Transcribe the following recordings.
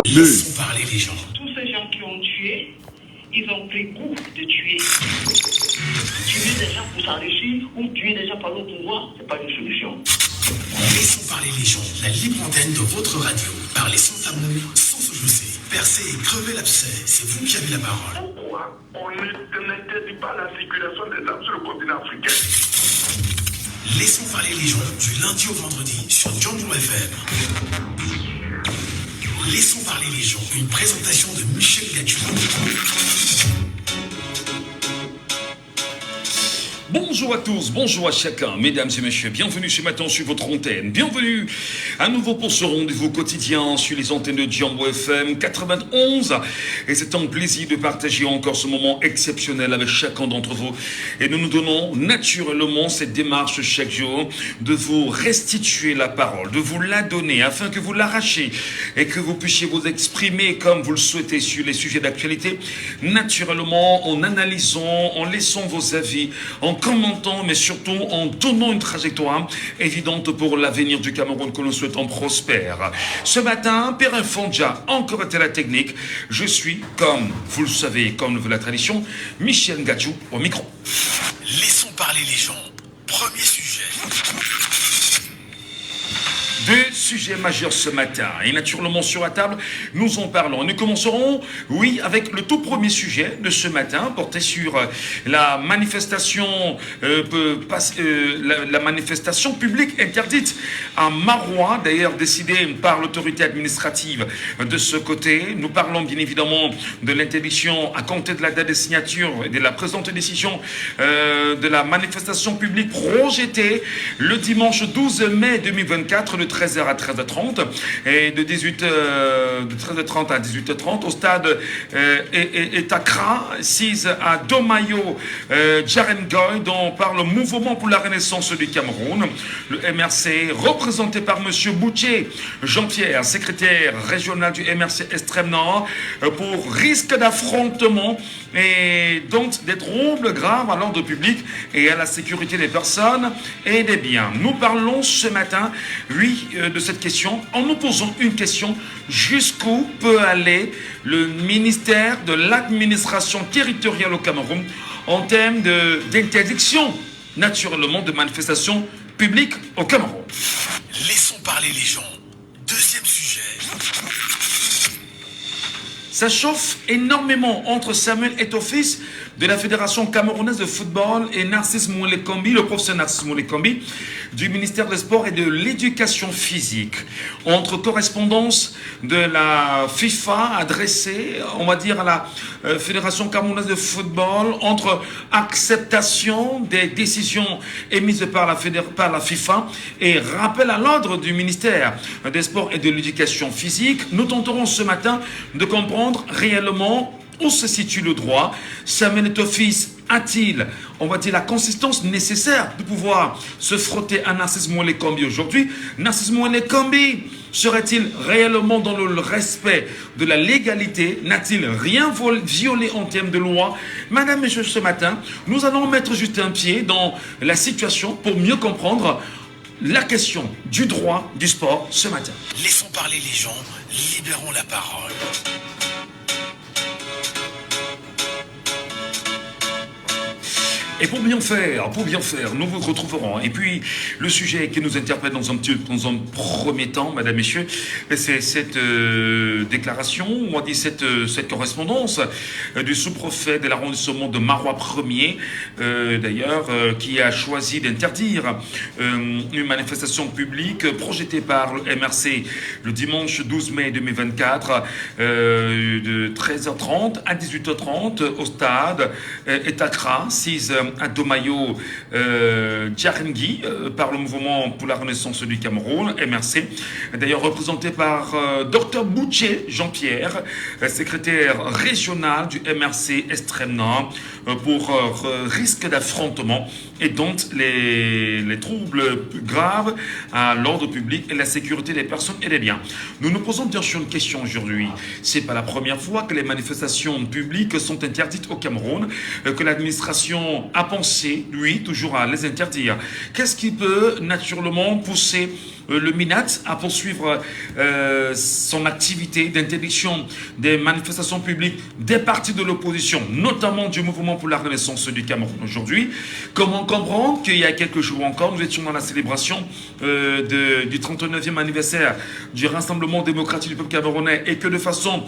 Laissons parler les gens. Tous ces gens qui ont tué, ils ont pris goût de tuer. Tuer des gens pour s'enrichir ou tuer des gens par le pouvoir, ce n'est pas une solution. Laissons parler les gens. La libre antenne de votre radio. Parlez sans tabou, sans se jousser. Percer et crever l'abcès. C'est vous qui avez la parole. Pourquoi on n'interdit pas la circulation des armes sur le continent africain? Laissons parler les gens du lundi au vendredi sur Django FM. Laissons parler les gens. Une présentation de Michel Gachou. Bonjour à tous, bonjour à chacun, mesdames et messieurs, bienvenue ce matin sur votre antenne, bienvenue à nouveau pour ce rendez-vous quotidien sur les antennes de Django FM 91, et c'est un plaisir de partager encore ce moment exceptionnel avec chacun d'entre vous, et nous nous donnons naturellement cette démarche chaque jour de vous restituer la parole, de vous la donner afin que vous l'arrachiez et que vous puissiez vous exprimer comme vous le souhaitez sur les sujets d'actualité, naturellement en analysant, en laissant vos avis, en commentant, mais surtout en donnant une trajectoire évidente pour l'avenir du Cameroun que nous souhaitons prospère. Ce matin, Père Fonja, encore été la technique. Je suis, comme vous le savez, comme le veut la tradition, Michel Gachou au micro. Laissons parler les gens. Premier sujet. Deux sujets majeurs ce matin, et naturellement sur la table, nous en parlons. Nous commencerons, oui, avec le tout premier sujet de ce matin, porté sur la manifestation, la manifestation publique interdite à Maroua, d'ailleurs décidée par l'autorité administrative de ce côté. Nous parlons bien évidemment de l'interdiction à compter de la date de signature et de la présente décision de la manifestation publique projetée le dimanche 12 mai 2024, de 13h à 13h30 et de 13h30 à 18h30 au stade Etakra, 6 à Domayo, Djarengoy, dont par le Mouvement pour la Renaissance du Cameroun. Le MRC, représenté par M. Boutier Jean-Pierre, secrétaire régional du MRC Extrême Nord, pour risque d'affrontement et donc des troubles graves à l'ordre public et à la sécurité des personnes et des biens. Nous parlons ce matin, oui, de cette question en nous posant une question: jusqu'où peut aller le ministère de l'administration territoriale au Cameroun en termes d'interdiction, naturellement, de manifestations publiques au Cameroun? Laissons parler les gens. Deuxième sujet. Ça chauffe énormément entre Samuel Eto'o-Fils de la Fédération camerounaise de football et Narcisse Moulekombi, le professeur Narcisse Moulekombi, du ministère des Sports et de l'Éducation physique. Entre correspondance de la FIFA adressée, on va dire, à la Fédération camerounaise de football, entre acceptation des décisions émises par la FIFA et rappel à l'ordre du ministère des Sports et de l'Éducation physique, nous tenterons ce matin de comprendre réellement où se situe le droit. Samuel Eto'o-Fils a-t-il, on va dire, la consistance nécessaire de pouvoir se frotter à Narcisse Moulekombi aujourd'hui? Narcisse Moulekombi serait-il réellement dans le respect de la légalité? N'a-t-il rien violé en termes de loi? Madame, messieurs, ce matin, nous allons mettre juste un pied dans la situation pour mieux comprendre la question du droit du sport ce matin. Laissons parler les gens. Libérons la parole. Et pour bien faire, nous vous retrouverons. Et puis, le sujet qui nous interpelle dans un premier temps, mesdames, messieurs, c'est cette déclaration, on dit cette correspondance du sous-préfet de l'arrondissement de Maroua 1er, d'ailleurs, qui a choisi d'interdire une manifestation publique projetée par le MRC le dimanche 12 mai 2024, de 13h30 à 18h30 au stade Etakra, 6 à Domayo, Djarengui, par le Mouvement pour la Renaissance du Cameroun, MRC, d'ailleurs représenté par Dr Boutier Jean-Pierre, secrétaire régional du MRC Extrême Nord, pour risque d'affrontement et donc les troubles graves à l'ordre public et la sécurité des personnes et des biens. Nous nous posons bien sûr une question aujourd'hui. C'est pas la première fois que les manifestations publiques sont interdites au Cameroun, que l'administration a pensé, lui, toujours à les interdire. Qu'est-ce qui peut naturellement pousser le MINAT à poursuivre son activité d'interdiction des manifestations publiques des partis de l'opposition, notamment du Mouvement pour la Renaissance du Cameroun aujourd'hui. Comment comprendre qu'il y a quelques jours encore, nous étions dans la célébration du 39e anniversaire du Rassemblement démocratique du peuple camerounais et que de façon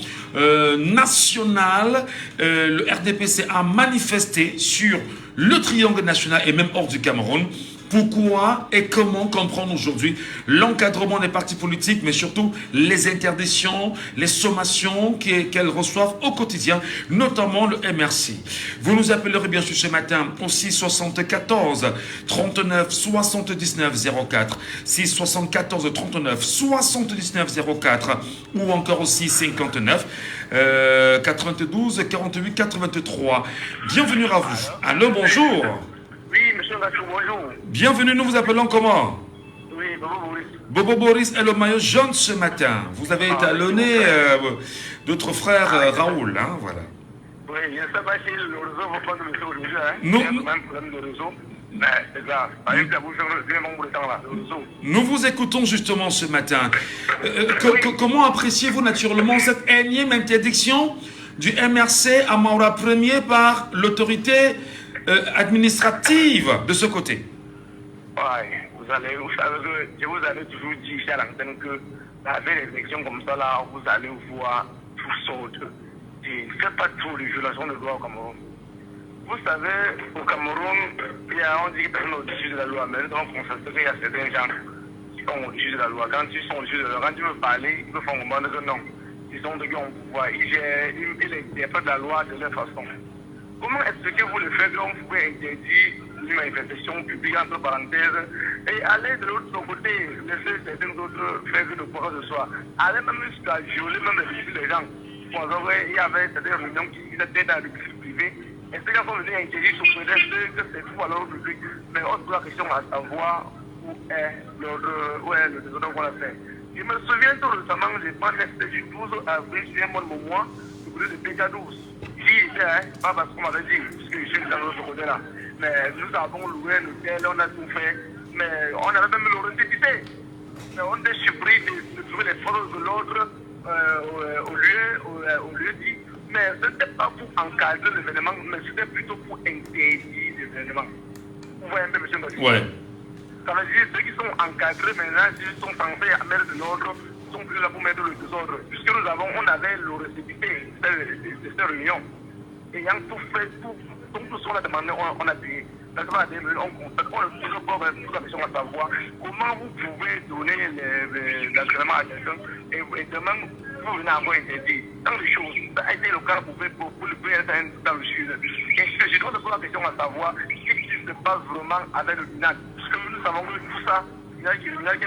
nationale, le RDPC a manifesté sur le triangle national et même hors du Cameroun. Pourquoi et comment comprendre aujourd'hui l'encadrement des partis politiques, mais surtout les interdictions, les sommations qu'elles reçoivent au quotidien, notamment le MRC. Vous nous appellerez bien sûr ce matin au 674 39 79 04, 674 39 79 04 ou encore aussi 59 92 48 83. Bienvenue à vous. Allô, bonjour. Oui, monsieur Gassou, bonjour. Bienvenue, nous vous appelons comment? Oui, Bobo Boris. Bobo Boris est le maillot jaune ce matin. Vous avez étalonné d'autres frères Raoul, hein, voilà. Oui, je ne sais pas si le réseau va prendre le réseau aujourd'hui, hein. Non. Il y a quand même un problème de réseau. Mais c'est grave. Par exemple, vous faites un de temps là, le réseau. Nous vous écoutons justement ce matin. Comment appréciez-vous naturellement cette énième interdiction du MRC à Maura 1er par l'autorité administrative de ce côté? Ouais, vous savez que je vous avais toujours dit chez l'antenne que avec les élections comme ça là, vous allez voir toutes sortes. Et faites pas trop de violations de droits au Cameroun. Vous savez, au Cameroun, on dit que personne n'est au-dessus de la loi, mais nous devons constater qu'il y a certains gens qui sont au-dessus de la loi. Quand ils sont au-dessus de la loi, quand ils veulent parler, ils peuvent faire un moment que non. Ils sont de qui ont pouvoir. Ils fait de la loi de leur façon. Comment expliquez-vous le fait qu'on pouvait interdire une manifestation publique entre parenthèses et aller de l'autre côté, laisser certains autres faire de quoi que ce soit, aller même jusqu'à violer même les visites des gens. Pour exemple, il y avait certaines réunions qui étaient dans le privé. Est-ce qu'ils sont venus interdire sous prétexte que c'est tout à l'ordre public? Mais on se pose la question à savoir où est le désordre qu'on a fait. Je me souviens tout récemment, je pense que c'était du 12 avril, sur un bon moment, du côté de PK12. J'y étais, pas parce qu'on m'avait dit, puisque je suis dans l'autre côté-là. Mais nous avons loué l'hôtel, on a tout fait, mais on avait même le récépissé. Mais on était surpris de trouver les forces de l'ordre au lieu dit. Mais ce n'était pas pour encadrer l'événement, mais c'était plutôt pour interdire l'événement. Vous voyez un peu, monsieur Mbadi? Ouais. Ça veut dire ceux qui sont encadrés maintenant, s'ils sont censés mettre de l'ordre, sont plus là pour mettre le désordre. Puisque on avait le récépissé de ces réunions. Ayant tout fait, tout ce qu'on a demandé, on a payé. On constate, on pose la question à savoir comment vous pouvez donner l'agrément à quelqu'un et demain vous venez avoir interdit. Dans les choses, ça a été le cas pour le PSN dans le sud. Et je dois te poser la question à savoir qu'est-ce qui se passe vraiment avec le MINAT. Parce que nous savons que tout ça, il y a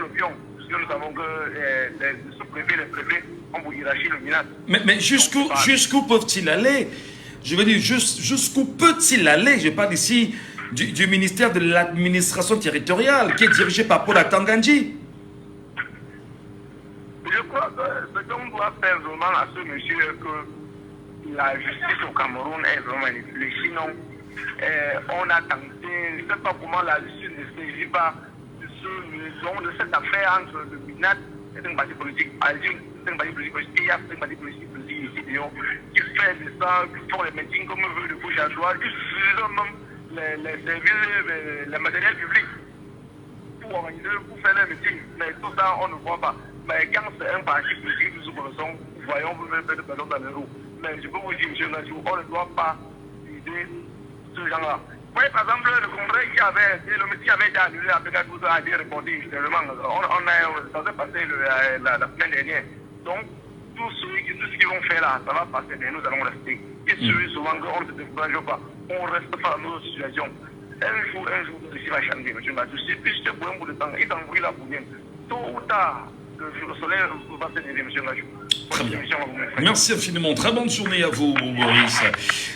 le pion. Parce que nous savons que les sous-préfets, les préfets ont pour hiérarchie le MINAT. Mais jusqu'où peuvent-ils aller? Je veux dire, jusqu'où peut-il aller? Je parle ici du ministère de l'administration territoriale qui est dirigé par Paul Atangandji. Je crois que ce qu'on doit faire vraiment à ce monsieur est que la justice au Cameroun est vraiment manipulée. Sinon, on a tenté, je ne sais pas comment la justice ne saisit pas de cette affaire entre le MINAT et un parti politique. C'est un parti politique, il y a un parti politique ici, qui fait ça, qui font les meetings comme veut de bouche à droite, qui utilisent même les services, le matériel public pour organiser, pour faire les meetings. Mais tout ça, on ne voit pas. Mais quand c'est un parti politique, nous sommes voyons, vous mettez de ballons dans les roues. Mais je peux vous dire, M. Nassou, on ne doit pas aider ce genre-là. Vous voyez, par exemple, le congrès le meeting avait été annulé à PK12 a été répondu justement. On a censé passer la semaine dernière. Donc, tout ce qu'ils vont faire là, ça va passer, mais nous allons rester. Et celui souvent qu'on ne se décourage pas, on reste pas dans nos situations. Un jour, ceci va changer, M. Nassou. Si c'est pour un bout de temps, il t'envoie là pour bien. Tôt ou tard, le soleil va se lever, M. Nassou. Très bien. Merci infiniment. Très bonne journée à vous, Boris.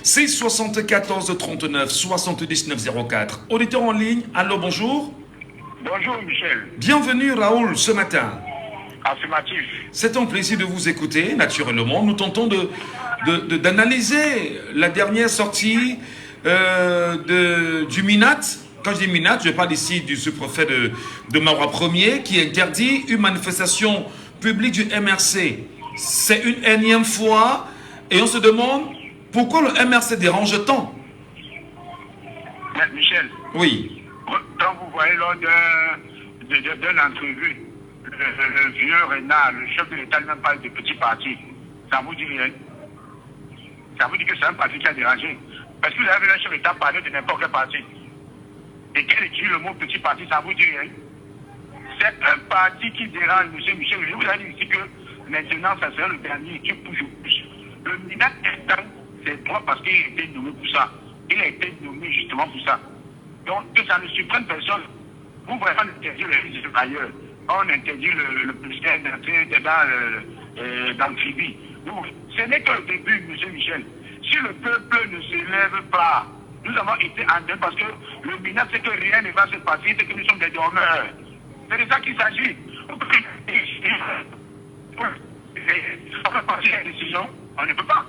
C'est 74 39 79 04. Auditeur en ligne, allô, bonjour. Bonjour, Michel. Bienvenue, Raoul, ce matin. Affirmatif. C'est un plaisir de vous écouter, naturellement. Nous tentons d'analyser la dernière sortie du MINAT quand je dis minage, je parle ici du sous-préfet de Marois 1er qui interdit une manifestation publique du MRC. C'est une énième fois et on se demande pourquoi le MRC dérange tant. Mais Michel, Oui, quand vous voyez lors d'une entrevue, le vieux Renard, le chef de l'État lui-même parle de petits partis, ça vous dit rien? Ça vous dit que c'est un parti qui a dérangé? Parce que vous avez vu le chef de l'État parler de n'importe quel parti. Et qu'elle utilise le mot petit parti, ça vous dit rien? C'est un parti qui dérange, monsieur Michel. Je vous ai dit ici que maintenant, ça sera le dernier qui pousse au plus. Le ministre instant, c'est droit parce qu'il a été nommé pour ça. Il a été nommé justement pour ça. Donc, que ça ne surprenne personne. Vous voyez, on interdit le risque ailleurs. On interdit le président d'entrer dans le Libye. Ce n'est que le début, monsieur Michel. Si le peuple ne se lève pas, nous avons été en deuil parce que le ministre sait que rien ne va se passer, c'est que nous sommes des dormeurs. C'est de ça qu'il s'agit. On peut passer la décision, on ne peut pas.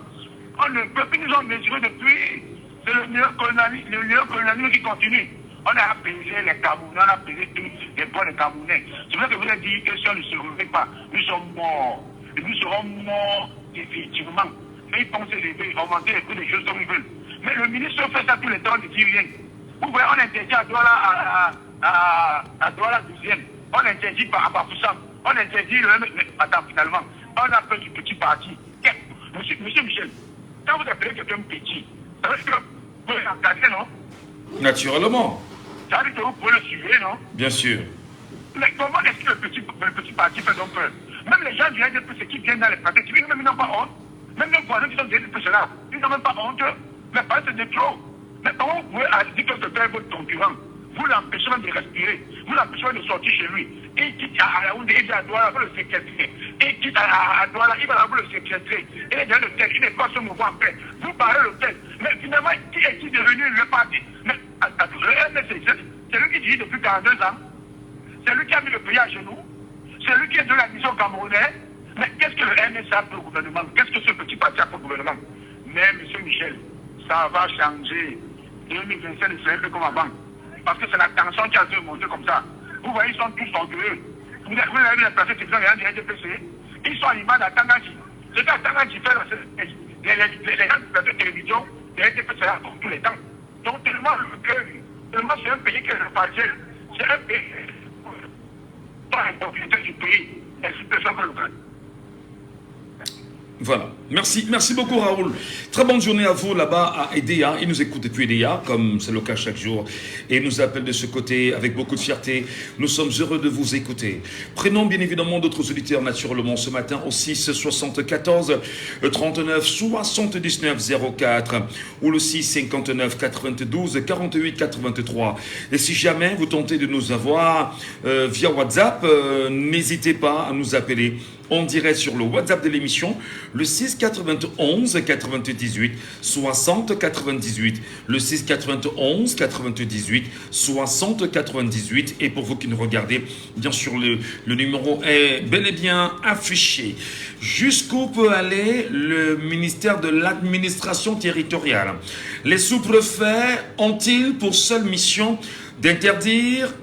On ne peut plus, nous sommes mesurés depuis. C'est le néocolonialisme qui continue. On a apaisé les Camerounais, on a apaisé tous les points des Camerounais. C'est vrai que vous avez dit que si on ne se réveille pas, nous sommes morts. Et nous serons morts définitivement. Mais ils pensent élever, augmenter les prix des choses comme ils veulent. Mais le ministre fait ça tous les temps, on ne dit rien. Vous voyez, on interdit à Douala 12e. On interdit à Bafoussam. On interdit le... Attends, finalement, on appelle du petit parti. Monsieur Michel, quand vous appelez quelqu'un petit, ça veut dire que vous pouvez l'encadrer, non? naturellement. Ça veut dire que vous pouvez le suivre, non? Bien sûr. Mais comment est-ce que le petit parti fait donc peur? Même les gens viennent de ceux qui viennent dans les partis, même ils n'ont pas honte. Même les voisins qui sont derrière cela, ils n'ont même pas honte. Mais pas c'est de trop. Mais comment vous pouvez dire que quelqu'un est votre concurrent? Vous l'empêchez même de respirer. Vous l'empêchez même de sortir chez lui. Et quitte à Yaoundé, il dit à Douala, vous le séquestrer. Et quitte à Douala, il va vous le séquestrer. Il est dans l'hôtel, il n'est pas se mouvant en paix. Vous parlez l'hôtel. Mais finalement, qui est-il devenu le parti? Mais le MSC, c'est lui qui dit depuis 42 ans. C'est lui qui a mis le pays à genoux. C'est lui qui est de la mission camerounaise. Mais qu'est-ce que le MSA a pour le gouvernement? Qu'est-ce que ce petit parti a pour le gouvernement? Mais, M. Michel, ça va changer. 2025 ne serait plus comme avant. Parce que c'est la tension qui a dû monter comme ça. Vous voyez, ils sont tous orgueilleux. Vous avez vu les placés qui sont les RDPC. Ils sont à l'image à Tangaji. C'est qu'à Tangaji fait les gens qui placent télévision, les RDPC là pour tous les temps. Donc, tellement c'est un pays qui est reparti. C'est un pays dans la propriété du pays. Et c'est personne que le Voilà. Merci beaucoup Raoul. Très bonne journée à vous là-bas à Edea. Ils nous écoutent depuis Edea, comme c'est le cas chaque jour. Et ils nous appellent de ce côté avec beaucoup de fierté. Nous sommes heureux de vous écouter. Prenons bien évidemment d'autres auditeurs naturellement ce matin au 6 74 39 79 04 ou le 6 59 92 48 83. Et si jamais vous tentez de nous avoir via WhatsApp, n'hésitez pas à nous appeler. On dirait sur le WhatsApp de l'émission, le 6 91 98 60 98. Le 6 91 98 60 98. Et pour vous qui nous regardez, bien sûr, le numéro est bel et bien affiché. Jusqu'où peut aller le ministère de l'administration territoriale? Les sous-préfets ont-ils pour seule mission d'interdire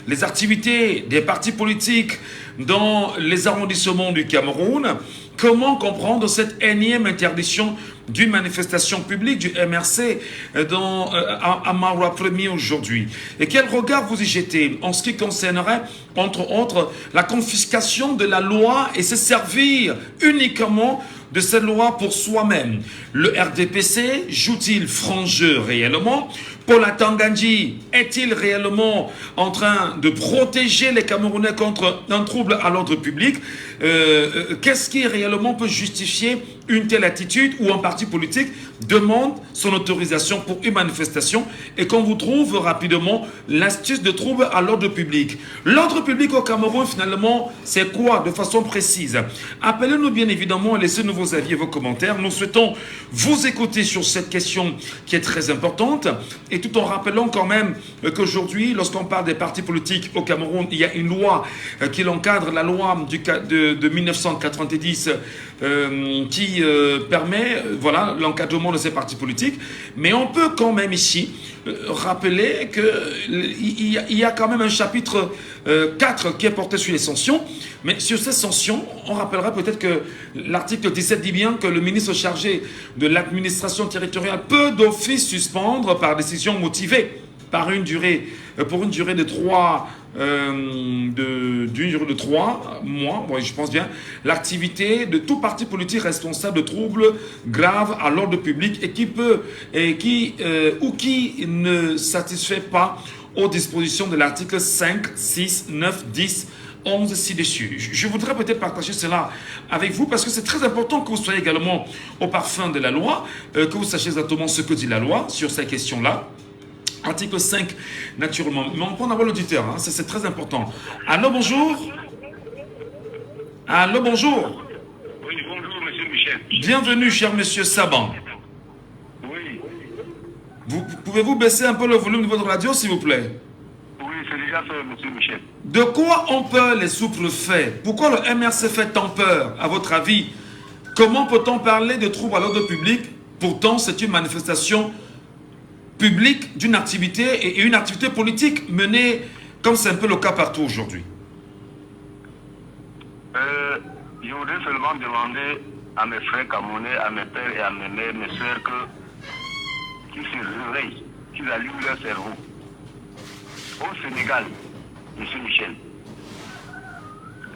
les activités des partis politiques dans les arrondissements du Cameroun? Comment comprendre cette énième interdiction d'une manifestation publique du MRC à Marois 1er aujourd'hui? Et quel regard vous y jetez en ce qui concernerait, entre autres, la confiscation de la loi et se servir uniquement de cette loi pour soi-même? Le RDPC joue-t-il franc jeu réellement? Paul Atangandji est-il réellement en train de protéger les Camerounais contre un trouble à l'ordre public? Qu'est-ce qui réellement peut justifier une telle attitude où un parti politique demande son autorisation pour une manifestation et qu'on vous trouve rapidement l'astuce de trouble à l'ordre public? L'ordre public au Cameroun, finalement, c'est quoi de façon précise? Appelez-nous bien évidemment et laissez-nous vos avis et vos commentaires. Nous souhaitons vous écouter sur cette question qui est très importante, et tout en rappelant quand même qu'aujourd'hui, lorsqu'on parle des partis politiques au Cameroun, il y a une loi qui l'encadre, la loi de 1990 qui permet voilà, l'encadrement de ces partis politiques. Mais on peut quand même ici rappeler qu'il y a quand même un chapitre 4 qui est porté sur les sanctions. Mais sur ces sanctions, on rappellera peut-être que l'article 17 dit bien que le ministre chargé de l'administration territoriale peut d'office suspendre par décision motivée pour une durée de 3 mois, bon, je pense bien, l'activité de tout parti politique responsable de troubles graves à l'ordre public et qui ne satisfait pas aux dispositions de l'article 5, 6, 9, 10, 11 ci-dessus. Je voudrais peut-être partager cela avec vous parce que c'est très important que vous soyez également au parfum de la loi, que vous sachiez exactement ce que dit la loi sur ces questions-là. Article 5, naturellement. Mais on peut en avoir l'auditeur, hein, c'est très important. Allô, bonjour. Allô, bonjour. Oui, bonjour, monsieur Michel. Bienvenue, cher monsieur Saban. Oui. Pouvez-vous baisser un peu le volume de votre radio, s'il vous plaît? Oui, c'est déjà fait, monsieur Michel. De quoi ont peur les sous-préfets? Pourquoi le MRC fait tant peur, à votre avis? Comment peut-on parler de troubles à l'ordre public? Pourtant, c'est une manifestation publique d'une activité et une activité politique menée comme c'est un peu le cas partout aujourd'hui. Je voudrais seulement demander à mes frères camerounais, à mes pères et à mes mères, mes soeurs, qu'ils se réveillent, qu'ils allument leur cerveau. Au Sénégal, monsieur Michel,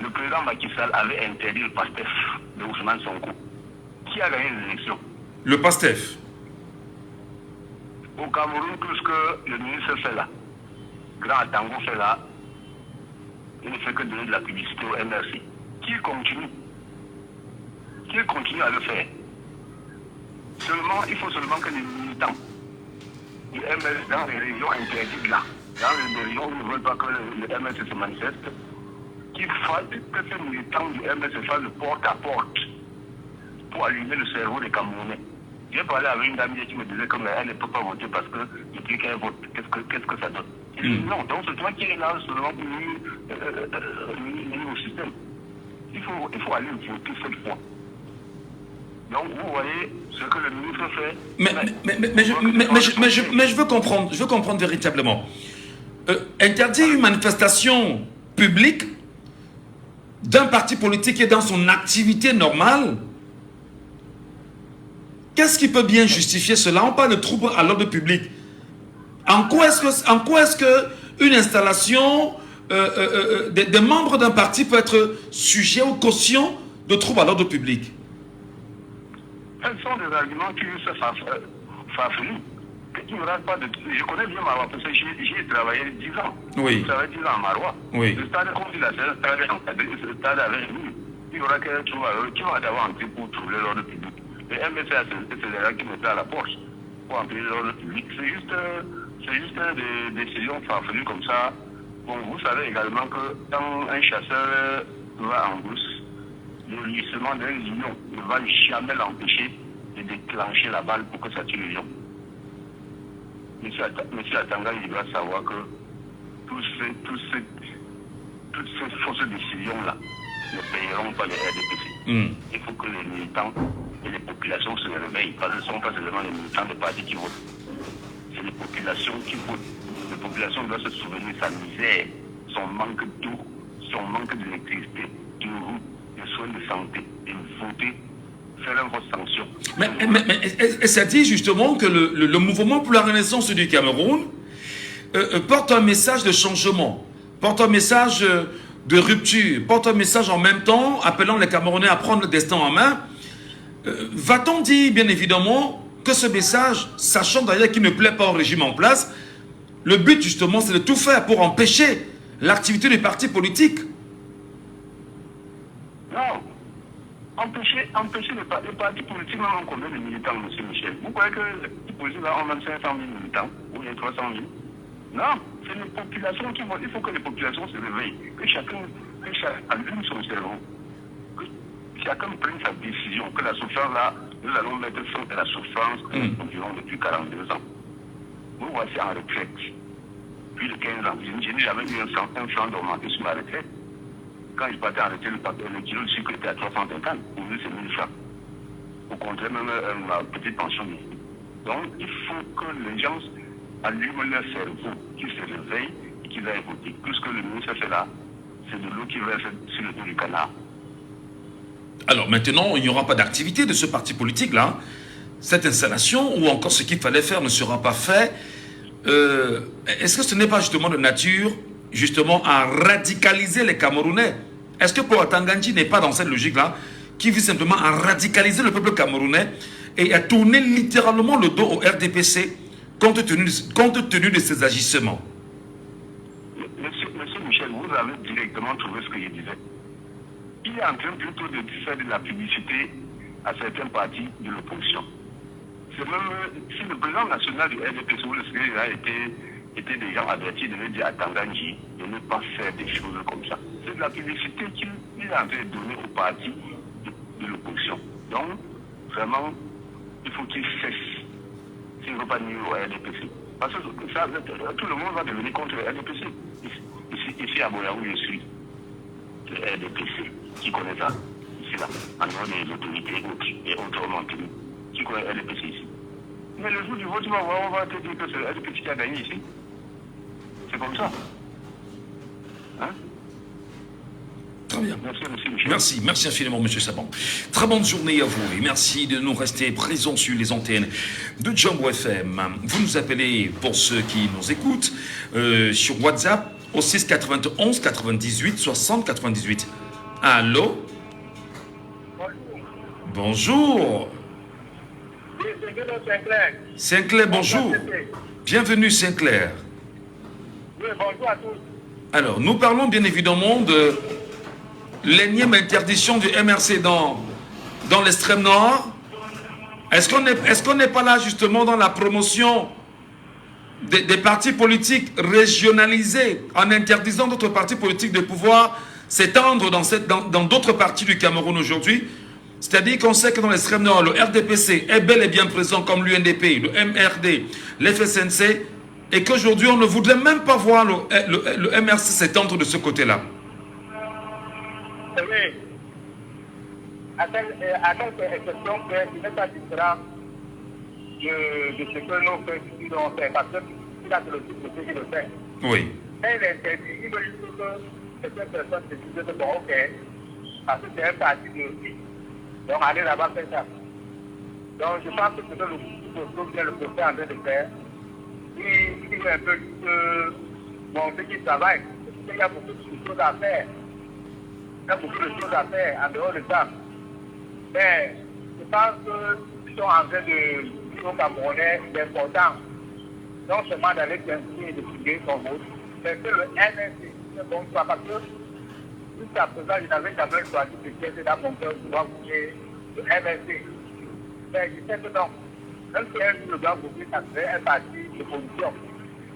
le président Macky Sall avait interdit le PASTEF de Ousmane Sonko. Qui a gagné les élections? Le PASTEF. Au Cameroun, tout ce que le ministre fait là, Grand Atango fait là, il ne fait que donner de la publicité au MRC. Qu'il continue à le faire. Il faut seulement que les militants du MRC dans les régions interdites là, dans les régions où ils ne veulent pas que le MRC se manifeste, que ces militants du MRC fassent le porte-à-porte pour allumer le cerveau des Camerounais. J'ai parlé avec une dame qui me disait qu'elle ne peut pas voter parce que depuis qu'elle vote, qu'est-ce que ça donne? Non, donc c'est toi qui es là seulement pour nuire au système. Il faut aller voter cette fois. Donc vous voyez ce que le ministre fait. Mais je veux comprendre véritablement. Interdire une manifestation publique d'un parti politique et dans son activité normale, qu'est-ce qui peut bien justifier cela? On parle de troubles à l'ordre public. En quoi est-ce que une installation des membres d'un parti peut être sujet aux cautions de troubles à l'ordre public? Quels sont des arguments qui se farfelus? Je connais bien Marois parce que j'y ai travaillé 10 ans. Oui. J'ai travaillé 10 ans à Marois. Oui. Le stade, comme dit la scène, le stade avec nous. Il y aura quelqu'un qui va d'abord entrer pour trouver l'ordre public. Le MSC, c'est les gens qui mettent à la poche pour empêcher l'ordre public. C'est juste des décisions farfelues comme ça. Bon, vous savez également que quand un chasseur va en brousse, le glissement d'un lion ne va jamais l'empêcher de déclencher la balle pour que ça tue le lion. Monsieur Atanga, il doit savoir que toutes ces fausses décisions-là ne payeront pas les RDPC. Il faut que les militants et les populations se réveillent, parce que ce ne sont pas seulement les militants de partis qui votent. C'est les populations qui votent. Les populations doivent se souvenir de sa misère, son manque d'eau, son manque d'électricité, de route, de soins de santé, et voter, faire une grosse sanction. Mais ça dit justement que le mouvement pour la renaissance du Cameroun porte un message de changement, porte un message de rupture, porte un message en même temps appelant les Camerounais à prendre le destin en main. Va-t-on dire bien évidemment que ce message, sachant d'ailleurs qu'il ne plaît pas au régime en place, le but justement c'est de tout faire pour empêcher l'activité des partis politiques? Non. Empêcher les partis politiques, même en combien de militants, M. Michel? Vous croyez que les partis politiques ont même 500 000 militants ou les 300 000? Non, c'est les populations qui vont. Il faut que les populations se réveillent, que chacun allume son cerveau, que chacun prenne sa décision, que la souffrance là, nous allons mettre fin à la souffrance que nous vivons depuis 42 ans. Vous voici en retraite. Plus de 15 ans. Je n'ai jamais eu un franc d'augmenter sur ma retraite. quand il partait arrêter le kilo de sucre était à 350. Aujourd'hui, c'est 1000 francs. Au contraire, même ma petite pension. Donc, il faut que les gens allument leur cerveau, qu'ils se réveillent et qu'ils aillent voter. Tout ce que le ministre fait là, c'est de l'eau qui verse sur le dos du canard. Alors maintenant, il n'y aura pas d'activité de ce parti politique-là. Cette installation, ou encore ce qu'il fallait faire, ne sera pas fait. Est-ce que ce n'est pas justement de nature, justement, à radicaliser les Camerounais? Est-ce que Paul Atanga-Ndji n'est pas dans cette logique-là, qui vise simplement à radicaliser le peuple camerounais et à tourner littéralement le dos au RDPC compte tenu de ses agissements? Monsieur Michel, vous avez directement trouvé ce que je disais. Il est en train plutôt de faire de la publicité à certains partis de l'opposition. C'est même si le président national du RDPC ou le secrétaire a été déjà averti de dire à Tangandji de ne pas faire des choses comme ça. C'est de la publicité qu'il est en train de donner aux partis de l'opposition. Donc, vraiment, il faut qu'il cesse s'il ne veut pas nuire au RDPC. Parce que ça, tout le monde va devenir contre le RDPC. Ici à Boya où je suis, le RDPC, qui connaît ça, ici là, en dehors des autorités et autrement tenus, qui connaît le RDPC ici. Mais le jour du vote, on va te dire que c'est le RDPC qui a gagné ici. C'est comme ça. Hein? Très bien. Merci, monsieur. Merci infiniment, monsieur Saban. Très bonne journée à vous et merci de nous rester présents sur les antennes de Jambo FM. Vous nous appelez, pour ceux qui nous écoutent, sur WhatsApp au 6 91 98 60 98. Allô? Bonjour. Sinclair, bonjour. Bienvenue, Sinclair. Oui, bonjour à tous. Alors, nous parlons bien évidemment de l'énième interdiction du MRC dans l'extrême nord. Est-ce qu'on n'est pas là justement dans la promotion des partis politiques régionalisés en interdisant d'autres partis politiques de pouvoir s'étendre dans d'autres parties du Cameroun aujourd'hui? C'est-à-dire qu'on sait que dans l'extrême nord, le RDPC est bel et bien présent comme l'UNDP, le MRD, l'FSNC, et qu'aujourd'hui on ne voudrait même pas voir le MRC s'étendre de ce côté-là. Oui. À quelques exceptions, il n'est pas différent de ce que nos frères ont fait, parce qu'il a le type de ce qu'il le fait. Oui. Mais il interdit, il veut juste que certaines personnes se disent que bon, ok, parce que c'est un parti de vie. Donc, allez là-bas faire ça. Donc, je pense que c'est ce que le préfet est en train de faire. Il veut un peu montrer qu'il travaille. Il y a beaucoup de choses à faire. Il y a beaucoup de choses à faire en dehors de ça. Mais je pense qu'ils sont en train de dire aux Camerounais l'important, non seulement d'aller s'inscrire et de signer son vote, mais que le MNC, c'est bon choix. Parce que jusqu'à présent, je n'avais jamais choisi de quitter dans mon cœur pour pouvoir bouger le MNC. Mais je sais que non. Même si un jour le doit bouger, ça serait un parti de position.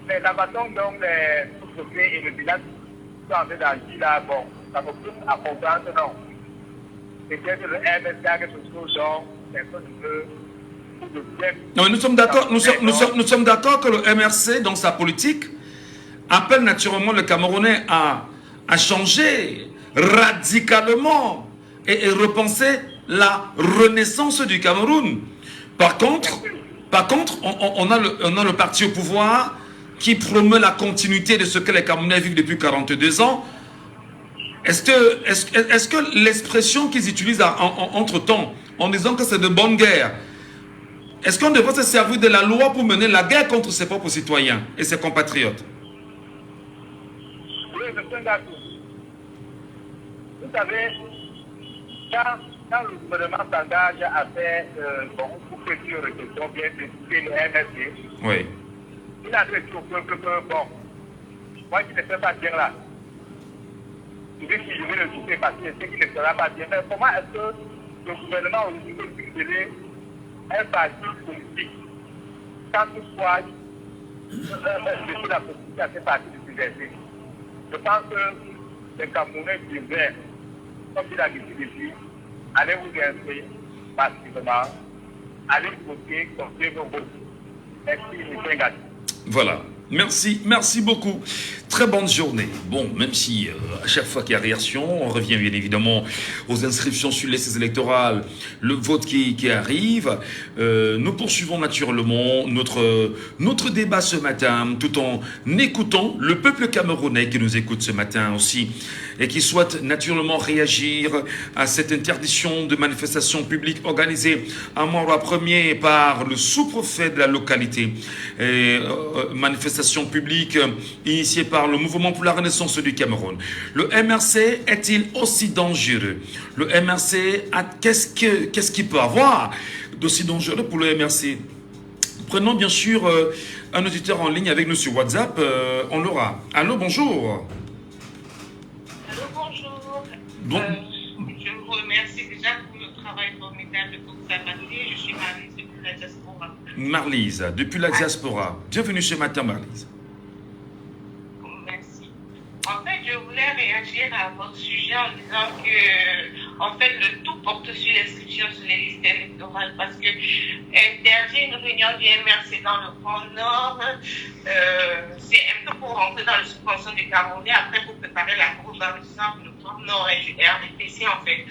Mais la façon dont les sous-préfets et le village sont en train d'agir là, bon, ça me pousse à comprendre que non. Peut-être le MNC a quelque chose dont personne ne veut. Non, nous sommes d'accord que le MRC, dans sa politique, appelle naturellement le Camerounais à changer radicalement et repenser la renaissance du Cameroun. Par contre, on a le parti au pouvoir qui promeut la continuité de ce que les Camerounais vivent depuis 42 ans. Est-ce que l'expression qu'ils utilisent entre-temps, en disant que c'est de bonne guerre, est-ce qu'on devrait se servir de la loi pour mener la guerre contre ses propres citoyens et ses compatriotes? Oui, je suis d'accord. Vous savez, quand le gouvernement s'engage à faire pour que Dieu réflexion bien décider le MSD, oui. Il a dit au peuple que, bon, moi qui ne fais pas bien là, je vais le souffler parce que je sais qu'il ne fera pas bien. Mais comment est-ce que le gouvernement aujourd'hui peut fixer un parti politique quand toutefois je suis la possibilité à ces partis de s'exercer? Je pense que les Camerounais devraient, comme il a dit depuis, allez vous inscrire passivement, allez voter, compter vos votes. Merci, M. Ngati. Voilà. Merci, merci beaucoup. Très bonne journée. Bon, même si à chaque fois qu'il y a réaction, on revient bien évidemment aux inscriptions sur les listes électorales, le vote qui arrive. Nous poursuivons naturellement notre débat ce matin, tout en écoutant le peuple camerounais qui nous écoute ce matin aussi et qui souhaite naturellement réagir à cette interdiction de manifestation publique organisée à Mora 1er par le sous-préfet de la localité. Manifestation publique initiée par le Mouvement pour la Renaissance du Cameroun. Le MRC est-il aussi dangereux? Le MRC, qu'est-ce qu'il peut avoir d'aussi dangereux pour le MRC? Prenons bien sûr un auditeur en ligne avec nous sur WhatsApp. On l'aura. Allô, bonjour. Allô, bonjour. Bon. Je vous remercie déjà pour le travail formidable que vous avez fait. Je suis Marlise depuis la diaspora. Marlise, depuis la diaspora. Bienvenue ce matin, Marlise. Merci. En fait, je voulais réagir à votre sujet en disant que, en fait, le tout porte sur l'inscription sur les listes électorales parce que interdire une réunion du MRC dans le Grand Nord, c'est un peu pour rentrer dans le subvention du Camerounais, après pour préparer la course dans le centre, le Grand Nord et du RDPC, en fait.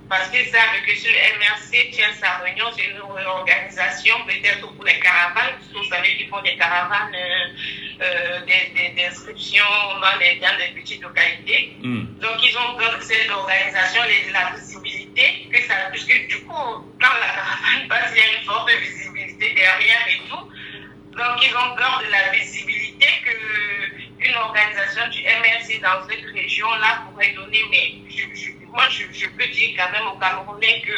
Parce qu'ils savent que si le MRC tient sa réunion, c'est une organisation peut-être pour les caravanes, parce que vous savez qu'ils font des caravanes d'inscription dans les petites localités. Donc ils ont besoin de cette organisation, la visibilité, que ça, puisque du coup, quand la caravane passe, il y a une forte visibilité derrière et tout. Donc ils ont peur de la visibilité qu'une organisation du MRC dans cette région-là pourrait donner, mais moi, je peux dire quand même aux Camerounais que,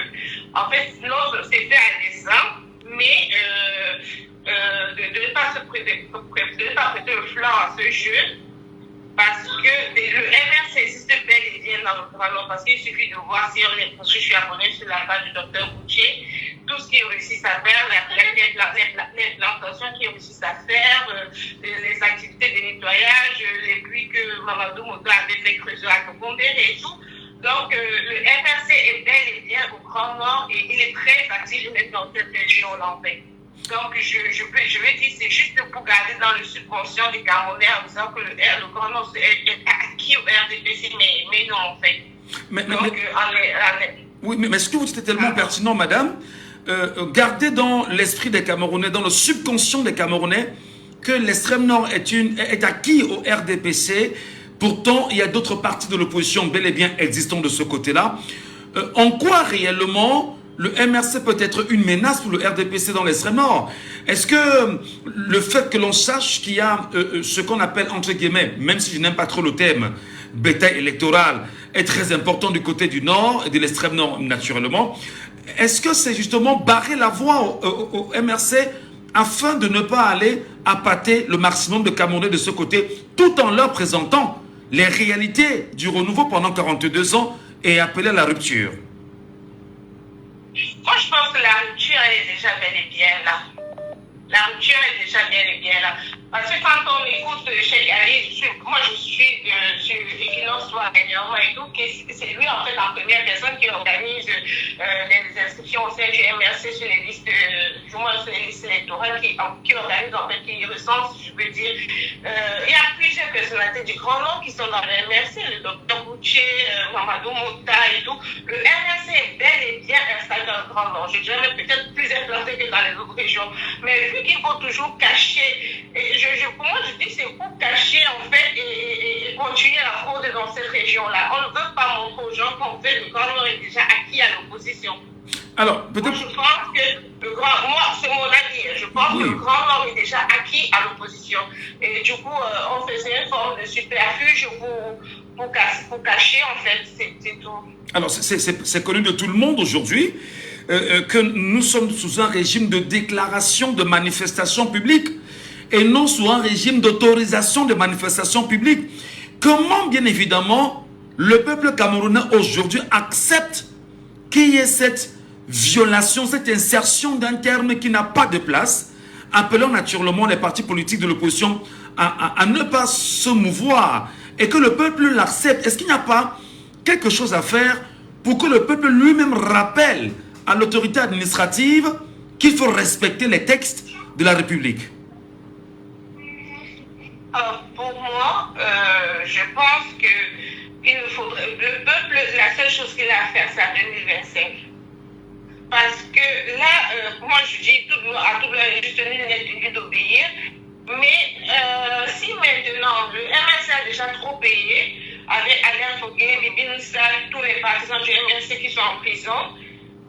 en fait, c'est fait à dessein, mais de ne pas prêter le flanc à ce jeu, parce que le MRC existe bel et bien dans le Grand Nord, parce qu'il suffit de voir si on est, parce que je suis abonné sur la page du docteur Boucher, tout ce qu'ils réussissent à faire, les plantations qu'ils réussissent à faire, les activités de nettoyage, les puits que Mamadou Moto avait fait creuser à Tokombéré et tout. Donc, le MRC est bel et bien au Grand Nord et il est très facile de mettre dans cette région-là, en fait. Donc, je vais dire, c'est juste pour garder dans le subconscient des Camerounais en disant que le Grand Nord est acquis au RDPC, mais non, en fait. Oui, mais ce que vous dites est tellement pertinent, madame. Gardez dans l'esprit des Camerounais, dans le subconscient des Camerounais, que l'extrême nord est acquis au RDPC. Pourtant, il y a d'autres partis de l'opposition bel et bien existants de ce côté-là. En quoi réellement le MRC peut être une menace pour le RDPC dans l'extrême nord? Est-ce que le fait que l'on sache qu'il y a ce qu'on appelle, entre guillemets, même si je n'aime pas trop le thème, bétail électoral, est très important du côté du nord et de l'extrême nord naturellement, est-ce que c'est justement barrer la voie au MRC afin de ne pas aller appâter le maximum de Camerounais de ce côté, tout en leur présentant les réalités du renouveau pendant 42 ans et appeler à la rupture? Moi, je pense que la rupture, elle est déjà bel et bien là. La rupture est déjà bel et bien là. Parce que quand on écoute Cheikh Ali, moi je suis sur Equinox Soir dernièrement et tout, c'est lui en fait la première personne qui organise les inscriptions au sein du MRC sur les listes, du moins sur les listes électorales, qui organise en fait, qui recense, je veux dire. Il y a plusieurs personnalités du Grand Nord qui sont dans le MRC, le docteur Boucher, Mamadou Mouta et tout. Le MRC est bel et bien installé dans le Grand Nord. Je dirais même peut-être plus implanté que dans les autres régions. Mais vu qu'il faut toujours cacher, pour moi, je dis que c'est pour cacher, en fait, et continuer la fraude dans cette région-là. On ne veut pas montrer aux gens qu'en fait, le Grand Nord est déjà acquis à l'opposition. Alors, peut-être... Je pense que moi, c'est mon avis, je pense que le Grand Nord est déjà acquis à l'opposition. Et du coup, on faisait une forme de superfuge pour cacher, en fait, c'est tout. Alors, c'est connu de tout le monde aujourd'hui que nous sommes sous un régime de déclaration de manifestation publique et non sous un régime d'autorisation de manifestation publique. Comment, bien évidemment, le peuple camerounais aujourd'hui accepte qu'il y ait cette violation, cette insertion d'un terme qui n'a pas de place, appelant naturellement les partis politiques de l'opposition à ne pas se mouvoir et que le peuple l'accepte? Est-ce qu'il n'y a pas quelque chose à faire pour que le peuple lui-même rappelle à l'autorité administrative qu'il faut respecter les textes de la République? je pense que il faudrait, le peuple, la seule chose qu'il a à faire, c'est en 2025. Parce que là, moi je dis à tout le monde, juste tenu d'obéir. Mais si maintenant le MRC a déjà trop payé, avec Alain Foguet, Bibine Sall, tous les partisans du MRC qui sont en prison,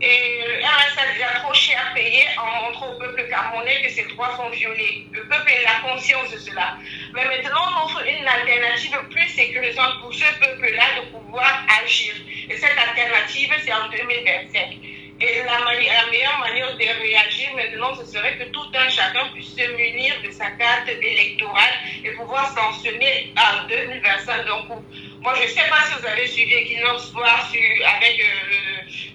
et le MRC a déjà trop cher payé en montrant au peuple camerounais que ses droits sont violés. Le peuple a la conscience de cela. Mais maintenant, on offre une alternative plus sécurisante pour ce peuple-là de pouvoir agir. Et cette alternative, c'est en 2025. Et la meilleure manière de réagir maintenant, ce serait que tout un chacun puisse se munir de sa carte électorale et pouvoir sanctionner en 2025. Donc, moi, je ne sais pas si vous avez suivi Equinox Soir avec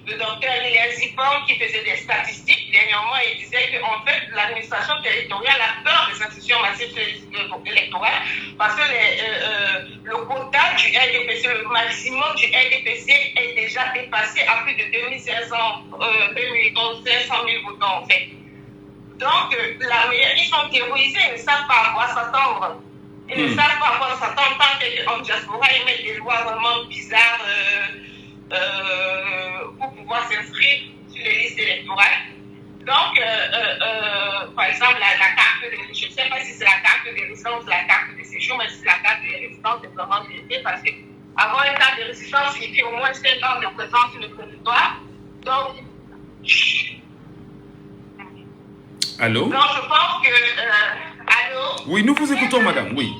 le docteur Elias Zipon qui faisait des statistiques. Dernièrement, il disait qu'en fait, l'administration territoriale a peur des institutions massives électorales parce que le quota du RDPC, le maximum du RDPC est déjà dépassé à plus de 2500 000 votants en fait. Donc, ils sont terrorisés, ils ne savent pas à quoi s'attendre. Ils ne savent pas à quoi s'attendre tant qu'en diaspora, ils mettent des lois vraiment bizarres pour pouvoir s'inscrire sur les listes électorales. Donc, par exemple, la carte je ne sais pas si c'est la carte de résidence ou la carte de séjour, mais c'est la carte de résidence de vraiment vérité parce qu'avoir une carte de résidence, il fait au moins 5 ans de présence sur le territoire. Donc, allô? donc je pense que... allô? Oui, nous vous écoutons, madame, oui.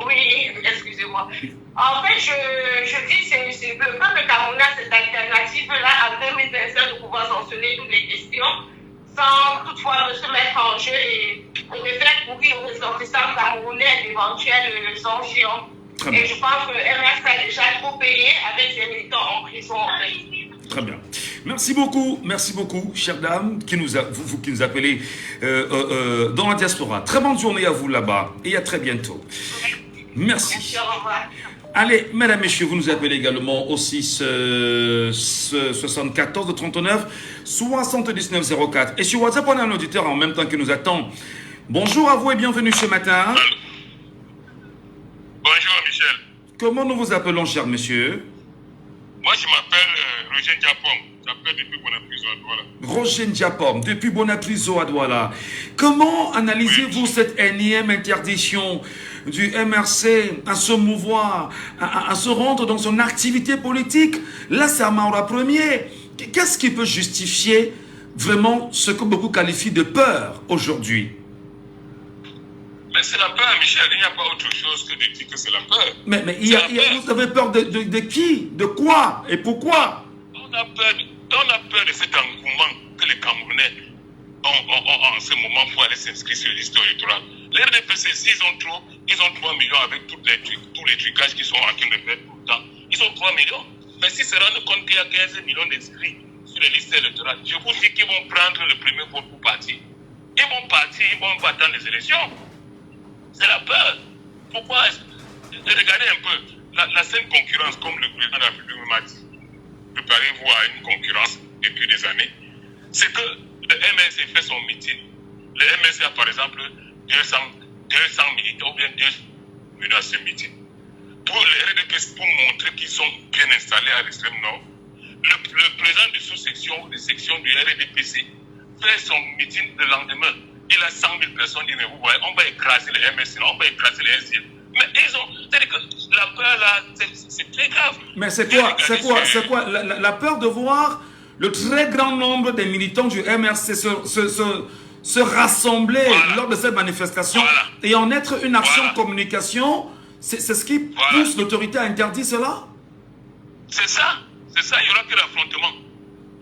Oui, excusez-moi. En fait, je dis que c'est le peuple camerounais a cette alternative-là en 2025 de pouvoir sanctionner toutes les questions sans toutefois se mettre en jeu et de faire courir aux ressortissants camerounais d'éventuelles sanctions. Et je pense que le MRC a déjà trop payé avec ses militants en prison en fait. Très bien. Merci beaucoup, chère dame, vous qui nous appelez dans la diaspora. Très bonne journée à vous là-bas et à très bientôt. Merci. Merci, au revoir. Allez, mesdames, messieurs, vous nous appelez également au 6 74 39 79 04. Et sur WhatsApp, on a un auditeur en même temps qui nous attend. Bonjour à vous et bienvenue ce matin. Bonjour Michel. Comment nous vous appelons, cher monsieur? Moi, je m'appelle Roger Diapom. J'appelle depuis Bonapriso à Douala. Roger Diapom, depuis Bonapriso à Douala. Comment analysez-vous cette énième interdiction du MRC à se mouvoir, à se rendre dans son activité politique? Là, c'est à Maura Premier. Qu'est-ce qui peut justifier vraiment ce que beaucoup qualifient de peur aujourd'hui? Mais c'est la peur, Michel. Il n'y a pas autre chose que de dire que c'est la peur. Mais vous avez peur de qui? De quoi? Et pourquoi? On a peur de cet engouement que les Camerounais ont en ce moment pour aller s'inscrire sur les listes électorales. Les RDPC, ils ont 3 millions avec tous les trucages qui sont en train de faire tout le temps. Ils ont 3 millions. Mais s'ils se rendent compte qu'il y a 15 millions d'inscrits sur les listes électorales, je vous dis qu'ils vont prendre le premier vote pour partir. Ils vont partir, ils vont attendre les élections. C'est la peur. Pourquoi? Regardez un peu la saine concurrence, comme le président de la République m'a dit. Préparez-vous à une concurrence depuis des années. C'est que le MSC fait son meeting. Le MSC a par exemple 200 militants ou bien 2 millions à ce meeting. Pour les RDPC, pour montrer qu'ils sont bien installés à l'extrême nord, le président de sous-section ou de section du RDPC fait son meeting le lendemain. Il a 100 000 personnes, il dit, mais vous voyez, on va écraser le MSC, on va écraser les SDF. Mais c'est-à-dire que la peur là, c'est très grave. Mais c'est quoi la peur de voir le très grand nombre des militants du MRC se rassembler lors de cette manifestation et en être une action de communication, c'est ce qui pousse l'autorité à interdire cela? C'est ça, il n'y aura que l'affrontement.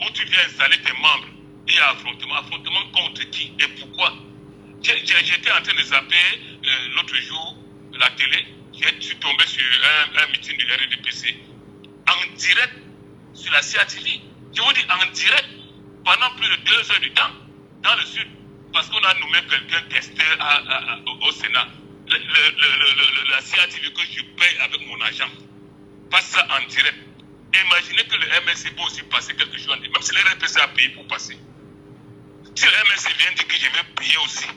Où tu viens installer tes membres, il y a affrontement contre qui et pourquoi? J'étais en train de zapper l'autre jour la télé, je suis tombé sur un meeting du RDPC en direct sur la CATV. Je vous dis en direct pendant plus de 2 heures du temps dans le sud, parce qu'on a nommé quelqu'un questeur au Sénat. La CATV que je paye avec mon argent passe ça en direct. Imaginez que le MSC peut aussi passer quelque chose, même si le RDPC a payé pour passer. Si le MSC vient dire que je vais payer aussi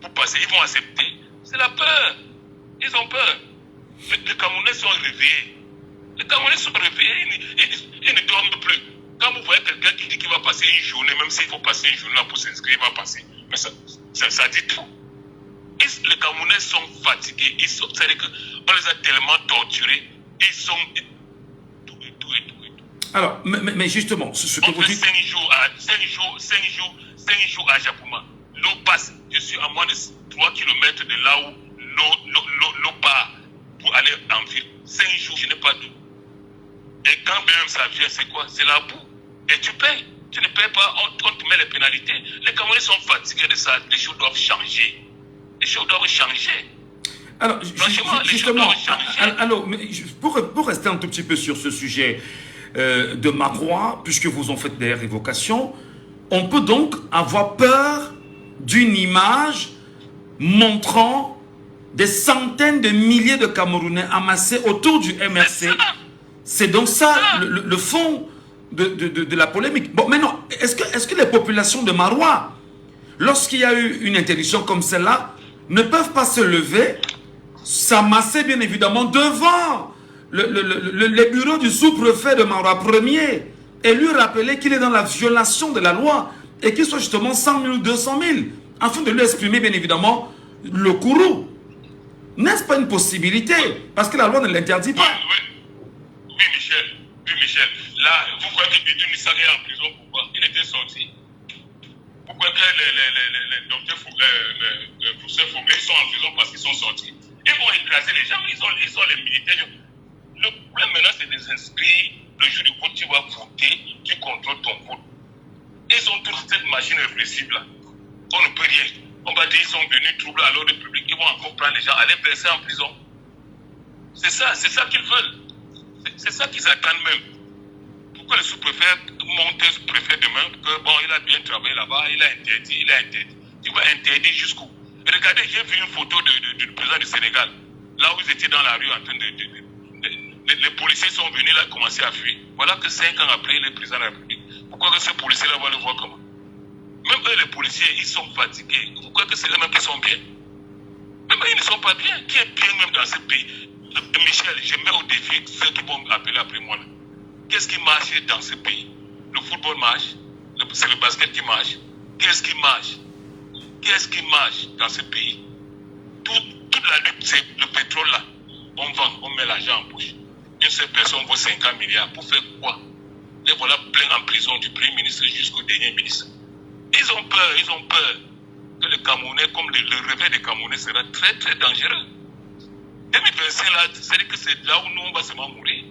pour passer, ils vont accepter. C'est la peur. Ils ont peur. Les Camerounais sont réveillés. Les Camerounais sont réveillés, ils ne dorment plus. Quand vous voyez quelqu'un qui dit qu'il va passer une journée, même s'il faut passer une journée là pour s'inscrire, il va passer. Mais ça dit tout. Les Camerounais sont fatigués. C'est-à-dire qu'on les a tellement torturés. Ils sont... Tout. Alors, mais justement, ce que vous dites... 5 jours à Japoma. L'eau passe. Je suis à moins de 3 km de là où l'eau part pour aller en ville. 5 jours, je n'ai pas d'eau. Et quand même ça vient, c'est quoi? C'est la boue. Et tu payes. Tu ne payes pas, on te met les pénalités. Les Camerounais sont fatigués de ça. Les choses doivent changer. Les choses doivent changer. Alors, justement, alors, pour rester un tout petit peu sur ce sujet de Marois, puisque vous en faites des révocations, on peut donc avoir peur d'une image montrant des centaines de milliers de Camerounais amassés autour du MRC. C'est donc ça le fond de la polémique. Bon, maintenant, est-ce que les populations de Marois, lorsqu'il y a eu une interdiction comme celle-là, ne peuvent pas se lever, s'amasser bien évidemment devant les bureaux du sous-préfet de Marois Ier et lui rappeler qu'il est dans la violation de la loi et qu'il soit justement 100 000 ou 200 000 afin de lui exprimer bien évidemment le courroux. N'est-ce pas une possibilité? Parce que la loi ne l'interdit pas. Oui, Michel. Là, vous croyez que Bidou Nissari est en prison? Pourquoi? Il était sorti. Pourquoi que les docteurs Fouquet sont en prison parce qu'ils sont sortis? Ils vont écraser les gens, ils ont les militaires. Le problème maintenant, c'est de s'inscrire. Le jour du vote, tu vas voter, tu contrôles ton vote. Ils ont toute cette machine répressive là. On ne peut rien. On va dire qu'ils sont venus troubler à l'ordre public. Ils vont encore prendre les gens, aller verser en prison. C'est ça qu'ils veulent. C'est ça qu'ils attendent même. Pourquoi le sous-préfet monte le préfet demain que bon, il a bien travaillé là-bas, il a interdit. Tu vas interdire jusqu'où? Regardez, j'ai vu une photo du président du Sénégal, là où ils étaient dans la rue en train de les policiers sont venus là commencer à fuir. Voilà que 5 ans après, les présidents de la République. Pourquoi que ces policiers-là vont le voir comment? Même eux, les policiers, ils sont fatigués. Pourquoi que c'est eux-mêmes qui sont bien? Même eux, ils ne sont pas bien. Qui est bien même dans ce pays? Michel, je mets au défi ceux qui vont appeler après moi. Qu'est-ce qui marche dans ce pays? Le football marche, c'est le basket qui marche. Qu'est-ce qui marche? Qu'est-ce qui marche dans ce pays? Toute la lutte, c'est le pétrole là. On vend, on met l'argent en poche. Une seule personne vaut 50 milliards. Pour faire quoi? Les voilà plein en prison du premier ministre jusqu'au dernier ministre. Ils ont peur que le Camerounais, comme le réveil des Camerounais sera très très dangereux. 2025 là, c'est-à-dire que c'est là où nous on va seulement mourir.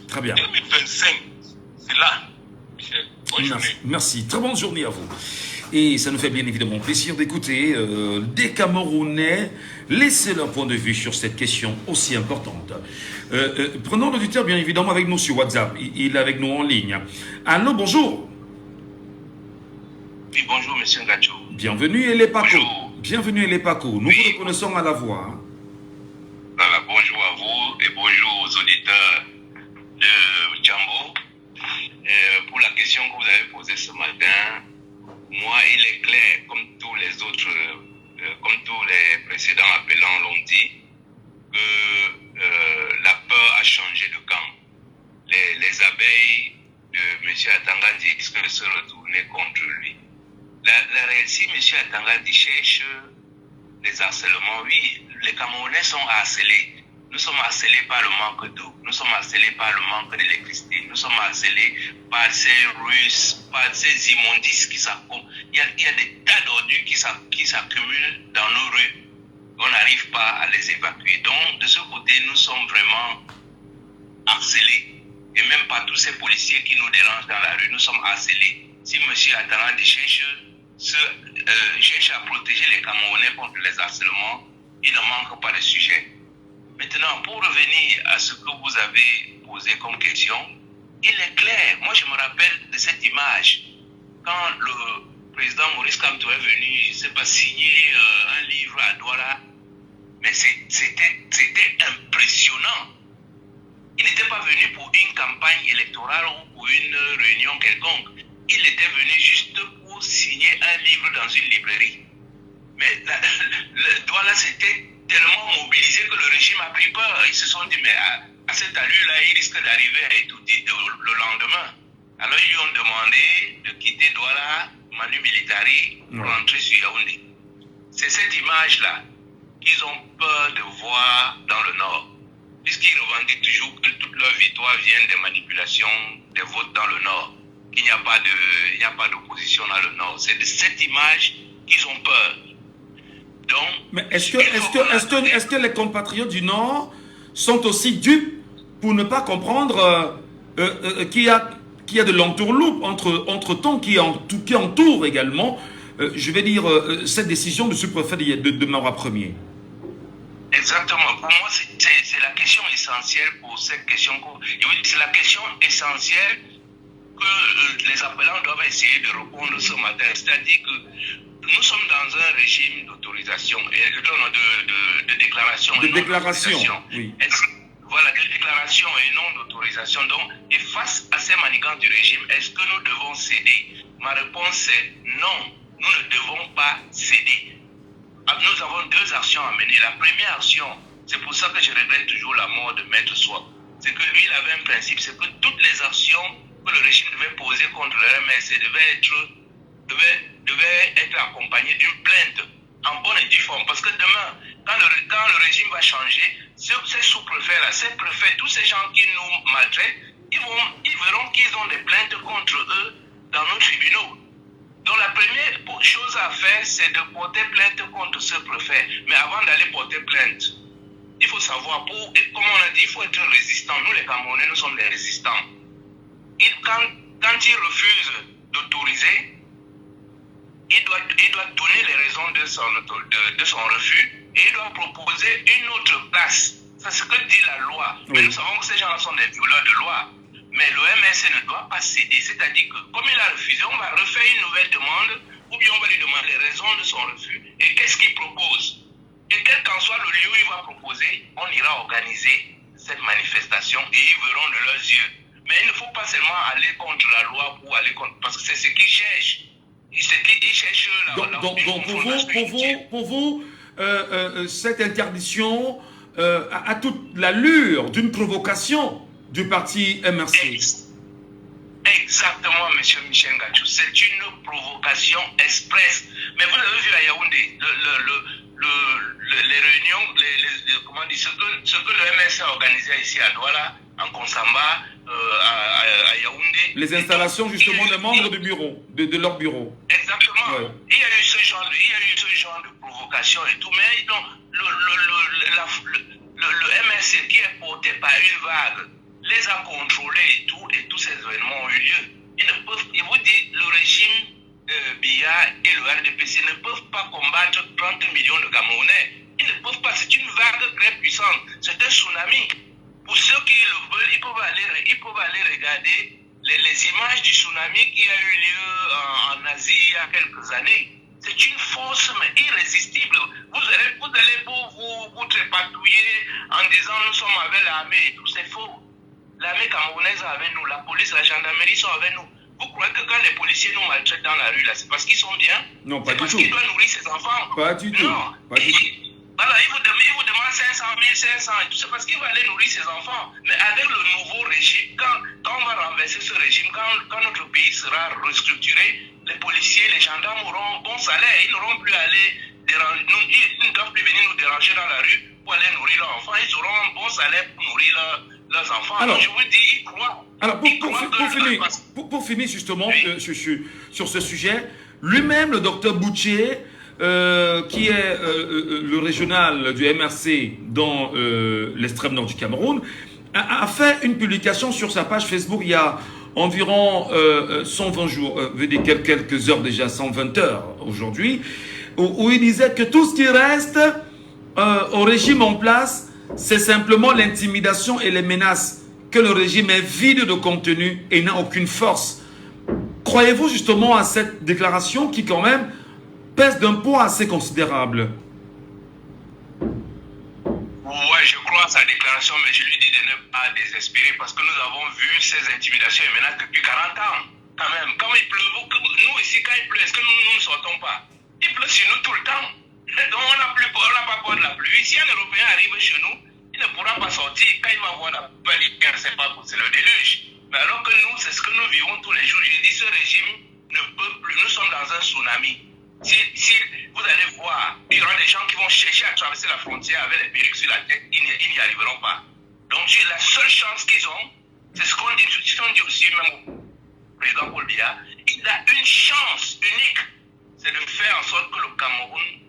Très bien. 2025, c'est là. Michel, bonne journée. Merci. Très bonne journée à vous. Et ça nous fait bien évidemment plaisir d'écouter des Camerounais laisser leur point de vue sur cette question aussi importante. Prenons l'auditeur bien évidemment avec nous sur WhatsApp. Il est avec nous en ligne. Allô, bonjour. Oui, bonjour, monsieur Ngacho. Bienvenue, Elepaco. Bonjour. Bienvenue, Elepaco. Nous vous reconnaissons à la voix. Voilà, bonjour à vous et bonjour aux auditeurs de Djambo. Pour la question que vous avez posée ce matin, moi, il est clair, comme tous les autres, comme tous les précédents appelants l'ont dit, que la peur a changé de camp. Les abeilles de M. Atangandi disent qu'elles se retourner contre lui. La réalité, M. Atangandi cherche des harcèlements. Oui, les Camerounais sont harcelés. Nous sommes harcelés par le manque d'eau. Nous sommes harcelés par le manque d'électricité. Nous sommes harcelés par ces Russes, par ces immondices qui s'accumulent. Il y a des tas d'ordures qui s'accumulent dans nos rues. On n'arrive pas à les évacuer. Donc, de ce côté, nous sommes vraiment harcelés. Et même par tous ces policiers qui nous dérangent dans la rue, nous sommes harcelés. Si M. Atangandi cherche à protéger les Camerounais contre les harcèlements, il ne manque pas de sujet. Maintenant, pour revenir à ce que vous avez posé comme question, il est clair, moi je me rappelle de cette image, quand le président Maurice Kamto est venu, je ne sais pas, signer un livre à Douala, mais c'était impressionnant. Il n'était pas venu pour une campagne électorale ou pour une réunion quelconque, il était venu juste pour signer un livre dans une librairie. Mais Douala, c'était tellement mobilisés que le régime a pris peur. Ils se sont dit, mais à cette allure-là, il risque d'arriver à Etoudi le lendemain. Alors ils lui ont demandé de quitter Douala, Manu Militari, pour rentrer sur Yaoundé. C'est cette image-là qu'ils ont peur de voir dans le Nord. Puisqu'ils revendiquent toujours que toute leur victoire vient des manipulations des votes dans le Nord. Qu'il n'y a pas d'opposition dans le Nord. C'est de cette image qu'ils ont peur. Donc, mais est-ce que les compatriotes du Nord sont aussi dupes pour ne pas comprendre qu'il y a de l'entourloupe entre-temps qui entoure également, je vais dire, cette décision du sous-préfet de Marois 1er? Exactement. Pour moi, c'est la question essentielle pour cette question. C'est la question essentielle que les appelants doivent essayer de répondre ce matin. C'est-à-dire que nous sommes dans un régime d'autorisation, de déclaration. De déclaration, oui. Voilà, de déclaration et non d'autorisation. Donc, et face à ces manigances du régime, est-ce que nous devons céder? Ma réponse est non, nous ne devons pas céder. Nous avons deux actions à mener. La première action, c'est pour ça que je regrette toujours la mort de Maître Swap. C'est que lui, il avait un principe, c'est que toutes les actions que le régime devait poser contre le MRC devaient être accompagnées d'une plainte en bonne et due forme. Parce que demain, quand le régime va changer, ces sous-préfets-là, ces préfets, tous ces gens qui nous maltraitent, ils verront qu'ils ont des plaintes contre eux dans nos tribunaux. Donc la première chose à faire, c'est de porter plainte contre ce préfet. Mais avant d'aller porter plainte, il faut savoir, comme on a dit, il faut être résistant. Nous les Camerounais, nous sommes des résistants. Quand il refuse d'autoriser, il doit donner les raisons de son refus et il doit proposer une autre place. C'est ce que dit la loi. Oui. Mais nous savons que ces gens-là sont des violeurs de loi. Mais le MRC ne doit pas céder. C'est-à-dire que comme il a refusé, on va refaire une nouvelle demande ou bien on va lui demander les raisons de son refus et qu'est-ce qu'il propose. Et quel qu'en soit le lieu où il va proposer, on ira organiser cette manifestation et ils verront de leurs yeux. Mais il ne faut pas seulement aller contre la loi pour aller contre... Parce que c'est ce qu'ils cherchent. Ils cherchent pour vous, cette interdiction a toute l'allure d'une provocation du parti MRC. Exactement, M. Michel Gachou. C'est une provocation express. Mais vous avez vu à Yaoundé, les réunions, comment dire, ce que le MRC a organisé ici à Douala, en Konsamba, à Yaoundé. Les installations justement des membres du bureau, de leur bureau. Exactement. Ouais. Il y a eu ce genre de provocation et tout, mais donc, le MRC qui est porté par une vague les a contrôlés et tous ces événements ont eu lieu. Ils vous disent, le régime BIA et le RDPC ne peuvent pas combattre 30 millions de Camerounais. Ils ne peuvent pas, c'est une vague très puissante, c'est un tsunami. Pour ceux qui le veulent, ils peuvent aller regarder les images du tsunami qui a eu lieu en Asie il y a quelques années. C'est une force mais irrésistible. Vous allez vous trépatouiller en disant nous sommes avec l'armée et tout, c'est faux. L'armée camerounaise est avec nous, la police, la gendarmerie sont avec nous. Vous croyez que quand les policiers nous maltraitent dans la rue, là, c'est parce qu'ils sont bien? Non, pas du tout. C'est parce qu'ils doivent nourrir ses enfants? Pas du tout. Non. Pas du tout. Voilà, il vous demande 500 000, 500, et tout c'est parce qu'il va aller nourrir ses enfants. Mais avec le nouveau régime, quand on va renverser ce régime, quand notre pays sera restructuré, les policiers, les gendarmes auront un bon salaire. Ils n'auront plus à aller déranger, ils ne doivent plus venir nous déranger dans la rue pour aller nourrir leurs enfants. Ils auront un bon salaire pour nourrir leurs enfants. Alors, je vous dis, ils croient. Alors, pour finir justement oui. sur ce sujet, lui-même, le docteur Boutier, qui est le régional du MRC dans l'extrême nord du Cameroun, a fait une publication sur sa page Facebook il y a environ 120 jours, veut dire quelques heures déjà, 120 heures aujourd'hui, où il disait que tout ce qui reste au régime en place, c'est simplement l'intimidation et les menaces, que le régime est vide de contenu et n'a aucune force. Croyez-vous justement à cette déclaration qui quand même pèse d'un poids assez considérable? Ouais, je crois à sa déclaration, mais je lui dis de ne pas désespérer parce que nous avons vu ces intimidations et menaces depuis 40 ans. Quand même, quand il pleut, nous ici, quand il pleut, est-ce que nous ne sortons pas? Il pleut sur nous tout le temps. Donc on n'a pas peur de la pluie. lui. Si un Européen arrive chez nous, il ne pourra pas sortir. Quand il va voir la belle lumière, c'est pas pour, c'est le déluge. Mais alors que nous, c'est ce que nous vivons tous les jours. Je dis, ce régime ne peut plus. Nous sommes dans un tsunami. Si vous allez voir, il y aura des gens qui vont chercher à traverser la frontière avec les perruques sur la tête, ils n'y arriveront pas. Donc la seule chance qu'ils ont, c'est ce qu'on dit aussi même au président Paul Biya, il a une chance unique, c'est de faire en sorte que le Cameroun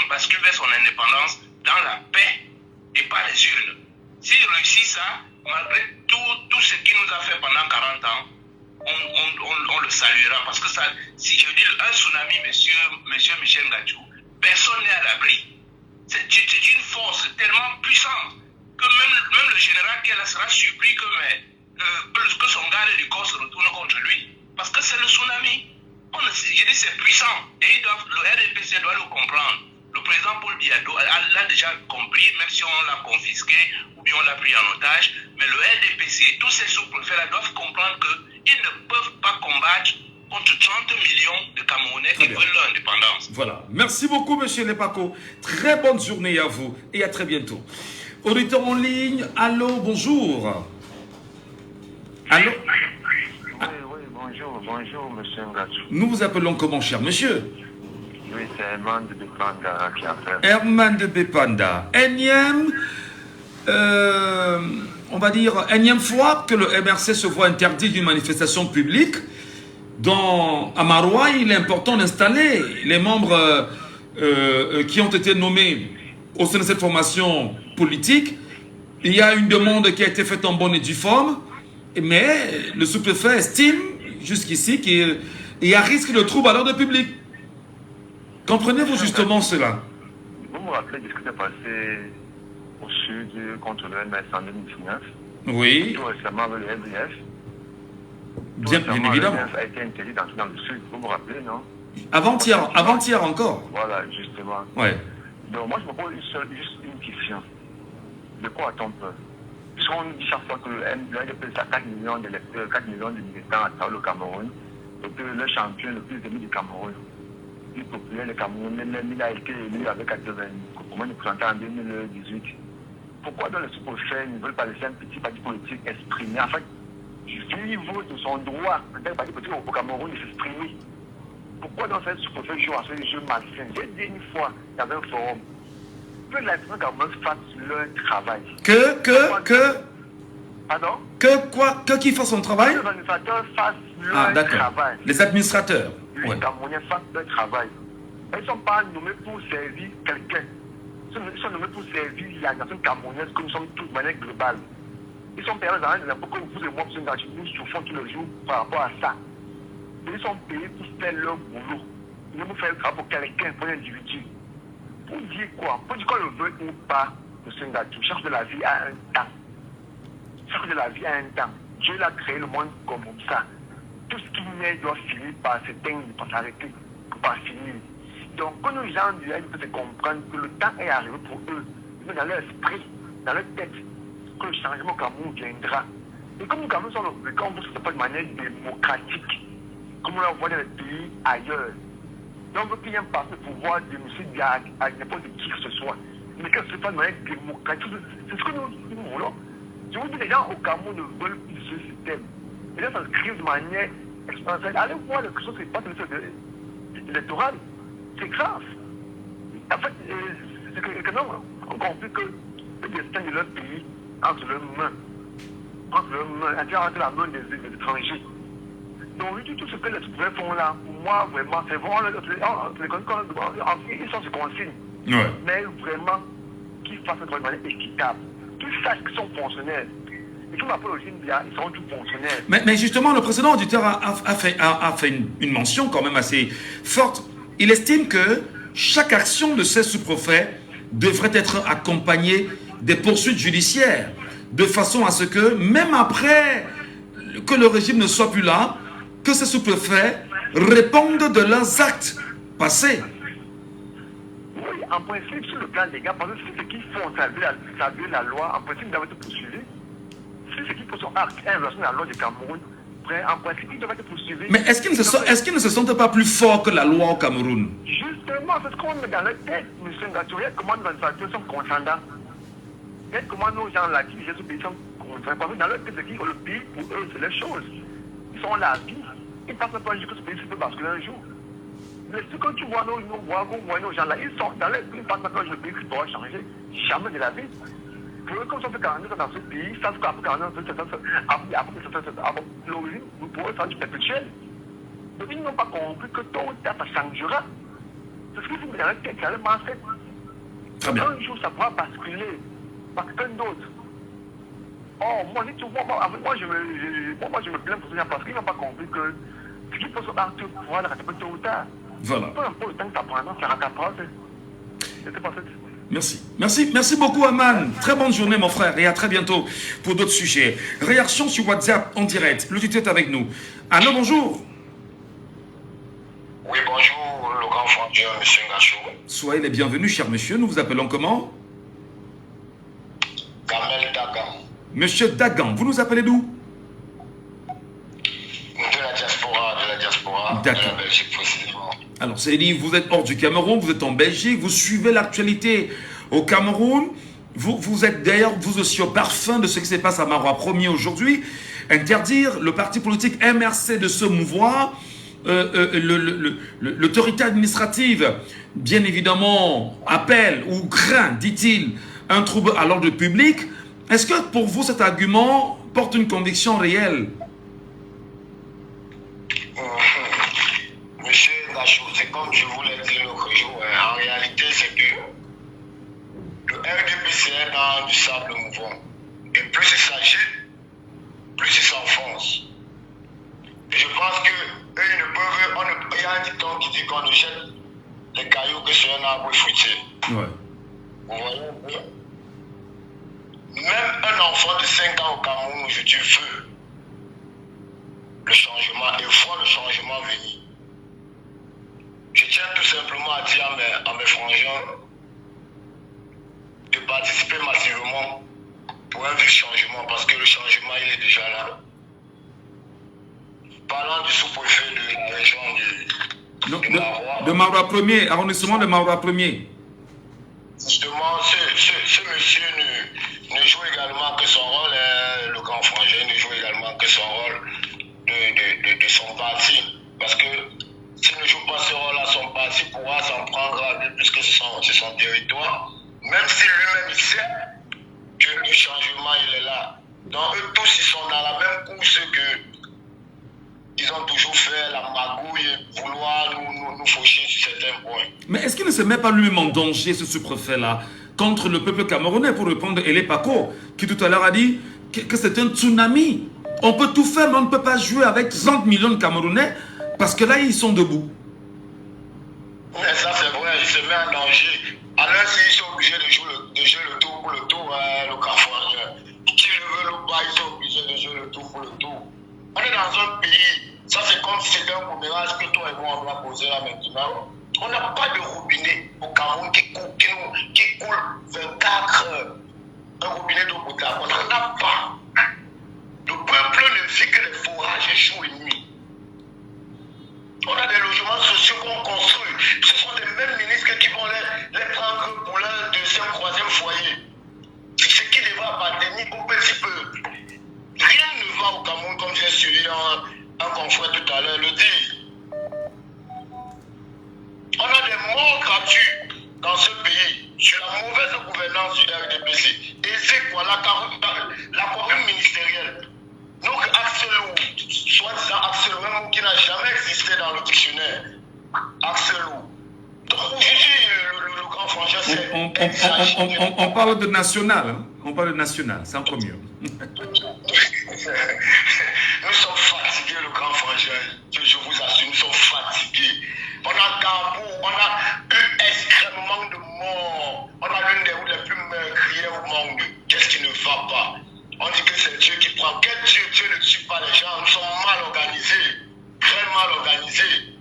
bascule vers son indépendance dans la paix et pas les urnes. S'il réussit ça, malgré tout ce qu'il nous a fait pendant 40 ans, on le saluera. Parce que ça, si je dis un tsunami, monsieur Michel Ngatou, personne n'est à l'abri. C'est une force tellement puissante que même le général qui est là sera surpris que son garde du corps se retourne contre lui. Parce que c'est le tsunami. Je dis c'est puissant. Et le RDPC doit le comprendre. Le président Paul Biya l'a déjà compris, même si on l'a confisqué ou bien on l'a pris en otage. Mais le RDPC, tous ces sous-préfets-là doivent comprendre qu'ils ne peuvent pas combattre contre 30 millions de Camerounais qui veulent leur indépendance. Voilà. Merci beaucoup, monsieur Lepako. Très bonne journée à vous et à très bientôt. Auditeur en ligne, allô, bonjour. Allô? Oui, bonjour, monsieur Ngatou. Nous vous appelons comment, cher monsieur? Oui, c'est Herman de Bepanda qui appelle. Herman de Bepanda. Énième, on va dire, énième fois que le MRC se voit interdit d'une manifestation publique. À Maroua, il est important d'installer les membres qui ont été nommés au sein de cette formation politique. Il y a une demande qui a été faite en bonne et due forme, mais le sous-préfet estime jusqu'ici qu'il y a risque de trouble à l'ordre public. Comprenez-vous justement cela? Vous me rappelez ce qui s'est passé au sud contre le MS en 2019? Oui. Tout récemment avec le FDF. Bien évidemment. Le FDF a été interdit d'entrer dans le sud, vous me rappelez, non? Avant-hier encore. Voilà, justement. Ouais. Donc moi je me pose juste une question. De quoi a-t-on peur? Puisqu'on dit chaque fois que le RDP a 4 millions d'électeurs, 4 millions de militants à travers le Cameroun, et que le champion le plus aimé du Cameroun, le plus populaire du Cameroun, même il a été élu avec 80, comment il présentait en 2018. Pourquoi dans le sous-préfet ne veulent pas laisser un petit parti politique exprimer, en fait, du niveau de son droit, un parti politique au Cameroun, de s'exprimer? Pourquoi dans cette sous-préfet joue à ce jeu malsain? J'ai dit une fois dans un forum que l'administration Cameroun fasse leur travail. Pardon? Que qui fasse son travail? Que les administrateurs fassent leur travail. Les administrateurs. Les Camerounais fassent leur travail. Ils ne sont pas nommés pour servir quelqu'un. Ils sont nommés pour servir la nation camerounaise, que nous sommes tous de manière globale. Ils sont payés dans un impôt que vous et moi, nous souffrons tous les jours par rapport à ça. Ils sont payés pour faire leur boulot. Ils vont faire le travail pour quelqu'un, pour un individu. Pour dire quoi? Pour dire qu'on le veut ou pas, M. Ngatou, chaque de la vie a un temps. Chaque de la vie a un temps. Dieu l'a créé le monde comme ça. Tout ce qui naît doit finir par s'éteindre, par s'arrêter, par finir. Donc, quand nous gens du RDP peuvent comprendre que le temps est arrivé pour eux, mais dans leur esprit, dans leur tête, que le changement au Cameroun viendra. Et comme le Cameroun sont le camp, on ne pas de manière démocratique, comme on le voit dans les pays ailleurs. Donc, on veut qu'il y ait un parti de pouvoir de M. à n'importe qui que ce soit. Mais que ce soit de manière démocratique, c'est ce que nous voulons. Je vous dis, les gens au Cameroun ne veulent plus ce système. Les gens s'inscrivent de manière exponentielle. Allez voir quelque chose qui se passe dans le électoral. C'est grave. En fait, c'est que les Canadiens ont compris que le destin de leur pays entre leurs mains, entre la main des étrangers. Donc, tout ce que les sous-préfets font là, pour moi, vraiment, c'est vraiment, ils sont sur consigne. Ouais. Mais vraiment, qu'ils fassent de manière équitable. Qu'ils sachent qu'ils sont fonctionnaires. Et comme après le Biya, ils sont tous fonctionnaires. Mais justement, le précédent auditeur a fait une mention quand même assez forte. Il estime que chaque action de ces sous-préfets devrait être accompagnée des poursuites judiciaires, de façon à ce que, même après que le régime ne soit plus là, que ces sous-préfets répondent de leurs actes passés. Oui, en principe, sur le plan légal, parce que si ce qu'ils font, ça viole la loi, en principe, ils doivent être poursuivis. Si ce qu'ils font sont actes inversés dans la loi du Cameroun, en principe, ils doivent être poursuivis. Mais est-ce qu'ils ne se sentent pas plus forts que la loi au Cameroun? Justement, c'est ce qu'on met dans leur tête, M. Sengacho, regarde comment nos administrateurs sont consentants. Regarde comment nos gens là qui gèrent ce pays sont consentants. Parce que dans leur tête, le pays, pour eux, c'est les choses. Ils sont là à vie. Ils ne pensent pas que ce pays peut basculer un jour. Mais ce que tu vois, nos gens là, ils sont dans les pays, ils pensent que le pays doit changer. Jamais de la vie. Pour eux, comme ça fait 40 ans dans ce pays, ça fait qu'après 40 ans, après l'origine, pour eux, ça va être perpétuel. Donc ils n'ont pas compris que tôt ou tard, ça changera. C'est ce qu'il faut me dire, c'est carrément fait. Très bien. Un jour, ça pourra basculer par quelqu'un d'autre. Oh, moi, si tu vois, moi, je me plains pour ça parce qu'ils n'ont pas compris que ce qui peut se battre pour pouvoir le rattraper tôt ou tard. Voilà. Peu importe le temps que ça prendra, ça rattrapera. C'était pas ça. Merci beaucoup Aman. Très bonne journée mon frère et à très bientôt pour d'autres sujets. Réaction sur WhatsApp en direct. Le tuteur est avec nous. Allô, bonjour. Oui, bonjour, le grand frontière, monsieur Ngachou. Soyez les bienvenus, cher monsieur. Nous vous appelons comment? Kamel Dagan. Monsieur Dagan, vous nous appelez d'où? De la diaspora, de la Belgique précisément. Alors, c'est dit, vous êtes hors du Cameroun, vous êtes en Belgique, vous suivez l'actualité au Cameroun. Vous êtes d'ailleurs, vous aussi, au parfum de ce qui se passe à Marois 1er aujourd'hui. Interdire le parti politique MRC de se mouvoir. L'autorité administrative, bien évidemment, appelle ou craint, dit-il, un trouble à l'ordre public. Est-ce que pour vous, cet argument porte une conviction réelle? Monsieur Ngachou, c'est comme je vous l'ai dit l'autre jour. En réalité, c'est que le RDPC est dans du sable mouvant. Et plus il s'agit, plus il s'enfonce. Et je pense que eux, ils ne peuvent. Il y a un dicton qui dit qu'on ne jette les cailloux que sur un arbre fruitier. Ouais. Vous voyez? Même un enfant de 5 ans au Cameroun aujourd'hui veut le changement et voit le changement venir. Je tiens tout simplement à dire à mes frangins de participer massivement pour un vrai changement parce que le changement il est déjà là. Parlant du sous-préfet de la région de Marois 1er, arrondissement de Marois 1er. Justement, ce monsieur ne joue également que son rôle, le grand frangin ne joue également que son rôle de son parti. Parce que s'il ne joue pas ce rôle-là, son parti pourra s'en prendre à lui puisque c'est son territoire. Même si lui-même il sait que le changement il est là. Donc eux tous ils sont dans la même course que ils ont toujours fait la magouille et vouloir nous faucher sur certains points. Mais est-ce qu'il ne se met pas lui-même en danger, ce sous-préfet-là, contre le peuple camerounais, pour répondre à Elé Paco, qui tout à l'heure a dit que c'est un tsunami? On peut tout faire, mais on ne peut pas jouer avec 30 millions de Camerounais, parce que là, ils sont debout. Mais ça, c'est vrai, il se met en danger. Alors, s'ils sont obligés de jouer le tour pour le tour, le Camerounais, qui le veut le pas, ils sont obligés de jouer le tour pour le tour. On est dans un pays, ça c'est comme si c'était un commérage que toi et moi on doit poser là maintenant. On n'a pas de robinet au Cameroun qui coule 24 heures. Un robinet d'eau potable, on n'en a pas. Le peuple ne vit que les forages jour et nuit. On a des logements sociaux qu'on construit. Ce sont les mêmes ministres qui vont les prendre pour leur deuxième, troisième foyer. C'est ce qui devra appartenir au petit peuple. Rien ne va au Cameroun comme j'ai suivi un confrère tout à l'heure le dit. On a des morts gratuits dans ce pays sur la mauvaise gouvernance du RDPC. Et c'est quoi la corruption ministérielle? Donc Axelou, soi-disant Axelou, qui n'a jamais existé dans le dictionnaire. Axelou. Donc aujourd'hui, le grand frangin, c'est... On parle de national, hein? On parle de national, c'est encore mieux. Nous sommes fatigués, le grand frangin. Je vous assure, nous sommes fatigués. On a Gabou, on a eu extrêmement de morts. On a l'une des routes les plus meurtrières au monde. Qu'est-ce qui ne va pas? On dit que c'est Dieu qui prend. Quel Dieu? Dieu ne tue pas les gens. Nous sommes mal organisés. Très mal organisés.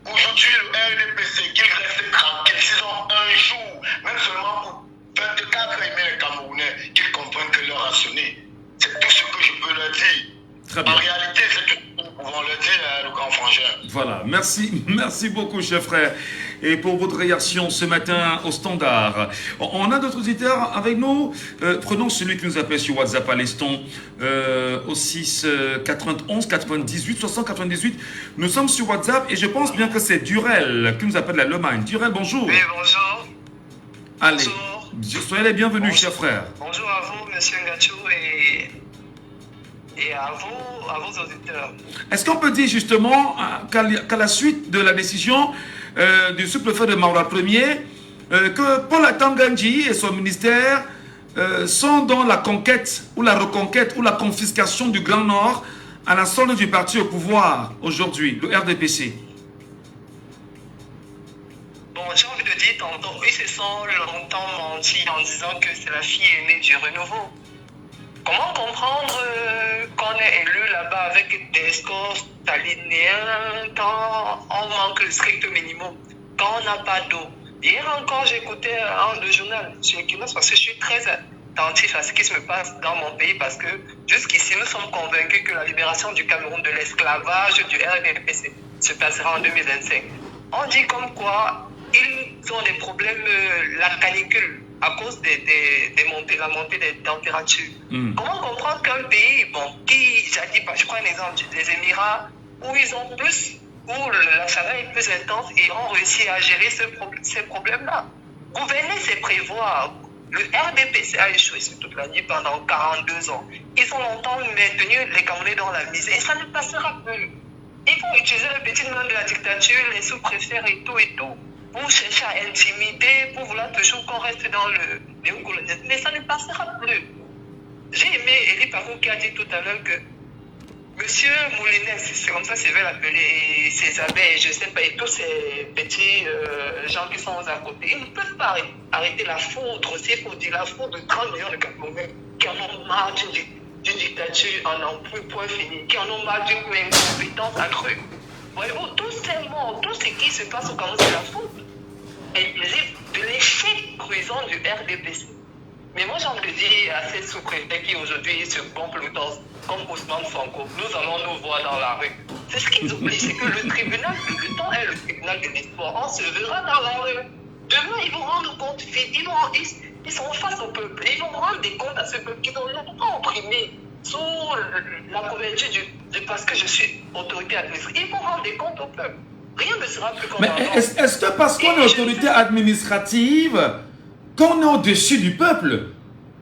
Aujourd'hui, le RDPC, qu'ils restent tranquilles. S'ils ont un jour, même seulement pour 24 aimer les Camerounais, qu'ils comprennent que leur a sonné. C'est tout ce que je peux leur dire. En réalité, c'est tout ce que nous pouvons leur dire, le grand frangin. Voilà, merci beaucoup, cher frère, et pour votre réaction ce matin au standard. On a d'autres auditeurs avec nous. Prenons celui qui nous appelle sur WhatsApp à l'instant, au 6 91 98 698. Nous sommes sur WhatsApp et je pense bien que c'est Durel qui nous appelle l'Allemagne. Durel, bonjour. Oui, bonjour. Allez, bonjour. Soyez les bienvenus, cher frère. Bonjour à vous, monsieur Ngachou, et à vos auditeurs. Est-ce qu'on peut dire justement qu'à la suite de la décision du sous-préfet de Maroua Ier, que Paul Atangandji et son ministère sont dans la conquête ou la reconquête ou la confiscation du Grand Nord à la solde du parti au pouvoir aujourd'hui, le RDPC? Bon, j'ai envie de dire tantôt, ils se sont longtemps menti en disant que c'est la fille aînée du renouveau. Comment comprendre qu'on est élu là-bas avec des scores salinéens quand on manque le strict minimum, quand on n'a pas d'eau? Hier encore, j'écoutais le journal sur Equinos parce que je suis très attentif à ce qui se passe dans mon pays parce que jusqu'ici, nous sommes convaincus que la libération du Cameroun de l'esclavage du RDPC se passera en 2025. On dit comme quoi ils ont des problèmes, la canicule, à cause la montée des températures. Comment comprendre qu'un pays, qui, je prends un exemple des Émirats, où ils ont plus, où la chaleur est plus intense et ont réussi à gérer ces problèmes-là. Gouverner, c'est prévoir. Le RDPC a échoué sur toute la nuit pendant 42 ans. Ils ont longtemps maintenu les Camerounais dans la misère et ça ne passera plus. Ils vont utiliser le petit nom de la dictature, les sous-préfets et tout, pour chercher à intimider, pour vouloir toujours qu'on reste dans le néocolonialisme. Mais ça ne passera plus. J'ai aimé Elie Parou qui a dit tout à l'heure que Monsieur Moulinex, c'est comme ça que je vais l'appeler, ses abeilles, je ne sais pas, et tous ces petits gens qui sont à côté, ils ne peuvent pas arrêter la foudre, s'il faut dire la foudre de 30 millions de Camerounais qui en ont marre d'une dictature en emploi, point fini, qui en ont marre d'une incompétence accrue. Voyez-vous, tous ces mots, tout ce qui se passe au Cameroun, c'est la faute de l'échec cuisant du RDPC. Mais moi, j'ai envie de dire à ces sous-préfets qui aujourd'hui se pompent le torse, comme Ousmane Sonko, nous allons nous voir dans la rue. C'est ce qu'ils oublient, c'est que le tribunal, le temps est le tribunal de l'histoire. On se verra dans la rue. Demain, ils vont rendre compte, ils sont face au peuple. Ils vont rendre des comptes à ce peuple qu'ils ont longtemps opprimé sous la couverture parce que je suis autorité administrative. Ils vont rendre des comptes au peuple. Rien ne sera plus comme avant. Mais est-ce que parce qu'on est autorité administrative, qu'on est au-dessus du peuple,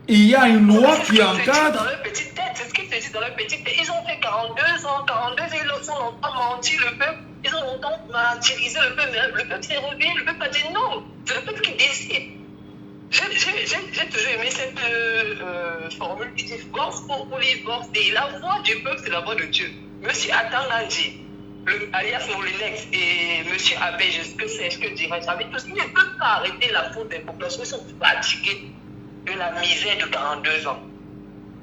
il y a une loi qui encadre? C'est ce qu'ils te disent dans leur petite tête. Ils ont fait 42 ans, ils ont longtemps menti le peuple, ils ont longtemps martyrisé le peuple, mais le peuple s'est réveillé, le peuple a dit non, c'est le peuple qui décide. J'ai toujours aimé cette formule qui dit Vox populi, Vox Dei. La voix du peuple, c'est la voix de Dieu. Monsieur Atangandji, alias Moulinex, et monsieur Abbé, ce que dirais-je, avec tous, ils ne peuvent pas arrêter la faute des populations, ils sont fatigués de la misère de 42 ans.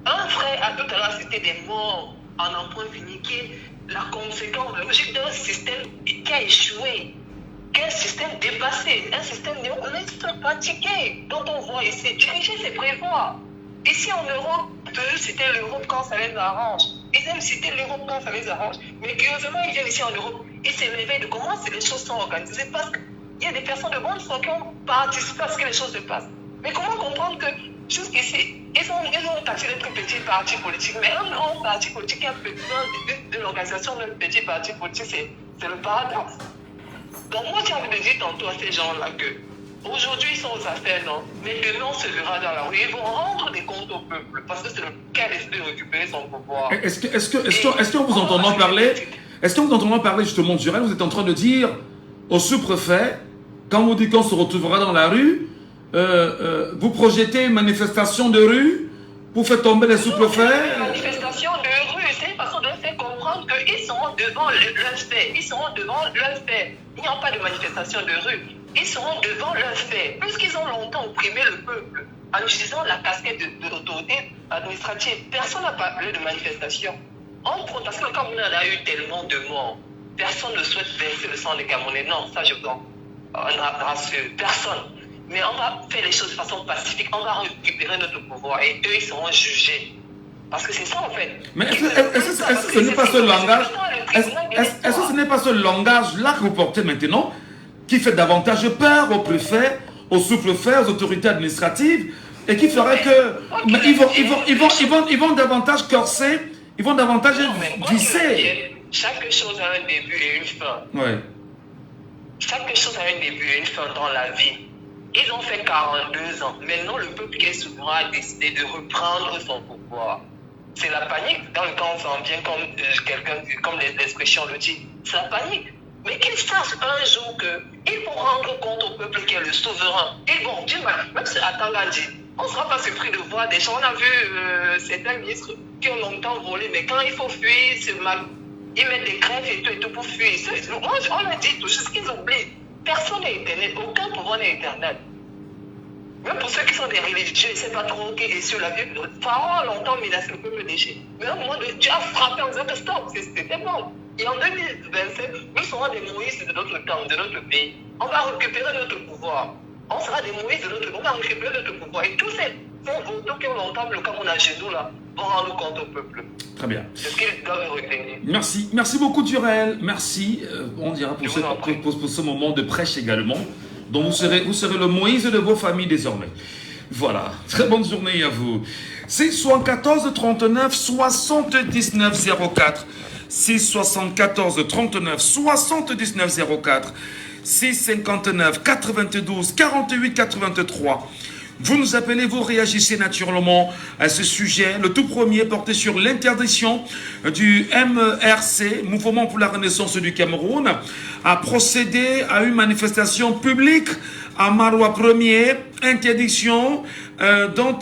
Un frère a tout à l'heure cité des morts en un point fini, qui est la conséquence logique d'un système qui a échoué. Quel système dépassé, un système néocolonialiste pratiqué, dont on voit ici. Diriger, c'est prévoir. Ici en Europe, toujours citer l'Europe quand ça les arrange. Ils aiment citer l'Europe quand ça les arrange. Mais curieusement, ils viennent ici en Europe et s'éveillent de comment les choses sont organisées. Parce qu'il y a des personnes de bonne foi qui ont participé à ce que les choses se passent. Mais comment comprendre que jusqu'ici, ils ont taxé d'être petits partis politiques, mais un grand parti politique qui a besoin de l'organisation d'un petit parti politique, c'est le paradoxe. Donc moi, j'ai envie de dire tantôt à ces gens-là que aujourd'hui, ils sont aux affaires, non? Mais demain, on se verra dans la rue. Ils vont rendre des comptes au peuple parce que c'est le cas de récupérer son pouvoir. Est-ce que vous entendons parler? Est-ce que vous entendons parler justement du Durel? Vous êtes en train de dire au sous-préfet, quand vous dites qu'on se retrouvera dans la rue, vous projetez une manifestation de rue pour faire tomber les sous-préfets? Une manifestation de rue, c'est une façon de faire comprendre qu'ils seront devant leur fait. Ils seront devant leur fait. Il n'y a pas de manifestation de rue. Ils seront devant leur fait. Puisqu'ils ont longtemps opprimé le peuple en utilisant la casquette de l'autorité administrative. Personne n'a parlé de manifestation. Parce que le Cameroun a eu tellement de morts. Personne ne souhaite verser le sang des Camerounais. Non, ça je pense. Rassure. Personne. Mais on va faire les choses de façon pacifique. On va récupérer notre pouvoir. Et eux, ils seront jugés. Parce que c'est ça en fait. Mais est-ce que ce n'est pas ce langage? Est-ce que ce n'est pas ce langage-là que vous portez maintenant qui fait davantage peur aux préfets, aux sous-préfets, aux autorités administratives et qui ferait que ils vont davantage corser, ils vont davantage visser. Chaque chose a un début et une fin. Ouais. Chaque chose a un début et une fin dans la vie. Ils ont fait 42 ans. Maintenant, le peuple qui est souverain a décidé de reprendre son pouvoir. C'est la panique. Dans le cas où on s'en vient, comme l'expression le dit, c'est la panique. Mais qu'ils sachent un jour qu'ils vont rendre compte au peuple qui est le souverain. Ils vont dire, même si Atanga dit, on ne sera pas surpris de voir des gens. On a vu certains ministres qui ont longtemps volé, mais quand il faut fuir, ils mettent des grèves et tout pour fuir. Moi, on a dit tout, c'est ce qu'ils oublient. Personne n'est éternel, aucun pouvoir n'est éternel. Même pour ceux qui sont des religieux, ils ne savent pas trop qui est sur la vie. Pharaon a longtemps menacé le peuple d'Égypte. Mais au moment de Dieu a frappé en disant que stop, c'était bon. Et en 2027, nous serons des Moïse de notre temps, de notre pays. On va récupérer notre pouvoir. On sera des Moïse de notre pays. On va récupérer notre pouvoir. Et tous ces vautours qui ont longtemps le Cameroun à genoux là vont rendre compte au peuple. Très bien. C'est ce qu'ils doivent retenir. Merci. Merci beaucoup, Durel. Merci. On dira pour ce moment de prêche également. Donc vous serez le Moïse de vos familles désormais. Voilà. Très bonne journée à vous. 674 39 79 04. 674 39 79 04. 659 92 48 83. Vous nous appelez, vous réagissez naturellement à ce sujet. Le tout premier porté sur l'interdiction du MRC, Mouvement pour la Renaissance du Cameroun, à procéder à une manifestation publique à Maroua 1er, interdiction dont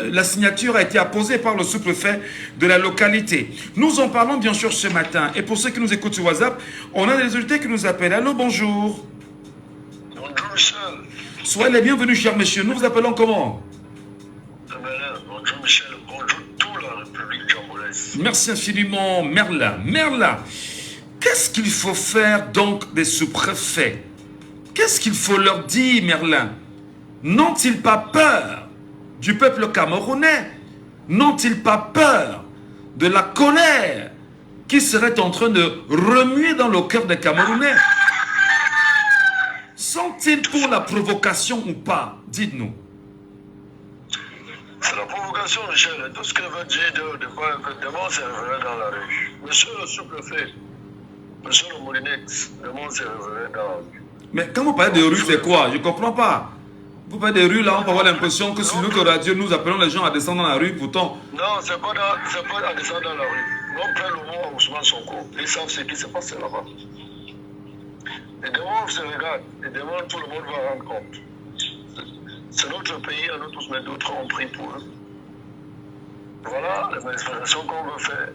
la signature a été apposée par le sous-préfet de la localité. Nous en parlons bien sûr ce matin. Et pour ceux qui nous écoutent sur WhatsApp, on a des résultats qui nous appellent. Allô, bonjour. Bonjour, Michel. Soyez les bienvenus, chers messieurs. Nous vous appelons comment? Bonjour, Michel. Bonjour, toute la République camerounaise. Merci infiniment, Merlin. Merlin, qu'est-ce qu'il faut faire donc des sous-préfets? Qu'est-ce qu'il faut leur dire, Merlin? N'ont-ils pas peur du peuple camerounais? N'ont-ils pas peur de la colère qui serait en train de remuer dans le cœur des Camerounais? Sont-ils pour la provocation ou pas? Dites-nous. C'est la provocation, Michel. Tout ce qu'elle veut dire de quoi que demain c'est revenu dans la rue. Monsieur le sous-préfet, monsieur le Molinex, demain c'est revenu dans la rue. Mais quand vous parlez de rue, c'est quoi? Je ne comprends pas. Vous parlez de rue, là, on peut avoir l'impression que sur notre radio, nous appelons les gens à descendre dans la rue, pourtant. Non, c'est pas à descendre dans la rue. On prend le mot à Ousmane Sonko. Ils savent ce qui s'est passé là-bas. Et demain, on se regarde. Et demain, tout le monde va rendre compte. C'est notre pays, à nous tous, mais d'autres ont pris pour eux. Voilà les manifestations qu'on veut faire.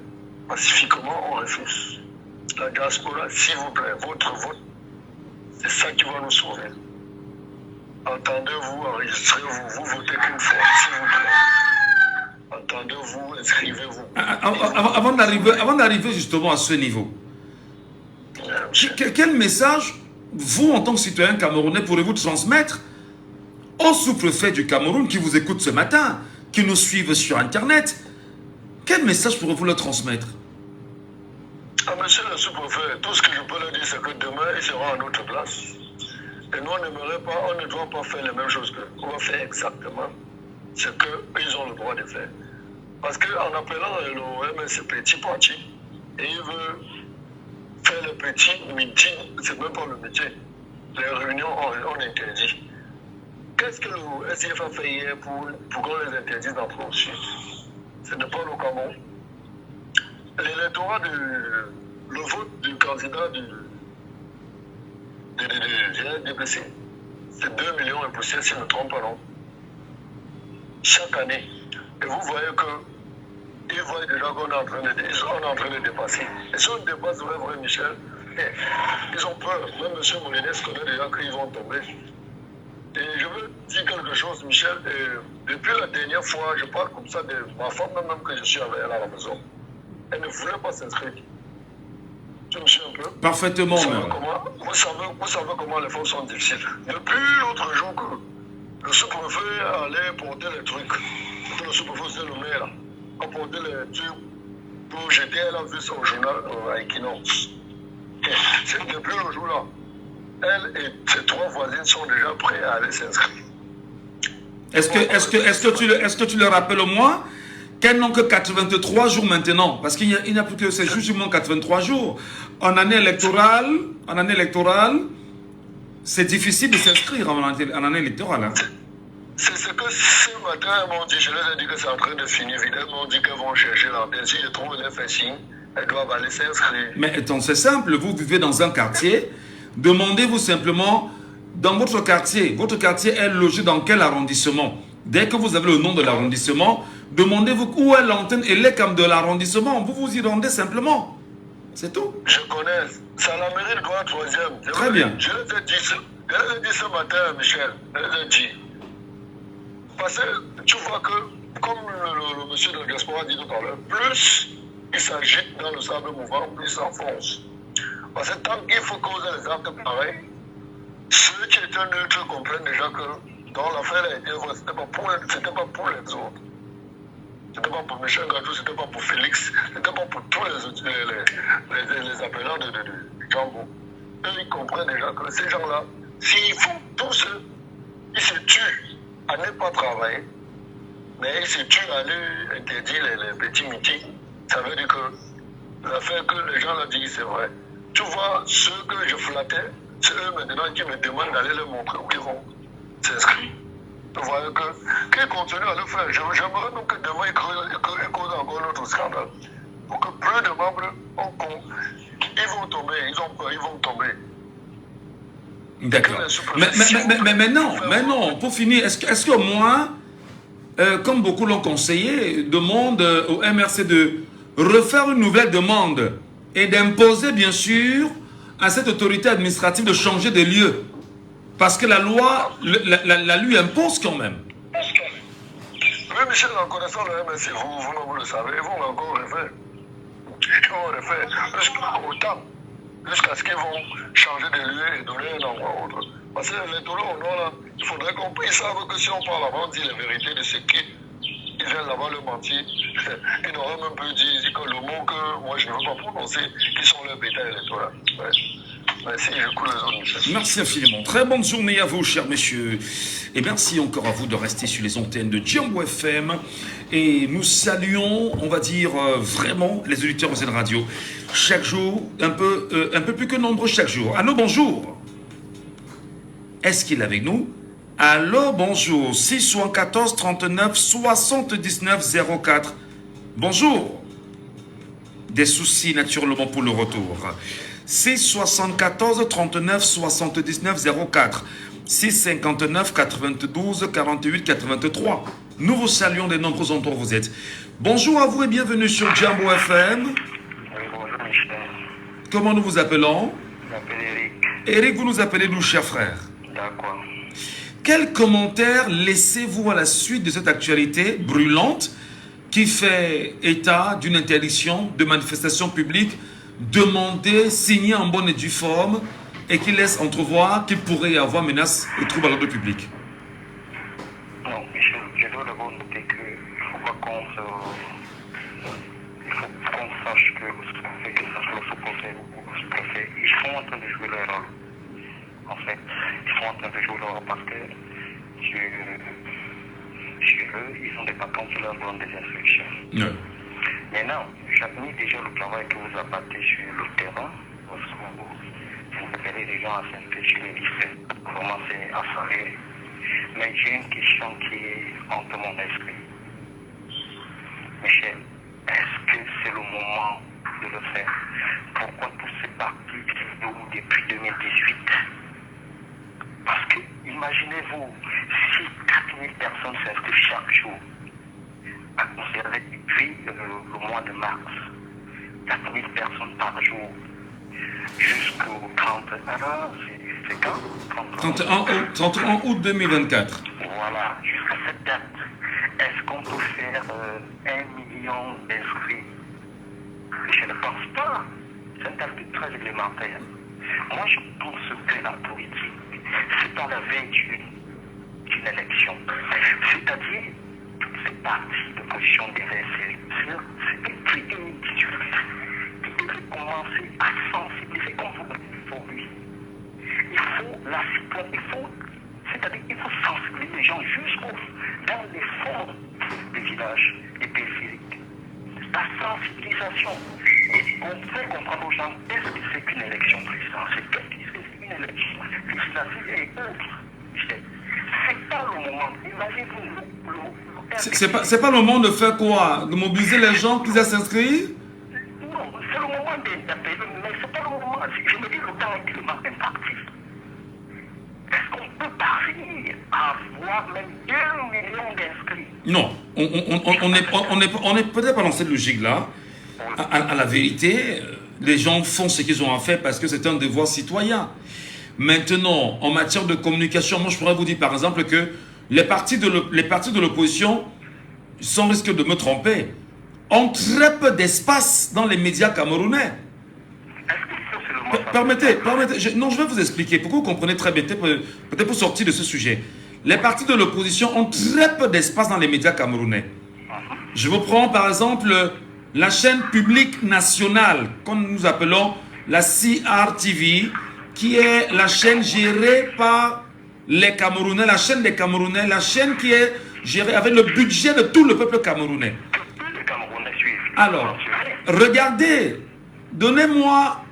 Pacifiquement, on refuse. La diaspora, s'il vous plaît, votre vote, c'est ça qui va nous sauver. Entendez-vous, enregistrez-vous, vous votez qu'une fois, s'il vous plaît. Entendez-vous, inscrivez-vous. Avant d'arriver justement à ce niveau, quel message, vous, en tant que citoyen camerounais, pourrez-vous transmettre aux sous-préfets du Cameroun qui vous écoutent ce matin, qui nous suivent sur Internet? Quel message pourrez-vous leur transmettre? Monsieur le sous-préfet, tout ce que je peux leur dire, c'est que demain, ils seront à notre place. Et nous, on ne doit pas faire les mêmes choses qu'eux. On va faire exactement ce qu'ils ont le droit de faire. Parce qu'en appelant le MSC petit parti, et ils veulent faire le petit meeting, c'est même pas le métier. Les réunions, on interdit. Qu'est-ce que le SIF a fait hier pour qu'on les interdise d'entrer au sud? Ce n'est pas le Cameroun. L'électorat le vote du candidat du DPC, c'est 2 millions et poussière, si je ne me trompe pas, non? Chaque année. Et vous voyez que ils voient déjà qu'on est en train de dépasser. Et si on dépasse vrai, Michel, ils ont peur. Même M. Molinès connaît déjà qu'ils vont tomber. Et je veux dire quelque chose, Michel. Depuis la dernière fois, je parle comme ça de ma femme, même que je suis avec elle à la maison. Elle ne voulait pas s'inscrire. Tu me suis un peu? Parfaitement, vous savez comment les femmes sont difficiles. Depuis l'autre jour que le sous-préfet allait porter les trucs, que le sous-préfet faisait le maire, a porté les trucs pour jeter, elle a vu son journal à Equinox. C'est depuis le jour-là. Elle et ses 3 voisines sont déjà prêts à aller s'inscrire. Est-ce que tu le rappelles au moins qu'elles n'ont que 83 jours maintenant? Parce qu'il n'y a plus que c'est justement 83 jours. En année électorale, c'est difficile de s'inscrire en année électorale. Hein. C'est ce que ce matin, elles m'ont dit. Je leur ai dit que c'est en train de finir. Elles m'ont dit qu'elles vont chercher l'antenne. Si je trouve les fait signe, elles doivent aller s'inscrire. Mais c'est simple. Vous vivez dans un quartier. Demandez-vous simplement, dans votre quartier est logé dans quel arrondissement? Dès que vous avez le nom de l'arrondissement, demandez-vous où est l'antenne et les cams de l'arrondissement. Vous vous y rendez simplement. C'est tout. Je connais. C'est à la mairie de Grand 3e. Très bien. Je les ai dit ce matin, Michel. Je les ai dit. Parce que tu vois que, comme le monsieur de la diaspora dit tout à l'heure, plus il s'agite dans le sable mouvant, plus il s'enfonce. Parce que tant qu'il faut causer les actes pareils, ceux qui étaient neutres comprennent déjà que dans l'affaire a été vraie, c'était pas pour les autres. C'était pas pour Michel Gadou, c'était pas pour Félix, c'était pas pour tous les appelants de Djambo. Eux, ils comprennent déjà que ces gens-là, s'ils font tout ce, ils se tuent à ne pas travailler, mais ils se tuent à aller interdire les petits meetings. Ça veut dire que l'affaire que les gens l'ont dit, c'est vrai. Tu vois, ceux que je flattais, c'est eux maintenant qui me demandent d'aller leur montrer où ils vont s'inscrire. Vous voyez qu'ils continuent à le faire. J'aimerais donc que demain ils causent encore notre scandale. Pour que plus de membres ils vont tomber, ils ont peur, ils vont tomber. D'accord. Mais non, pour finir, est-ce qu'au moins, comme beaucoup l'ont conseillé, demande au MRC de refaire une nouvelle demande et d'imposer bien sûr à cette autorité administrative de changer de lieu. Parce que la loi la lui impose quand même. Oui, Michel, en connaissant le MRC, vous le savez, ils vont encore refaire. Ils vont refaire jusqu'à ce qu'ils vont changer de lieu et donner un endroit autre. Parce que les taureaux, il faudrait qu'on puisse savoir que si on parle avant de dire la vérité de ce qui ils viennent là-bas le mentir, ils n'auraient même plus dit que le mot que moi je ne veux pas prononcer, qui sont leurs bétail électoral. Ouais. Merci, je coule les autres, Michel. Merci infiniment. Très bonne journée à vous, chers messieurs. Et merci encore à vous de rester sur les antennes de Djambo FM. Et nous saluons, on va dire, vraiment les auditeurs de cette radio. Chaque jour, un peu plus que nombreux chaque jour. Allô, bonjour. Est-ce qu'il est avec nous? Allô, bonjour. 614 39 79 04. Bonjour. Des soucis naturellement pour le retour. 674 39 79 04. 659 92 48 83. Nous vous saluons des nombreux endroits où vous êtes. Bonjour à vous et bienvenue sur Djambo FM. Oui, bonjour Michel. Comment nous vous appelons? Je m'appelle Eric. Eric, vous nous appelez nous, cher frère. D'accord. Quel commentaire laissez-vous à la suite de cette actualité brûlante qui fait état d'une interdiction de manifestation publique demandée, signée en bonne et due forme et qui laisse entrevoir qu'il pourrait y avoir menace et trouble à l'ordre public? Non, Michel, je dois d'abord noter qu'il ne faut pas qu'on sache que ce soit le sous-préfet ou le sous-préfet, ils sont en train de jouer leur rôle. En fait, ils sont en train de jouer leur rôle parce que chez eux, ils ont des patents qui leur donnent des instructions. Oui. Maintenant, j'admire déjà le travail que vous abattez sur le terrain. Vous appelez les gens à s'inscrire sur les listes. Vraiment, c'est à saluer. Mais j'ai une question qui est entre mon esprit. Michel, est-ce que c'est le moment de le faire? Pourquoi tous ces partis depuis 2018? Parce que, imaginez-vous, si 4000 personnes s'inscrivent chaque jour, à considérer depuis le mois de mars, 4000 personnes par jour, jusqu'au 31, c'est quand? 31 août 2024. Voilà, jusqu'à cette date, est-ce qu'on peut faire 1 million d'inscrits? Je ne pense pas. C'est un calcul très élémentaire. Moi, je pense que la politique, c'est dans la veille d'une élection. C'est-à-dire, ces partis de position d'investir, c'était créer une discussion qui devrait commencer à sensibiliser comme vous aujourd'hui. Il faut la citoyenneté, c'est-à-dire qu'il faut sensibiliser les gens jusqu'au dans les fonds des villages et périphériques. La sensibilisation, on fait comprendre aux gens qu'est-ce que c'est qu'une élection présidentielle, qu'est-ce que c'est qu'une élection législative et autres. C'est pas le moment. Imaginez-vous. C'est pas le moment de faire quoi? De mobiliser les gens qui aient s'inscrire? Non, c'est le moment d'appeler, mais c'est pas le moment. Je me dis le temps est tellement impactif. Est-ce qu'on peut parvenir à avoir même 2 millions d'inscrits? Non, on n'est peut-être pas dans cette logique-là. À la vérité, les gens font ce qu'ils ont à faire parce que c'est un devoir citoyen. Maintenant, en matière de communication, moi je pourrais vous dire par exemple que les partis de l'opposition, sans risque de me tromper, ont très peu d'espace dans les médias camerounais. Permettez, non, je vais vous expliquer pour que vous compreniez très bien, peut-être pour sortir de ce sujet. Les partis de l'opposition ont très peu d'espace dans les médias camerounais. Je vous prends par exemple la chaîne publique nationale, comme nous appelons la CRTV, qui est la chaîne gérée par les Camerounais, la chaîne des Camerounais, la chaîne qui est gérée avec le budget de tout le peuple camerounais. Alors, regardez, donnez-moi,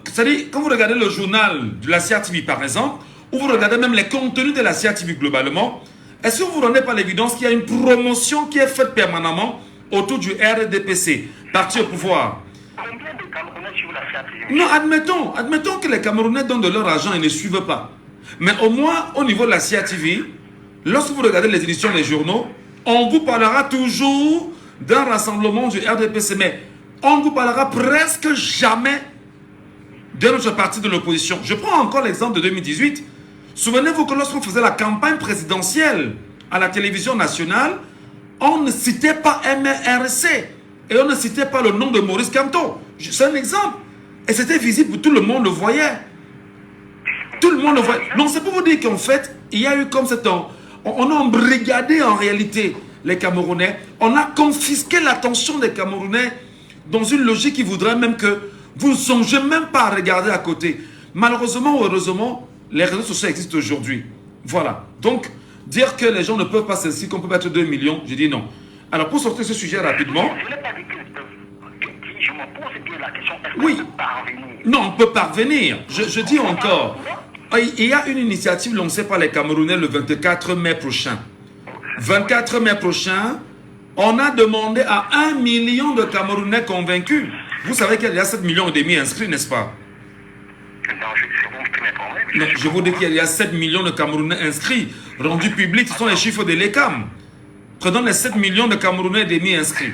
c'est-à-dire, quand vous regardez le journal de la CRTV par exemple, ou vous regardez même les contenus de la CRTV globalement, est-ce que vous ne rendez pas l'évidence qu'il y a une promotion qui est faite permanemment autour du RDPC, parti au pouvoir? Combien de Camerounais suivent la CRTV? Non, admettons que les Camerounais donnent de leur argent et ne suivent pas. Mais au moins, au niveau de la CRTV, lorsque vous regardez les éditions des journaux, on vous parlera toujours d'un rassemblement du RDPC, mais on ne vous parlera presque jamais de notre parti de l'opposition. Je prends encore l'exemple de 2018. Souvenez-vous que lorsqu'on faisait la campagne présidentielle à la télévision nationale, on ne citait pas MRC et on ne citait pas le nom de Maurice Kamto. C'est un exemple. Et c'était visible, tout le monde le voyait. Tout le monde le voyait. Donc c'est pour vous dire qu'en fait, il y a eu comme cette... On a embrigadé en réalité les Camerounais. On a confisqué l'attention des Camerounais dans une logique qui voudrait même que vous ne songez même pas à regarder à côté. Malheureusement ou heureusement, les réseaux sociaux existent aujourd'hui. Voilà. Donc, dire que les gens ne peuvent pas s'inscrire, qu'on peut mettre 2 millions, je dis non. Alors, pour sortir ce sujet rapidement... Je n'ai pas dit que je me pose bien la question, est-ce oui. qu'on peut parvenir? Non, on peut parvenir. Je dis encore, il y a une initiative lancée par les Camerounais le 24 mai prochain. 24 mai prochain, on a demandé à 1 million de Camerounais convaincus. Vous savez qu'il y a 7,5 millions inscrits, n'est-ce pas? Non, je vous dis qu'il y a 7 millions de Camerounais inscrits, rendus publics, ce sont les chiffres de l'ECAM. Prenons les 7 millions de Camerounais et demi inscrits.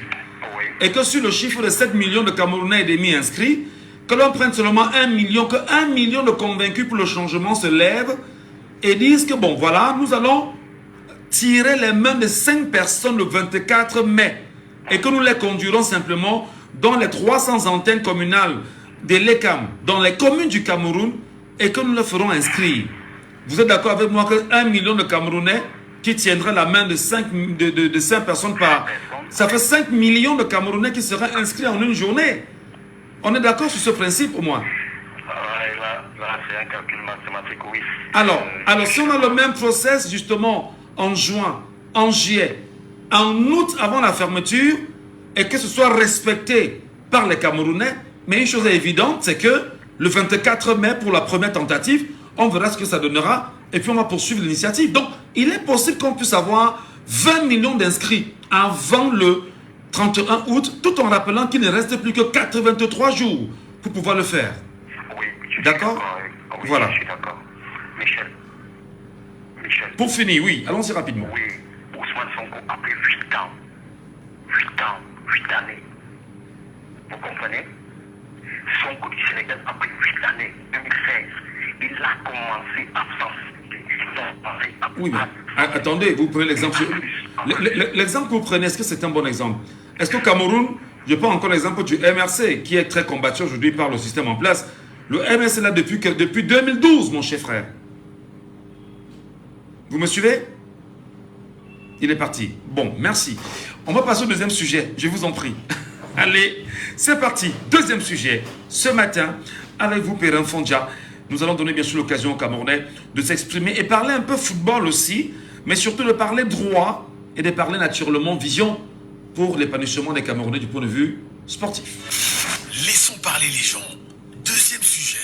Et que sur le chiffre de 7 millions de Camerounais et demi inscrits, que l'on prenne seulement 1 million, que 1 million de convaincus pour le changement se lèvent et disent que bon, voilà, nous allons tirer les mains de 5 personnes le 24 mai et que nous les conduirons simplement dans les 300 antennes communales de l'ECAM, dans les communes du Cameroun, et que nous les ferons inscrire. Vous êtes d'accord avec moi que 1 million de Camerounais qui tiendraient la main de 5 personnes par... Ça fait 5 millions de Camerounais qui seraient inscrits en une journée. On est d'accord sur ce principe au moins? Là, c'est un calcul mathématique, oui. Alors, si on a le même process justement en juin, en juillet, en août avant la fermeture, et que ce soit respecté par les Camerounais, mais une chose est évidente, c'est que le 24 mai, pour la première tentative, on verra ce que ça donnera, et puis on va poursuivre l'initiative. Donc, il est possible qu'on puisse avoir 20 millions d'inscrits avant le 31 août, tout en rappelant qu'il ne reste plus que 83 jours pour pouvoir le faire. Oui, d'accord? Oui, voilà. Je suis d'accord. Michel. Pour finir, oui, allons-y rapidement. Oui, Ousmane Sonko a pris 8 ans. 8 années. Vous comprenez? Sonko du Sénégal a pris 8 années, 2016. Il a commencé à sensibiliser. Oui, mais attendez, vous prenez l'exemple. L'exemple que vous prenez, est-ce que c'est un bon exemple? Est-ce qu'au Cameroun, je prends encore l'exemple du MRC, qui est très combattu aujourd'hui par le système en place. Le MRC est là depuis 2012, mon cher frère. Vous me suivez? Il est parti. Bon, merci. On va passer au deuxième sujet, je vous en prie. Allez, c'est parti. Deuxième sujet. Ce matin, avec vous, Perrin Fondja, nous allons donner bien sûr l'occasion aux Camerounais de s'exprimer et parler un peu football aussi, mais surtout de parler droit et de parler naturellement vision pour l'épanouissement des Camerounais du point de vue sportif. Laissons parler les gens. Deuxième sujet.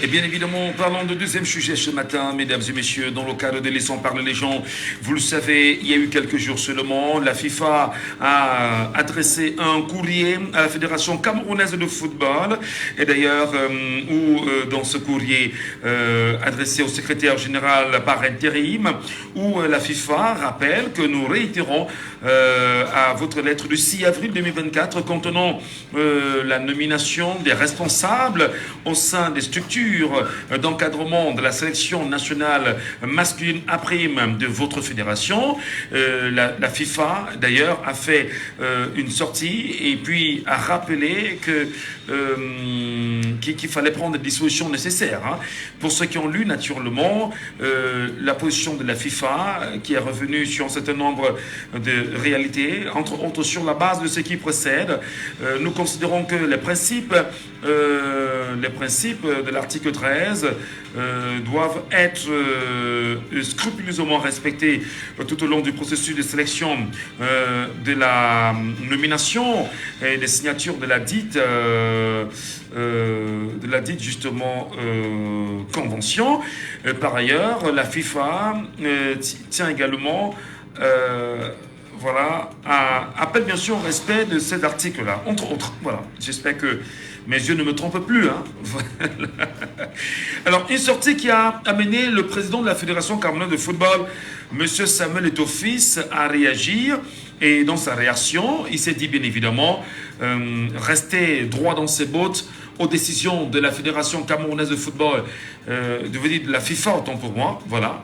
Et bien évidemment, parlons de deuxième sujet ce matin, mesdames et messieurs, dans le cadre de Laissons parler les gens. Vous le savez, il y a eu quelques jours seulement, la FIFA a adressé un courrier à la Fédération camerounaise de football. Et d'ailleurs, dans ce courrier adressé au secrétaire général par intérim, où la FIFA rappelle que nous réitérons à votre lettre du 6 avril 2024 contenant la nomination des responsables au sein des structures d'encadrement de la sélection nationale masculine A' de votre fédération. La FIFA d'ailleurs a fait une sortie et puis a rappelé qu'il fallait prendre des dispositions nécessaires. Hein. Pour ceux qui ont lu naturellement la position de la FIFA qui est revenue sur un certain nombre de réalités, entre autres sur la base de ce qui précède, nous considérons que les principes de l'article 13 doivent être scrupuleusement respectés tout au long du processus de sélection de la nomination et des signatures de la dite justement convention. Par ailleurs, la FIFA tient également appelle bien sûr au respect de cet article-là, entre autres. Voilà, j'espère que mes yeux ne me trompent plus. Hein. Alors, une sortie qui a amené le président de la Fédération camerounaise de football, M. Samuel Eto'o-Fils, à réagir. Et dans sa réaction, il s'est dit bien évidemment rester droit dans ses bottes aux décisions de la Fédération camerounaise de football, de la FIFA autant pour moi, voilà,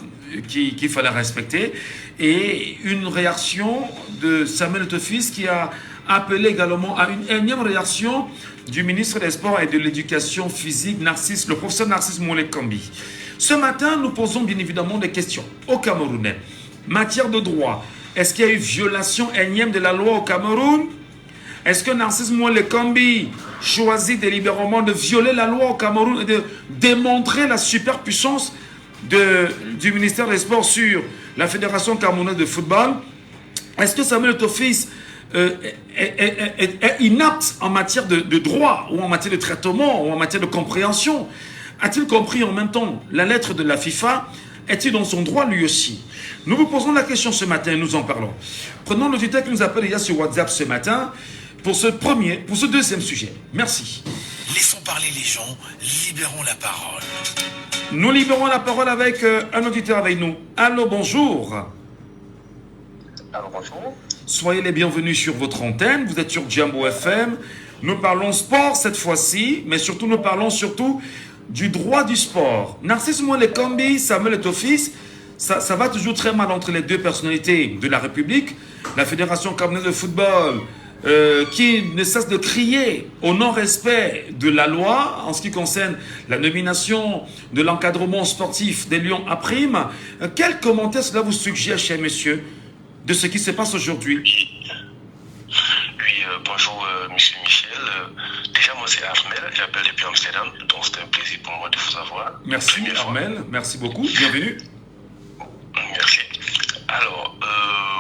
qu'il fallait respecter. Et une réaction de Samuel Eto'o-Fils qui a appelé également à une énième réaction du ministre des Sports et de l'Éducation physique, le professeur Narcisse Moulé-Kambi. Ce matin, nous posons bien évidemment des questions aux Camerounais. Matière de droit, est-ce qu'il y a eu violation énième de la loi au Cameroun? Est-ce que Narcisse Moulé-Kambi choisit délibérément de violer la loi au Cameroun et de démontrer la superpuissance du ministère des Sports sur la Fédération camerounaise de football? Est-ce que Samuel Eto'o-Fils est inapte en matière de droit ou en matière de traitement ou en matière de compréhension? A-t-il compris en même temps la lettre de la FIFA? Est-il dans son droit lui aussi? Nous vous posons la question ce matin et nous en parlons. Prenons l'auditeur qui nous appelle déjà sur WhatsApp ce matin pour ce deuxième sujet. Merci. Laissons parler les gens, libérons la parole. Nous libérons la parole avec un auditeur avec nous. Allô, bonjour. Allô, bonjour. Soyez les bienvenus sur votre antenne. Vous êtes sur Jambo FM. Nous parlons sport cette fois-ci, mais surtout nous parlons du droit du sport. Narcisse Moulé-Kambi, Samuel Eto'o-Fils, ça va toujours très mal entre les deux personnalités de la République. La Fédération camerounaise de football qui ne cesse de crier au non-respect de la loi en ce qui concerne la nomination de l'encadrement sportif des Lions A'. Quel commentaire cela vous suggère, cher monsieur, de ce qui se passe aujourd'hui? Oui, bonjour monsieur Michel. Déjà moi c'est Armel, j'appelle depuis Amsterdam, donc c'est un plaisir pour moi de vous avoir. Merci Armel, merci beaucoup, bienvenue. Merci. Alors,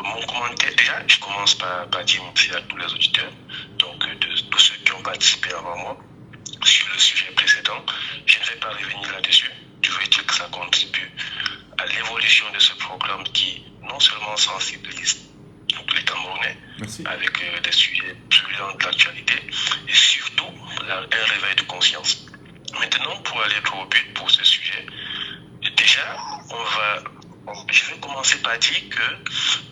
mon commentaire, déjà je commence par dire merci à tous les auditeurs, donc de tous ceux qui ont participé avant moi sur le sujet précédent. Je ne vais pas revenir là-dessus, je veux dire que ça contribue à l'évolution de ce programme qui non seulement sensibilise tous les Camerounais avec des sujets brûlants de l'actualité et surtout un réveil de conscience. Maintenant, pour aller trop au but pour ce sujet, déjà, je vais commencer par dire que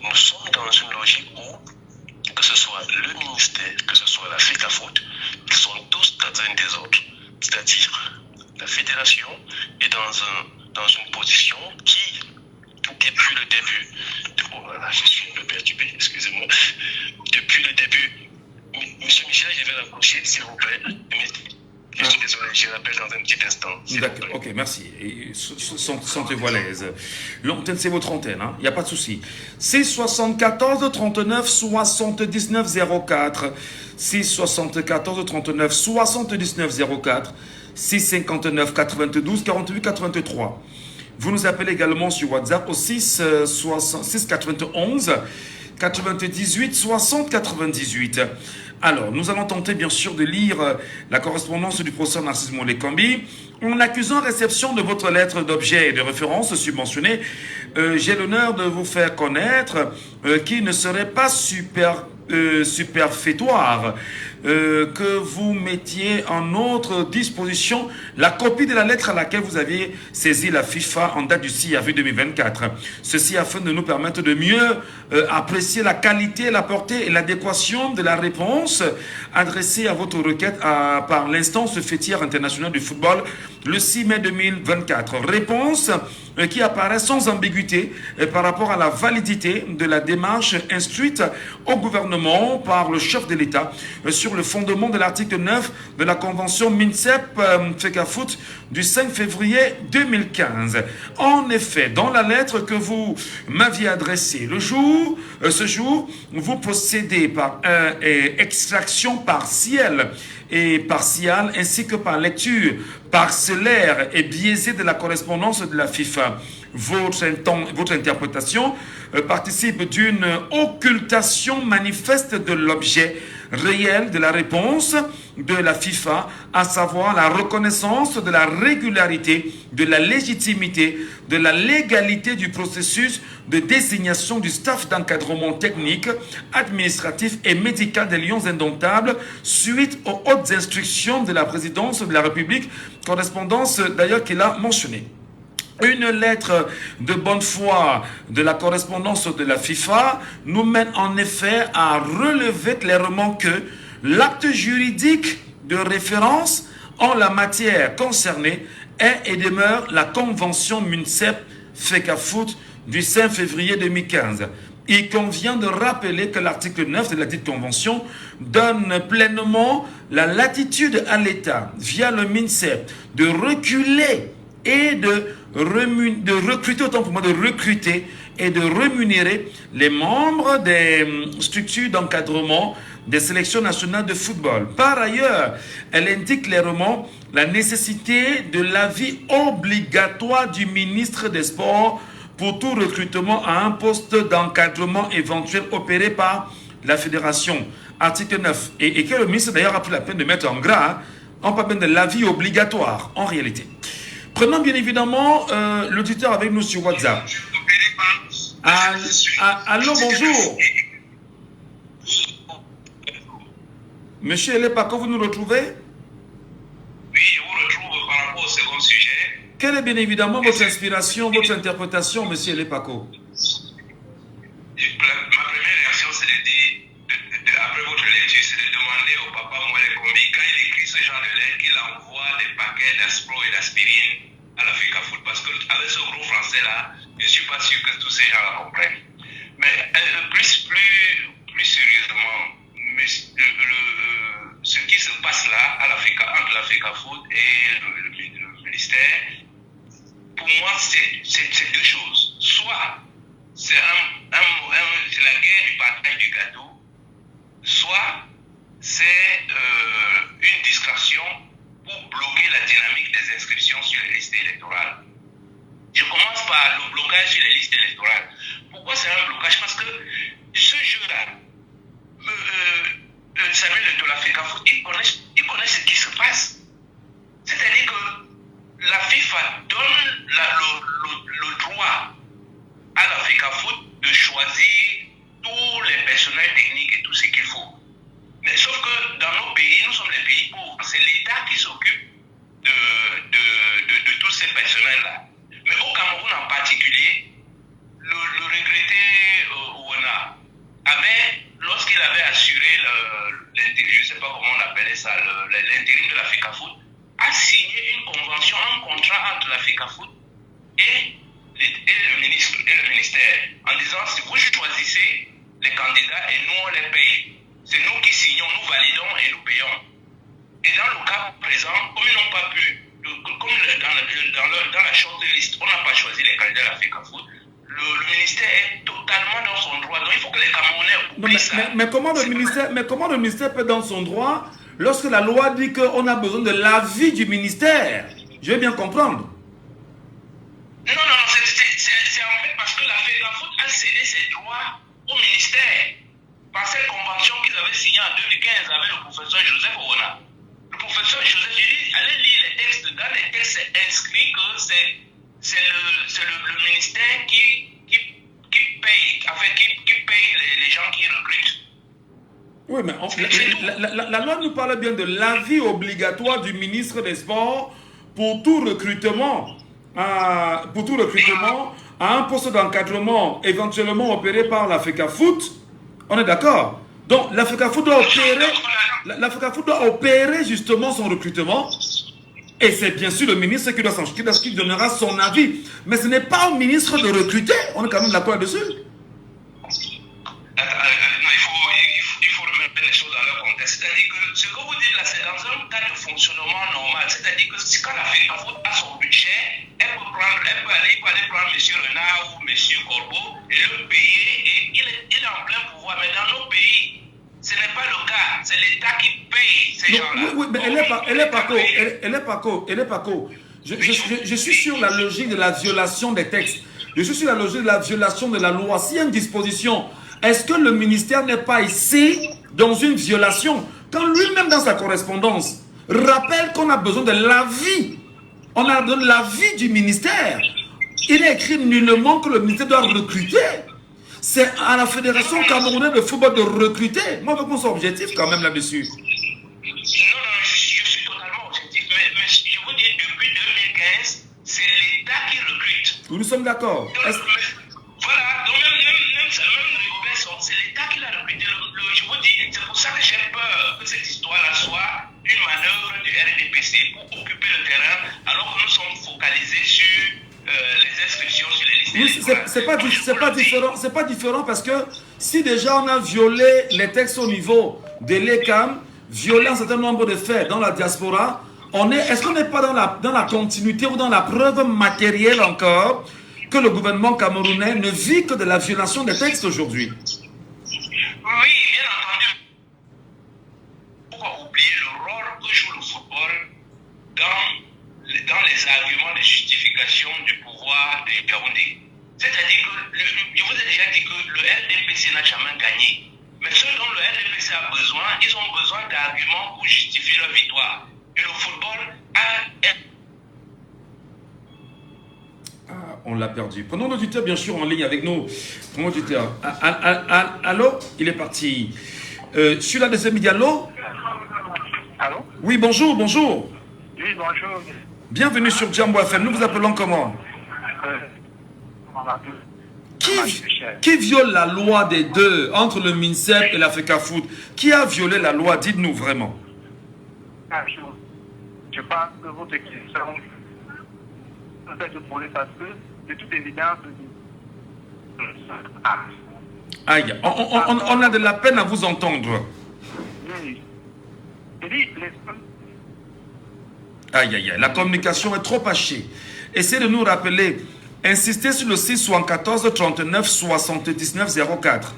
nous sommes dans une logique où, que ce soit le ministère, que ce soit la FECAFOOT, ils sont tous dans un désordre. C'est-à-dire, la fédération est dans une position qui, depuis le début, voilà, je suis un peu perturbé, excusez-moi. Depuis le début, monsieur Michel, je vais l'approcher, s'il vous plaît. Je suis désolé, je rappelle dans un petit instant. D'accord, ok, merci. Sentez-vous à l'aise. L'antenne, c'est votre antenne, il n'y a pas de souci. C'est 74 39 79 04. 674 39 79 04. 659 92 48 83. Vous nous appelez également sur WhatsApp au 691 98 60 98. Alors, nous allons tenter bien sûr de lire la correspondance du professeur Narcisse Molé-Kambi. En accusant réception de votre lettre d'objet et de référence subventionnée, j'ai l'honneur de vous faire connaître qu'il ne serait pas superfétoire que vous mettiez en notre disposition la copie de la lettre à laquelle vous aviez saisi la FIFA en date du 6 avril 2024. Ceci afin de nous permettre de mieux apprécier la qualité, la portée et l'adéquation de la réponse adressée à votre requête par l'instance fêtière internationale du football le 6 mai 2024. Réponse qui apparaît sans ambiguïté par rapport à la validité de la démarche instruite au gouvernement par le chef de l'État sur le fondement de l'article 9 de la convention MINCEP-FECAFOOT du 5 février 2015. En effet, dans la lettre que vous m'aviez adressée ce jour, vous procédez par extraction partielle et partiale ainsi que par lecture parcellaire et biaisée de la correspondance de la FIFA. Votre interprétation participe d'une occultation manifeste de l'objet réel de la réponse de la FIFA, à savoir la reconnaissance de la régularité, de la légitimité, de la légalité du processus de désignation du staff d'encadrement technique, administratif et médical des Lions Indomptables suite aux hautes instructions de la présidence de la République, correspondance d'ailleurs qu'il a mentionnée. Une lettre de bonne foi de la correspondance de la FIFA nous mène en effet à relever clairement que l'acte juridique de référence en la matière concernée est et demeure la convention MINCEP-FECAFOOT du 5 février 2015. Il convient de rappeler que l'article 9 de la dite convention donne pleinement la latitude à l'État, via le MINCEP, de reculer et de recruter, autant pour moi, de recruter et de rémunérer les membres des structures d'encadrement des sélections nationales de football. Par ailleurs, elle indique clairement la nécessité de l'avis obligatoire du ministre des Sports pour tout recrutement à un poste d'encadrement éventuel opéré par la fédération. Article 9. Et que le ministre d'ailleurs a pris la peine de mettre en gras, on parle bien de l'avis obligatoire en réalité. Prenons bien évidemment l'auditeur avec nous sur WhatsApp. Allô, bonjour. Monsieur Elepako, vous nous retrouvez? Oui, je vous retrouve par rapport au second sujet. Quelle est bien évidemment votre inspiration, votre interprétation, monsieur Elepako? Ma première réaction, c'est de dire, après votre lecture, c'est de demander au papa Molé-Kambi, quand il écrit ce genre de lettre, qu'il envoie des paquets d'Aspro et d'aspirine à la FECAFOOT. Parce qu'avec ce gros français-là, je ne suis pas sûr que tous ces gens la comprennent. Mais plus sérieusement, ce qui se passe là entre la FECAFOOT et le ministère, pour moi, c'est deux choses. Soit c'est la guerre du partage du gâteau, soit c'est une distraction pour bloquer la dynamique des inscriptions sur les listes électorales. Je commence par le blocage sur les listes électorales. Pourquoi c'est un blocage? Parce que ce jeu-là, Samuel de la FECAFOOT, il connaît ce qui se passe. C'est-à-dire que la FIFA donne le droit à la FECAFOOT de choisir tous les personnels techniques et tout ce qu'il faut. Mais sauf que dans nos pays, nous sommes les pays pauvres. C'est l'État qui s'occupe de tous ces personnels-là. Mais au Cameroun en particulier, le regretté Ouana lorsqu'il avait assuré l'intérim, je ne sais pas comment on appelait ça, l'intérim de la FECAFOOT, a signé une convention, un contrat entre la FECAFOOT et le ministère, en disant si vous choisissez les candidats et nous on les paye, c'est nous qui signons, nous validons et nous payons. Et dans le cas cas présent, comme ils n'ont pas pu, comme dans la shortlist, on n'a pas choisi les candidats de la FECAFOOT, le ministère est totalement dans son droit. Donc il faut que les Camerounais oublient ça. Mais comment le ministère peut être dans son droit lorsque la loi dit qu'on a besoin de l'avis du ministère? Je vais bien comprendre. Non, c'est en fait parce que la FECAFOOT a cédé ses droits au ministère par cette convention qu'ils avaient signée en 2015 avec le professeur Joseph Owona. Le professeur Joseph, j'ai dit, allez lire les textes. Dans les textes, c'est inscrit que c'est le ministère qui paye, enfin, qui paye les gens qui recrutent. Oui, mais la loi nous parle bien de l'avis obligatoire du ministre des Sports pour tout recrutement à un poste d'encadrement éventuellement opéré par la FECAFOOT. On est d'accord? Donc la FECAFOOT doit opérer justement son recrutement. Et c'est bien sûr le ministre qui donnera son avis. Mais ce n'est pas au ministre de recruter. On est quand même d'accord dessus. Il faut remettre les choses dans leur contexte. C'est-à-dire que ce que vous dites là, c'est dans un cas de fonctionnement normal. C'est-à-dire que quand la FECAFOOT a son budget, elle peut aller prendre M. Renard ou M. Corbeau et le payer. Et il est en plein pouvoir. Mais dans nos pays, ce n'est pas le cas. C'est l'État qui paye ces gens-là. Oui, mais elle est pas co. Je suis sur la logique de la violation des textes. Je suis sur la logique de la violation de la loi. S'il y a une disposition, est-ce que le ministère n'est pas ici dans une violation? Quand lui-même dans sa correspondance rappelle qu'on a besoin de l'avis, on a besoin de l'avis du ministère. Il est écrit nullement que le ministère doit recruter. C'est à la Fédération camerounaise de football de recruter. Moi, je pense objectif quand même là-dessus. Non, je suis totalement objectif. Mais je vous dis, depuis 2015, c'est l'État qui recrute. Nous sommes d'accord. Voilà, donc même c'est l'État qui l'a recruté. Je vous dis, c'est pour ça que j'ai peur que cette histoire-là soit une manœuvre du RDPC pour occuper le terrain, alors que nous sommes focalisés sur les inscriptions sur les listes. Oui, c'est pas différent parce que si déjà on a violé les textes au niveau de l'ECAM, violé un certain nombre de faits dans la diaspora, est-ce qu'on n'est pas dans la continuité ou dans la preuve matérielle encore que le gouvernement camerounais ne vit que de la violation des textes aujourd'hui? Oui, bien entendu. Pourquoi oublier le rôle que joue le football dans les arguments de justification du pouvoir des Yaoundé? C'est-à-dire que, je vous ai déjà dit que le RDPC n'a jamais gagné. Mais ceux dont le RDPC a besoin, ils ont besoin d'arguments pour justifier leur victoire. Et le football a... On l'a perdu. Prenons l'auditeur, bien sûr, en ligne avec nous. Prenons l'auditeur. Allô? Il est parti. Sur la deuxième média, allô? Allô? Oui, bonjour. Oui, bonjour. Bienvenue sur Jambo FM. Nous vous appelons comment? Qui viole la loi des deux entre le MINSEP et la FECAFOOT? Qui a violé la loi? Dites-nous vraiment. Je pense que votre question peut-être de poser parce que, de toute évidence, Aïe, on a de la peine à vous entendre. Oui. Je dis, Aïe, la communication est trop hachée. Essayez de nous rappeler. Insistez sur le 674 39 79 04.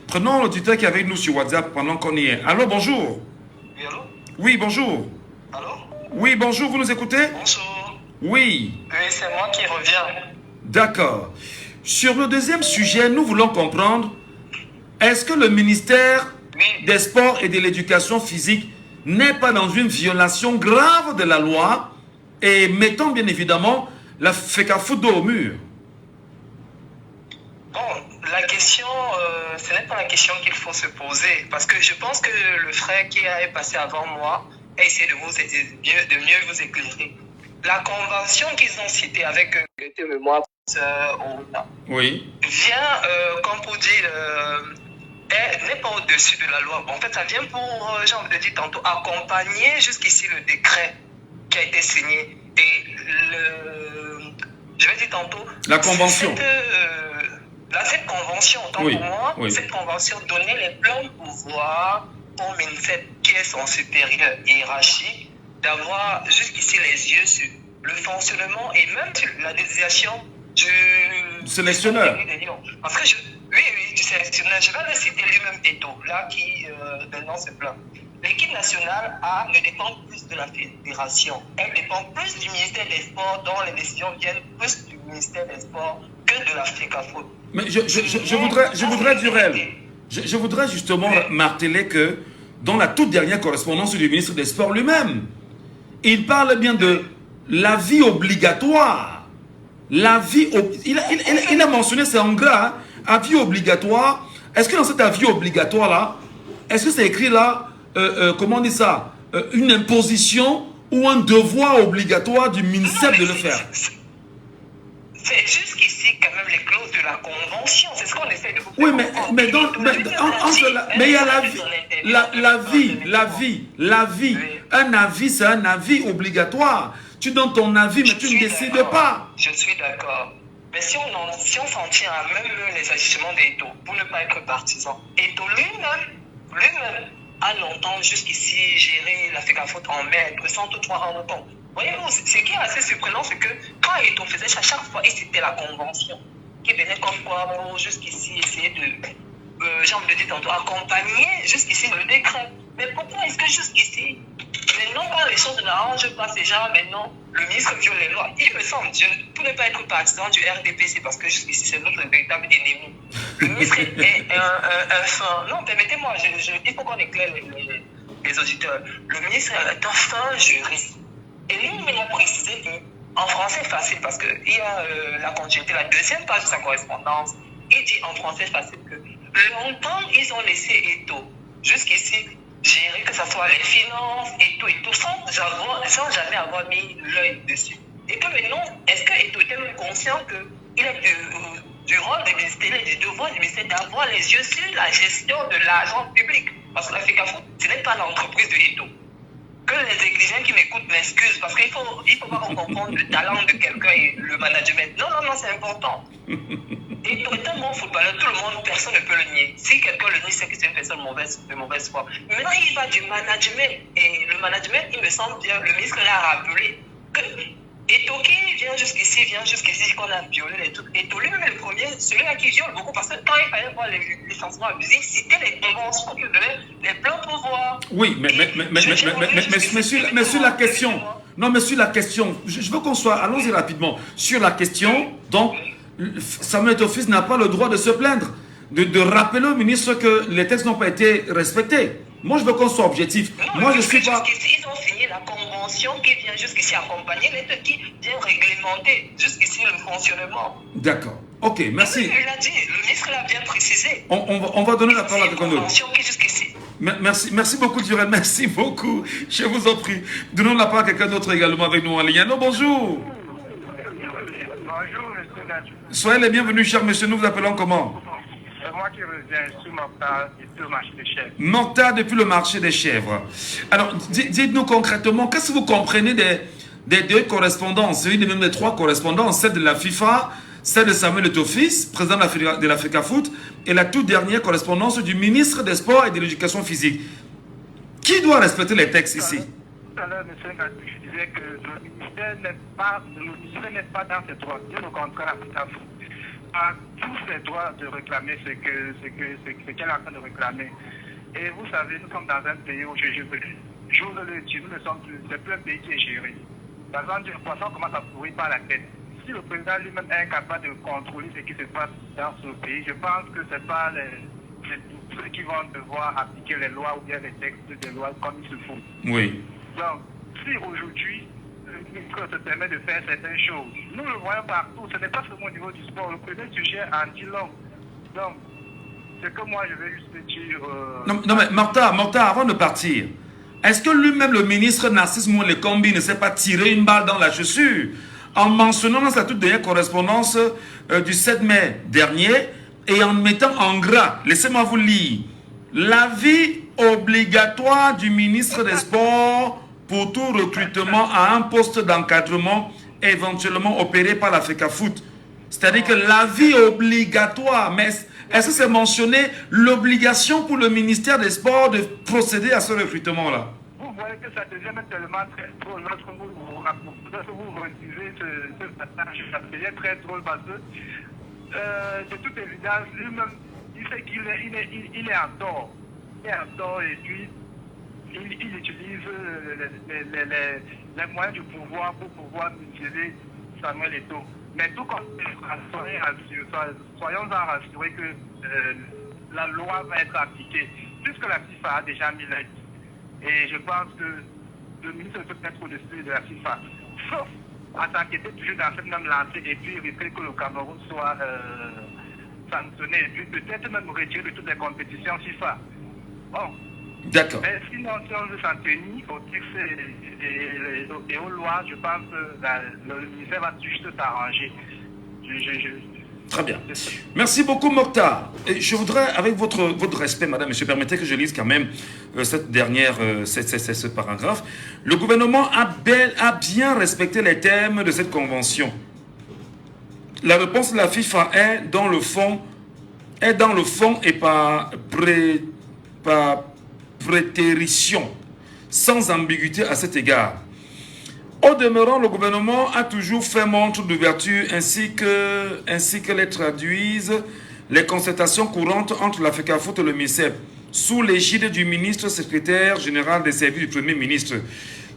Prenons l'auditeur qui est avec nous sur WhatsApp pendant qu'on y est. Allô, bonjour. Oui, allô? Oui, bonjour. Allô? Oui, bonjour, vous nous écoutez? Bonjour. Oui. Oui, c'est moi qui reviens. D'accord. Sur le deuxième sujet, nous voulons comprendre, est-ce que le ministère des Sports et de l'Éducation physique n'est pas dans une violation grave de la loi et mettant bien évidemment la FECAFOOT dos au mur? Bon, la question, ce n'est pas la question qu'il faut se poser. Parce que je pense que le frère qui est passé avant moi a essayé de mieux vous éclairer. La convention qu'ils ont citée avec le mémoire oui, vient, comme pour dire, n'est pas au-dessus de la loi. En fait, ça vient pour, j'ai envie de dire tantôt, accompagner jusqu'ici le décret qui a été signé. Et je vais dire tantôt... La convention. Cette convention, autant pour moi, cette convention donnait les pleins pouvoirs au MINSEP, qui est son supérieur hiérarchique, d'avoir jusqu'ici les yeux sur le fonctionnement et même sur la désignation du sélectionneur. Parce que du sélectionneur, je vais le citer lui-même Eto'o, là qui maintenant se plaint. L'équipe nationale A ne dépend plus de la fédération. Elle dépend plus du ministère des Sports, dont les décisions viennent plus du ministère des Sports que de la FECAFOOT. Mais je voudrais justement marteler que dans la toute dernière correspondance du ministre des Sports lui-même, il parle bien de l'avis obligatoire. Il a mentionné, c'est en gras, hein, avis obligatoire. Est-ce que dans cet avis obligatoire-là, est-ce que c'est écrit là, comment on dit ça, une imposition ou un devoir obligatoire du ministère de le faire? C'est jusqu'ici quand même les clauses de la convention, c'est ce qu'on essaie de vous faire. Oui, mais il y a l'avis. Un avis, c'est un avis obligatoire. Tu donnes ton avis, mais tu ne décides pas. Je suis d'accord. Mais si on s'en tient à même les ajustements d'Eto'o, pour ne pas être partisan, Eto'o lui-même a longtemps jusqu'ici géré la FECAFOOT en maître, sans toutefois rendre compte. Voyez-vous, ce qui est assez surprenant, c'est que quand Eto'o faisait ça, chaque fois, et c'était la convention qui venait comme quoi pour jusqu'ici essayer de, j'ai envie de dire tantôt, accompagner jusqu'ici le décret. Mais pourquoi est-ce que jusqu'ici, maintenant quand les choses n'arrangent pas ces gens, maintenant le ministre viole les lois? Il me semble, pour ne pas être partisan du RDPC, parce que jusqu'ici c'est notre véritable ennemi. Le ministre est un fin. Non, permettez-moi, il faut qu'on éclaire les auditeurs. Le ministre est un fin juriste. Et lui, il m'a précisé qu'en français facile, parce qu'il y a la continuité, la deuxième page de sa correspondance, il dit en français facile que longtemps, ils ont laissé Eto'o jusqu'ici gérer que ce soit les finances et tout, sans jamais avoir mis l'œil dessus. Et que maintenant, est-ce que Eto'o était même conscient qu'il a du rôle du ministère, du devoir du ministère d'avoir les yeux sur la gestion de l'argent public? Parce que la FECAFOOT, ce n'est pas l'entreprise de Eto'o. Que les exigeants qui m'écoutent m'excusent, parce qu'il faut pas qu'on confonde le talent de quelqu'un et le management. Non, c'est important. Eto'o est un bon footballeur, tout le monde, personne ne peut le nier. Si quelqu'un le nie, c'est que c'est une personne de mauvaise foi. Maintenant, il va du management. Et le management, il me semble bien, le ministre l'a rappelé, que Eto'o qui vient jusqu'ici, qu'on a violé les trucs. Eto'o lui-même est le premier, celui-là qui viole beaucoup, parce que quand il fallait voir les licenciements abusifs, c'était les conventions qui donnaient les pleins pouvoirs. Oui, mais sur la question, non, mais sur la question, je veux qu'on soit, allons-y rapidement, sur la question, donc, Samuel Eto'o fils n'a pas le droit de se plaindre, de rappeler au ministre que les textes n'ont pas été respectés. Moi, je veux qu'on soit objectif. Non, moi, je suis pas... Ils ont signé la convention qui vient jusqu'ici accompagner les qui vient réglementer jusqu'ici le fonctionnement. D'accord. Ok, merci. Il l'a dit, le ministre l'a bien précisé. On va donner la parole à quelqu'un d'autre. Convention qui jusqu'ici. Merci beaucoup, Durel. Merci beaucoup. Je vous en prie. Donnons la parole à quelqu'un d'autre également avec nous en ligne. Allô, bonjour. Bonjour, monsieur Gadjou. Soyez les bienvenus, cher monsieur. Nous vous appelons comment? C'est moi qui reviens sur Mokhtar depuis le marché des chèvres. Mokhtar depuis le marché des chèvres. Alors, dites-nous concrètement, qu'est-ce que vous comprenez des deux correspondances, une même des trois correspondances, celle de la FIFA, celle de Samuel Eto'o fils, président de la FECAFOOT, et la toute dernière correspondance du ministre des Sports et de l'Éducation physique. Qui doit respecter les textes ici? Tout à l'heure, monsieur Gadjou, je disais que le ministère n'est pas dans ses droits. Bien au contraire, la FECAFOOT a tous ses droits de réclamer ce qu'elle est en train de réclamer. Et vous savez, nous sommes dans un pays où j'ose le dire, c'est plus un pays qui est géré. Par exemple, le poisson commence à pourrir par la tête. Si le président lui-même est incapable de contrôler ce qui se passe dans ce pays, je pense que ce n'est pas ceux qui vont devoir appliquer les lois ou bien les textes des lois comme il se faut. Oui. Donc, si aujourd'hui, le ministre se permet de faire certaines choses, nous le voyons partout, ce n'est pas seulement au niveau du sport, le premier sujet en dit long. Donc, c'est que moi je vais juste dire... Non mais Mokhtar, avant de partir, est-ce que lui-même le ministre Narcisse Moulekombi ne s'est pas tiré une balle dans la chaussure en mentionnant dans sa toute dernière correspondance du 7 mai dernier et en mettant en gras, laissez-moi vous lire, l'avis obligatoire du ministre des Sports pour tout recrutement à un poste d'encadrement éventuellement opéré par la FECAFOOT. C'est-à-dire que l'avis obligatoire, mais est-ce que c'est mentionné l'obligation pour le ministère des Sports de procéder à ce recrutement-là? Vous voyez que ça devient tellement très drôle lorsque vous redisez ce passage. Ça devient très drôle parce que, de toute évidence, lui-même, il sait qu'il est en tort. Il est en tort et puis il utilise les moyens du pouvoir pour pouvoir museler Samuel Eto'o. Mais tout comme soyons rassurés que la loi va être appliquée, puisque la FIFA a déjà mis l'aide. Et je pense que le ministre peut être au-dessus de la FIFA, sauf à s'inquiéter toujours dans cette même lancée et puis éviter que le Cameroun soit sanctionné et puis peut-être même retiré de toutes les compétitions FIFA. Bon. D'accord. Mais sinon, si on veut s'en tenir aux textes et aux lois, je pense que le ministère va juste s'arranger. Très bien. Merci beaucoup, Mokhtar. Et je voudrais, avec votre respect, madame, monsieur, permettez que je lise quand même cette dernière, ce paragraphe. Le gouvernement a bien respecté les termes de cette convention. La réponse de la FIFA est dans le fond et par prétérition, sans ambiguïté à cet égard. Au demeurant, le gouvernement a toujours fait montre d'ouverture ainsi que les traduisent les concertations courantes entre la FECAFOOT et le MINSEP, sous l'égide du ministre secrétaire général des services du Premier ministre,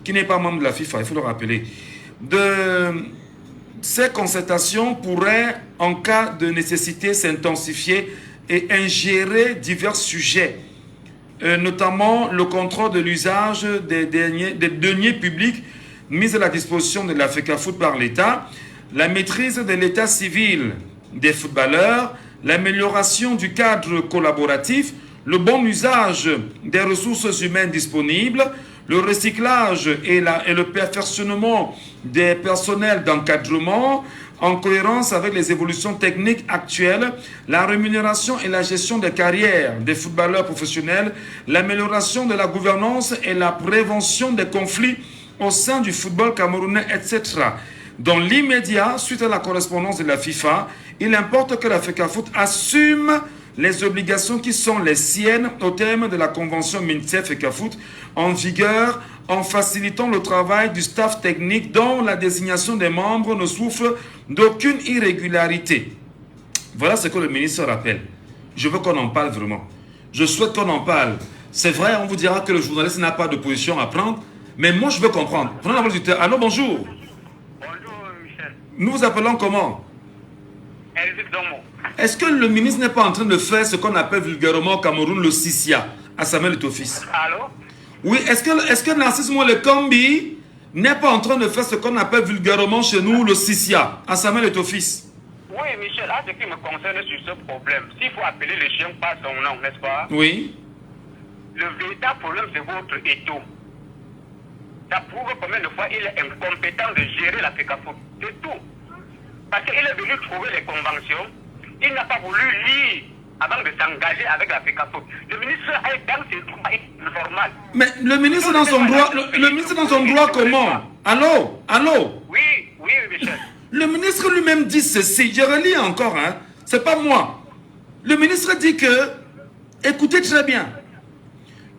qui n'est pas membre de la FIFA, il faut le rappeler. Ces concertations pourraient, en cas de nécessité, s'intensifier et ingérer divers sujets, notamment le contrôle de l'usage des deniers publics mis à la disposition de la FECAFOOT par l'État, la maîtrise de l'état civil des footballeurs, l'amélioration du cadre collaboratif, le bon usage des ressources humaines disponibles, le recyclage et le perfectionnement des personnels d'encadrement, en cohérence avec les évolutions techniques actuelles, la rémunération et la gestion des carrières des footballeurs professionnels, l'amélioration de la gouvernance et la prévention des conflits au sein du football camerounais, etc. Dans l'immédiat, suite à la correspondance de la FIFA, il importe que la FECAFOOT assume les obligations qui sont les siennes au terme de la convention MINSEP-FECAFOOT en vigueur, en facilitant le travail du staff technique dont la désignation des membres ne souffre d'aucune irrégularité. Voilà ce que le ministre rappelle. Je veux qu'on en parle vraiment. Je souhaite qu'on en parle. C'est vrai, on vous dira que le journaliste n'a pas de position à prendre, mais moi je veux comprendre. Prenons la parole du terrain. Allô, bonjour. Bonjour, Michel. Nous vous appelons comment? Elvis Domo. Est-ce que le ministre n'est pas en train de faire ce qu'on appelle vulgairement au Cameroun le Sissia à Samuel Eto'o fils? Allô? Oui, est-ce que Narcisse Moule Kombi n'est pas en train de faire ce qu'on appelle vulgairement chez nous le Sissia à Samuel Eto'o fils? Oui, Michel, à ce qui me concerne sur ce problème, s'il faut appeler le chien par son nom, n'est-ce pas? Oui. Le véritable problème, c'est votre Eto'o. Ça prouve combien de fois il est incompétent de gérer la FECAFOOT. C'est tout. Parce qu'il est venu trouver les conventions, il n'a pas voulu lire avant de s'engager avec la FECAFOOT. Le ministre est dans ses droits normaux. Mais le ministre dans son droit, le ministre dans son droit comment? Allô? Allô? Oui, Michel. Le ministre lui-même dit ceci, je relis encore, hein, c'est pas moi. Le ministre dit que, écoutez très bien,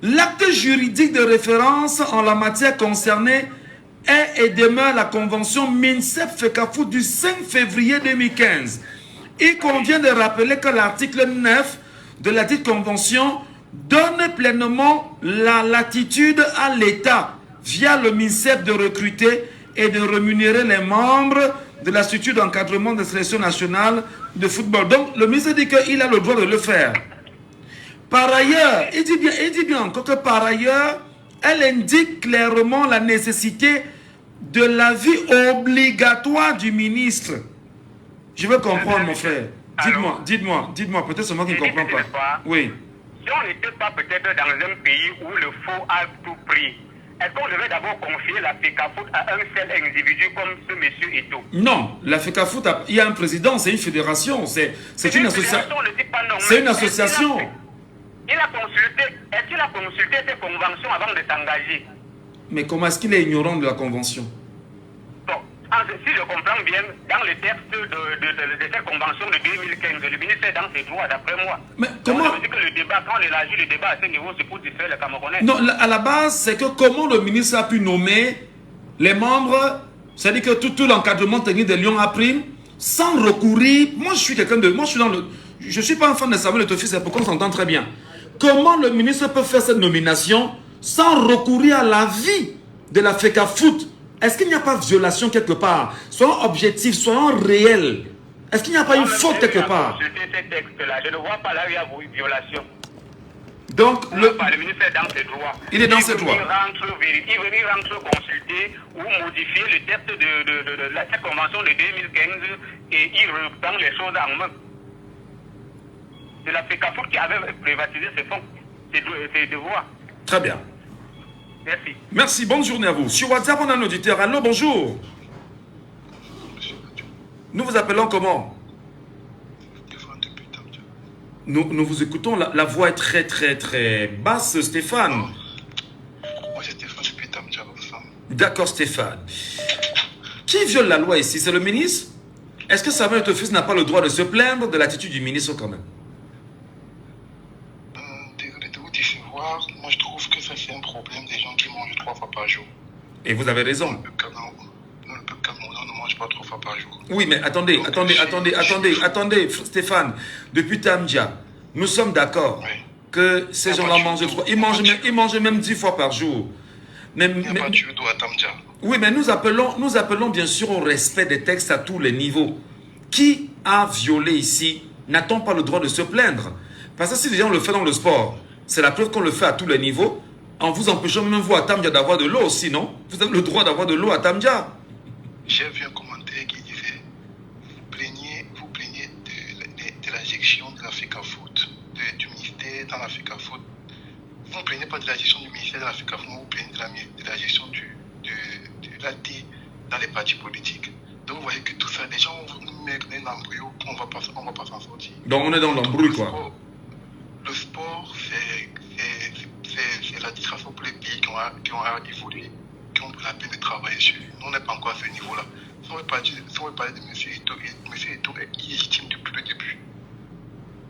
l'acte juridique de référence en la matière concernée est et demeure la convention MINSEP-FECAFOOT du 5 février 2015. Il convient de rappeler que l'article 9 de la dite convention donne pleinement la latitude à l'État, via le MINSEP, de recruter et de rémunérer les membres de la structure d'encadrement de sélection nationale de football. Donc, le ministre dit qu'il a le droit de le faire. Par ailleurs, il dit bien encore que par ailleurs, elle indique clairement la nécessité de l'avis obligatoire du ministre. Je veux comprendre, mon frère. Dites-moi, peut-être c'est moi qui ne comprends pas. Oui. Si on n'était pas peut-être dans un pays où le faux a tout pris, est-ce qu'on devait d'abord confier la FECAFOOT à un seul individu comme ce monsieur Eto'o? Non, la FECAFOOT, il y a un président, c'est une fédération, c'est une association. C'est une association. Est-ce qu'il a consulté ces conventions avant de s'engager? Mais comment est-ce qu'il est ignorant de la convention? Bon, si je comprends bien, dans le texte de cette convention de 2015, le ministre est dans ses droits, d'après moi. Mais comment... Donc, ça veut dire que le débat, quand on élargit le débat à ce niveau, c'est pour distraire les Camerounais. Non, à la base, c'est que comment le ministre a pu nommer les membres, c'est-à-dire que tout l'encadrement technique de Lyon a pris, sans recourir. Moi, je suis quelqu'un de... Moi, je suis dans le... Je ne suis pas un fan de Samuel Etofi, c'est pourquoi on s'entend très bien. Comment le ministre peut faire cette nomination sans recourir à l'avis de la FECAFOOT? Est-ce qu'il n'y a pas de violation quelque part? Soyons objectifs, soyons réels. Est-ce qu'il n'y a pas une faute quelque part? Je ne vois pas là où il y a une violation. Donc, le ministre est dans ses droits. Il est dans ses droits. Il rentre consulter ou modifier le texte de la convention de 2015 et il reprend les choses en main. C'est la FECAFOOT qui avait privatisé ses fonds, ses devoirs. Très bien. Merci. Merci, bonne journée à vous. Sur WhatsApp, on a un auditeur. Allô, bonjour. Nous vous appelons comment? Nous vous écoutons. La voix est très, très, très basse, Stéphane. Moi, c'est Stéphane depuis Tamja. D'accord, Stéphane. Qui viole la loi ici? C'est le ministre? Est-ce que Samuel Etofi n'a pas le droit de se plaindre de l'attitude du ministre quand même? Désolé de vous décevoir. Moi, je trouve que ça, c'est un problème des gens qui mangent 3 fois par jour. Et vous avez raison. Le peuple camerounais ne mange pas 3 fois par jour. Oui, mais attendez, Stéphane. Depuis Tamja, nous sommes d'accord que ces gens-là mangent 3. Ils mangent même 10 fois par jour. Il n'y a pas de judo à Tamja. Oui, mais nous appelons bien sûr au respect des textes à tous les niveaux. Qui a violé ici? N'a-t-on pas le droit de se plaindre? Parce que si les gens le font dans le sport, c'est la preuve qu'on le fait à tous les niveaux. En vous empêchant même vous à Tamja d'avoir de l'eau aussi, non? Vous avez le droit d'avoir de l'eau à Tamja. J'ai vu un commentaire qui disait vous plaignez de la gestion de la FECAFOOT, du ministère dans la FECAFOOT. Vous ne plaignez pas de la gestion du ministère dans la FECAFOOT, vous plaignez de la gestion de l'AT dans les partis politiques. Donc vous voyez que tout ça, les gens vont nous mettre un embryo, on ne va pas s'en sortir. Donc on est dans l'embrouille, quoi. Le sport, c'est la distraction pour les pays qui ont évolué, qui ont la peine de travailler dessus. Nous, on n'est pas encore à ce niveau-là. Si on veut parler de M. Eto'o est illégitime depuis le début.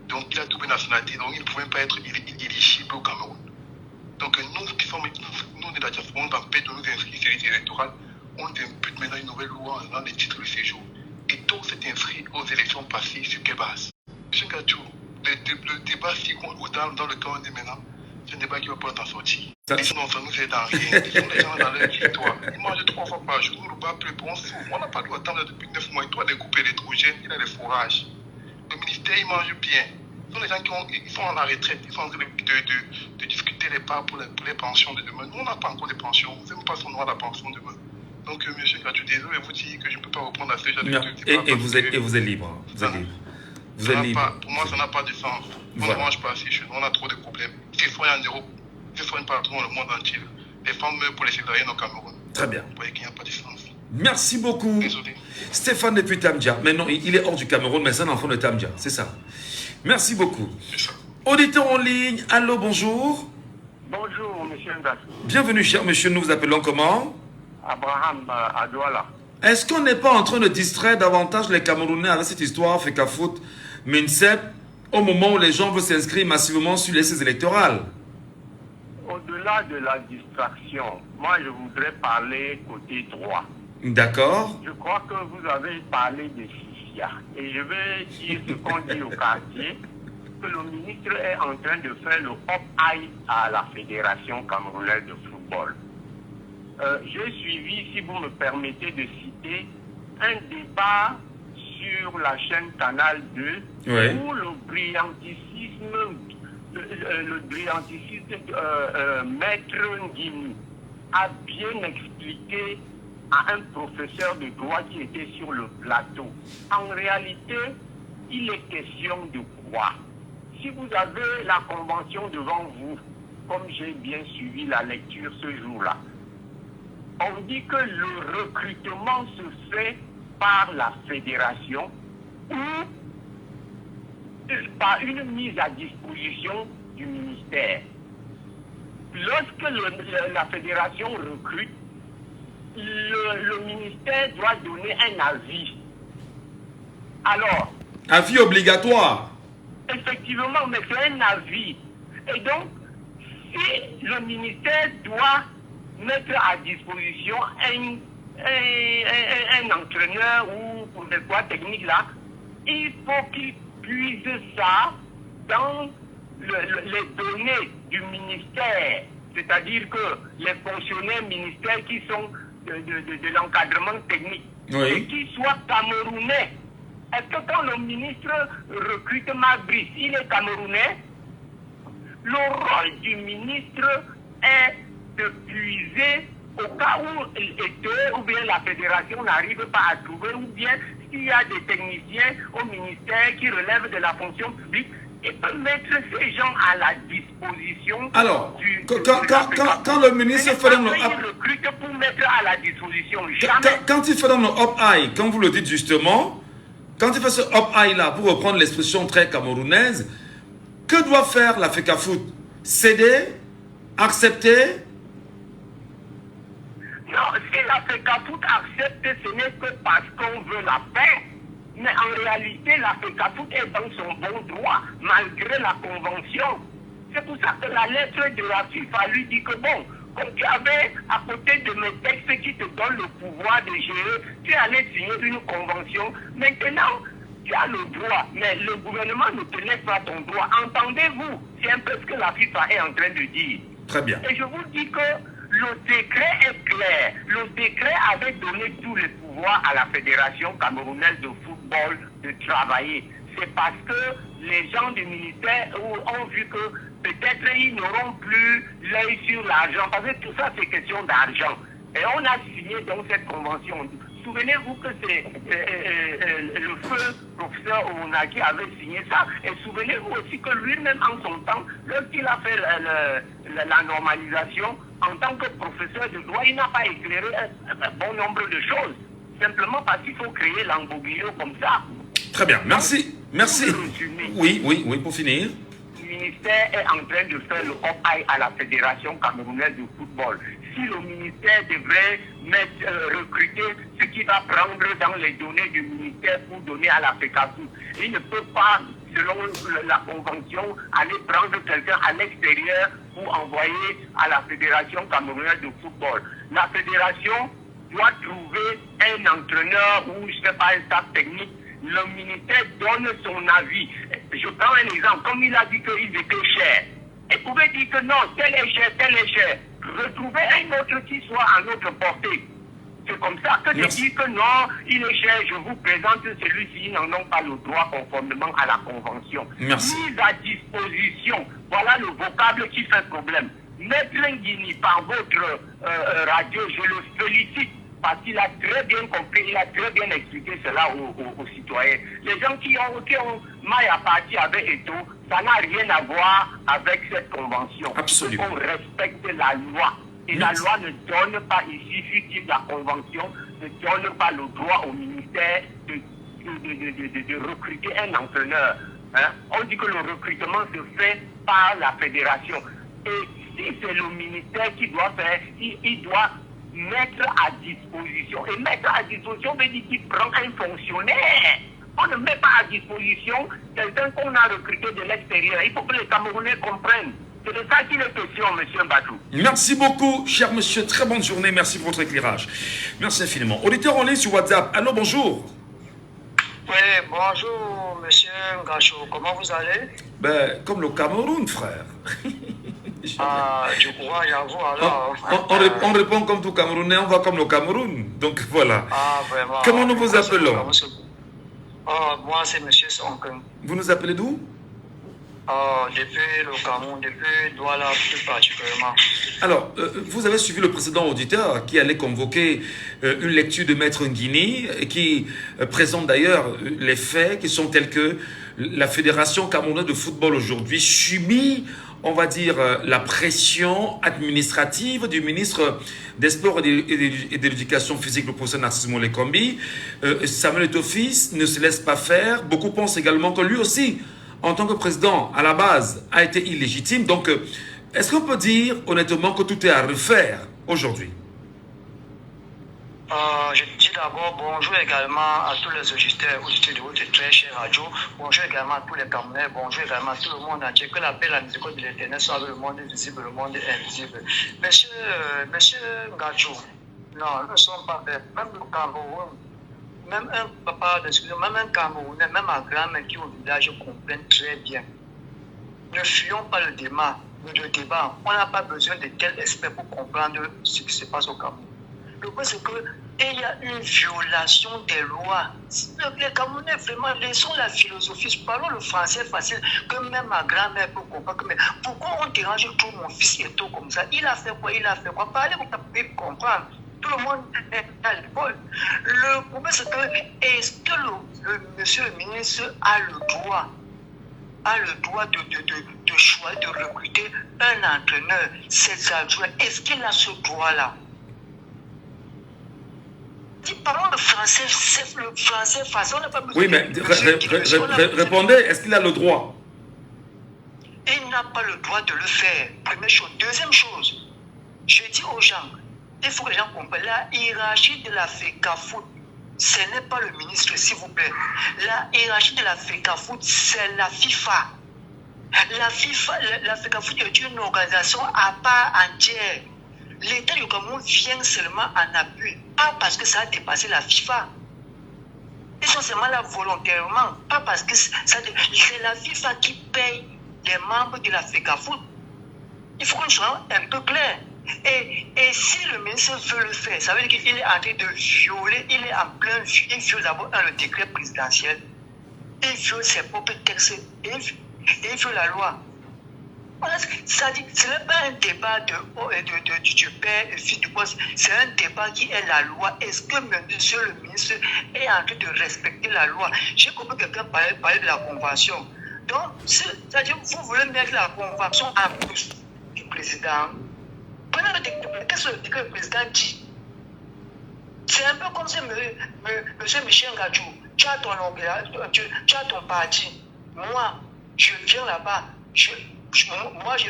Donc il a double nationalité, donc il ne pouvait pas être éligible au Cameroun. Donc nous qui sommes de la diaspora, on empêche de nous inscrire sur les listes électorales. On impute maintenant une nouvelle loi dans les titres de séjour. Et tout s'est inscrit aux élections passées sur quelle base? M. Gadjou, le débat si dans le cas où on est maintenant, c'est un débat qui ne va pas en sortir. Et sinon, ça nous aide en rien. Ils sont les gens dans leur victoire. Ils mangent 3 fois par jour. Nous, le bas plus bon sou. On n'a pas le droit d'attendre depuis 9 mois. Il doit découper l'électrogène, il a les fourrages. Le ministère, il mange bien. Ce sont les gens qui sont en la retraite. Ils sont en train de discuter les parts pour les pensions de demain. Nous, on n'a pas encore de pensions. Nous n'avons pas son droit à la pension demain. Donc, M. Gadjou, désolé, vous dire que je ne peux pas reprendre à ce genre de débat. Et vous êtes libre. Vous êtes libre. Vous êtes libre. Pour moi, ça n'a pas de sens. On ne mange pas assez chez nous. On a trop de problèmes. S'ils soignent en Europe, s'ils soignent partout dans le monde entier, les femmes meurent pour les césariennes au Cameroun. Très bien. Vous voyez qu'il n'y a pas de sens. Merci beaucoup. Désolé. Stéphane depuis Tamja. Maintenant, il est hors du Cameroun, mais c'est un enfant de Tamja. C'est ça. Merci beaucoup. C'est ça. Auditeur en ligne. Allô, bonjour. Bonjour, monsieur Ndas. Bienvenue, cher monsieur. Nous vous appelons comment? Abraham à Douala. Est-ce qu'on n'est pas en train de distraire davantage les Camerounais avec cette histoire FECAFOOT, MINSEP, au moment où les gens veulent s'inscrire massivement sur les listes électorales? Au-delà de la distraction, moi je voudrais parler côté droit. D'accord. Je crois que vous avez parlé de FIFIA. Et je vais dire ce qu'on dit au quartier, que le ministre est en train de faire le hop-eye à la Fédération camerounaise de football. J'ai suivi, si vous me permettez de citer, un débat sur la chaîne Canal 2 où le brillantisme Maître Nguimi a bien expliqué à un professeur de droit qui était sur le plateau. En réalité, il est question de quoi? Si vous avez la convention devant vous, comme j'ai bien suivi la lecture ce jour-là, on dit que le recrutement se fait par la fédération ou par une mise à disposition du ministère. Lorsque la fédération recrute, le le ministère doit donner un avis. Alors, avis obligatoire. effectivement, mais c'est un avis. Et donc, si le ministère doit mettre à disposition un entraîneur ou pour des quoi techniques là, il faut qu'il puise ça dans les données du ministère. C'est-à-dire que les fonctionnaires ministères qui sont de l'encadrement technique, oui, et qui soient camerounais. Est-ce que quand le ministre recrute Mabrice, il est camerounais? Le rôle du ministre est de puiser au cas où l'État ou bien la fédération n'arrive pas à trouver, ou bien s'il y a des techniciens au ministère qui relèvent de la fonction publique, il peut mettre ces gens à la disposition. Alors, quand le ministre fait dans le recrute pour mettre à la disposition. Jamais. Quand il fait dans le up-eye, comme vous le dites justement, quand il fait ce up-eye là, pour reprendre l'expression très camerounaise, que doit faire la FECAFOOT? Céder? Accepter? Non, si la FECAFOOT accepte, ce n'est que parce qu'on veut la paix. Mais en réalité, la FECAFOOT est dans son bon droit, malgré la convention. C'est pour ça que la lettre de la FIFA lui dit que bon, comme tu avais à côté de mes textes qui te donnent le pouvoir de gérer, tu allais signer une convention. Maintenant, tu as le droit, mais le gouvernement ne te laisse pas ton droit. Entendez-vous? C'est un peu ce que la FIFA est en train de dire. Très bien. Et je vous dis que le décret est clair. Le décret avait donné tous les pouvoirs à la Fédération camerounaise de football de travailler. C'est parce que les gens du ministère ont vu que peut-être ils n'auront plus l'œil sur l'argent. Parce que tout ça, c'est question d'argent. Et on a signé donc cette convention. Souvenez-vous que c'est le feu professeur Ouna qui avait signé ça. Et souvenez-vous aussi que lui-même, en son temps, lorsqu'il a fait la normalisation, en tant que professeur de droit, il n'a pas éclairé un bon nombre de choses. Simplement parce qu'il faut créer l'emboglio comme ça. Très bien, merci. Merci. Oui, pour finir. Le ministère est en train de faire le up-eye à la Fédération camerounaise de football. Si le ministère devrait recruter ce qu'il va prendre dans les données du ministère pour donner à la FECAFOOT, il ne peut pas, selon la convention, aller prendre quelqu'un à l'extérieur pour envoyer à la Fédération camerounaise de football. La fédération doit trouver un entraîneur ou, je ne sais pas, un staff technique. Le ministère donne son avis. Je prends un exemple. Comme il a dit qu'ils étaient chers, il pouvait dire que non, tel est cher, tel est cher. Retrouver un autre qui soit à notre portée. C'est comme ça que je dis que non, il est cher, je vous présente celui-ci, ils n'en ont pas le droit conformément à la convention. Merci. Mise à disposition, voilà le vocable qui fait problème. Maître Nguini, par votre radio, je le félicite parce qu'il a très bien compris, il a très bien expliqué cela aux citoyens. Les gens qui ont maille à partir avec Eto, ça n'a rien à voir avec cette convention. Absolument. On respecte la loi. Et la loi ne donne pas ici, fut-il la convention, ne donne pas le droit au ministère de recruter un entraîneur. Hein? On dit que le recrutement se fait par la fédération. Et si c'est le ministère qui doit faire, il doit mettre à disposition. Et mettre à disposition veut dire qu'il prend un fonctionnaire. On ne met pas à disposition quelqu'un qu'on a recruté de l'extérieur. Il faut que les Camerounais comprennent. C'est de ça qu'il est question, M. Mbadou. Merci beaucoup, cher monsieur. Très bonne journée. Merci pour votre éclairage. Merci infiniment. Auditeur en ligne sur WhatsApp. Allô, bonjour. Oui, bonjour, monsieur Ngacho. Comment vous allez? Ben, comme le Cameroun, frère. Du courage à vous alors. On répond comme tout Camerounais, on va comme le Cameroun. Donc voilà. Vraiment. Comment nous vous appelons? Moi, c'est monsieur Sonken. Vous nous appelez d'où? Depuis le Cameroun, depuis Douala plus particulièrement. Alors, vous avez suivi le précédent auditeur qui allait convoquer une lecture de Maître Nguini et qui présente d'ailleurs les faits qui sont tels que la Fédération camerounaise de football aujourd'hui subit, on va dire, la pression administrative du ministre des Sports et de l'Éducation physique, le professeur Narcisse Molekombi. Samuel Eto'o-Fils ne se laisse pas faire. Beaucoup pensent également que lui aussi, en tant que président, à la base, a été illégitime. Donc, est-ce qu'on peut dire honnêtement que tout est à refaire aujourd'hui? Je dis d'abord bonjour également à tous les auditeurs de votre très chère radio. Bonjour également à tous les Camerounais. Bonjour également à tout le monde entier. Que la paix et la miséricorde de l'Éternel soit avec le monde visible, le monde invisible. Monsieur Ngadjo, non, nous ne sommes pas faits. Même le Cameroun, même un papa, même un Camerounais, même un grand-mère qui est au village comprennent très bien. Ne fuyons pas le débat. On n'a pas besoin de tels experts pour comprendre ce qui se passe au Cameroun. Le point, c'est qu'il y a une violation des lois. Les Camerounais, vraiment, laissons la philosophie. Parlons le français facile, que même ma grand-mère peut comprendre. Mais pourquoi on dérange tout mon fils et tout comme ça? Il a fait quoi? Parlez, vous pouvez comprendre. Tout le monde est à l'école. Le problème, c'est que, est-ce que monsieur le ministre a le droit de choisir, de recruter un entraîneur, ses adjoints? Est-ce qu'il a ce droit-là? Parlons le français facile, on n'a pas besoin. Oui, mais répondez, est-ce qu'il a le droit? Il n'a pas le droit de le faire. Première chose. Deuxième chose, je dis aux gens, il faut que les gens comprennent, la hiérarchie de la FECAFOOT, ce n'est pas le ministre, s'il vous plaît. La hiérarchie de la FECAFOOT, c'est la FIFA. La FECAFOOT est une organisation à part entière. L'État du Cameroun vient seulement en appui, pas parce que ça a dépassé la FIFA. Ils sont seulement là volontairement, pas parce que c'est la FIFA qui paye les membres de la FECAFOOT. Il faut qu'on soit un peu clair. Et si le ministre veut le faire, ça veut dire qu'il est en train de violer, il est en plein, il viole d'abord le décret présidentiel, il viole ses propres textes, et il viole la loi. Ça dit, ce n'est pas un débat du père et fils du boss, c'est un débat qui est la loi. Est-ce que monsieur le ministre est en train de respecter la loi? J'ai compris que quelqu'un parlait de la convention. Donc, c'est-à-dire, vous voulez mettre la convention en plus du président. Prenez le décret, qu'est-ce que le président dit? C'est un peu comme si monsieur Michel Ngadjo, tu as ton parti. Moi, je viens là-bas, je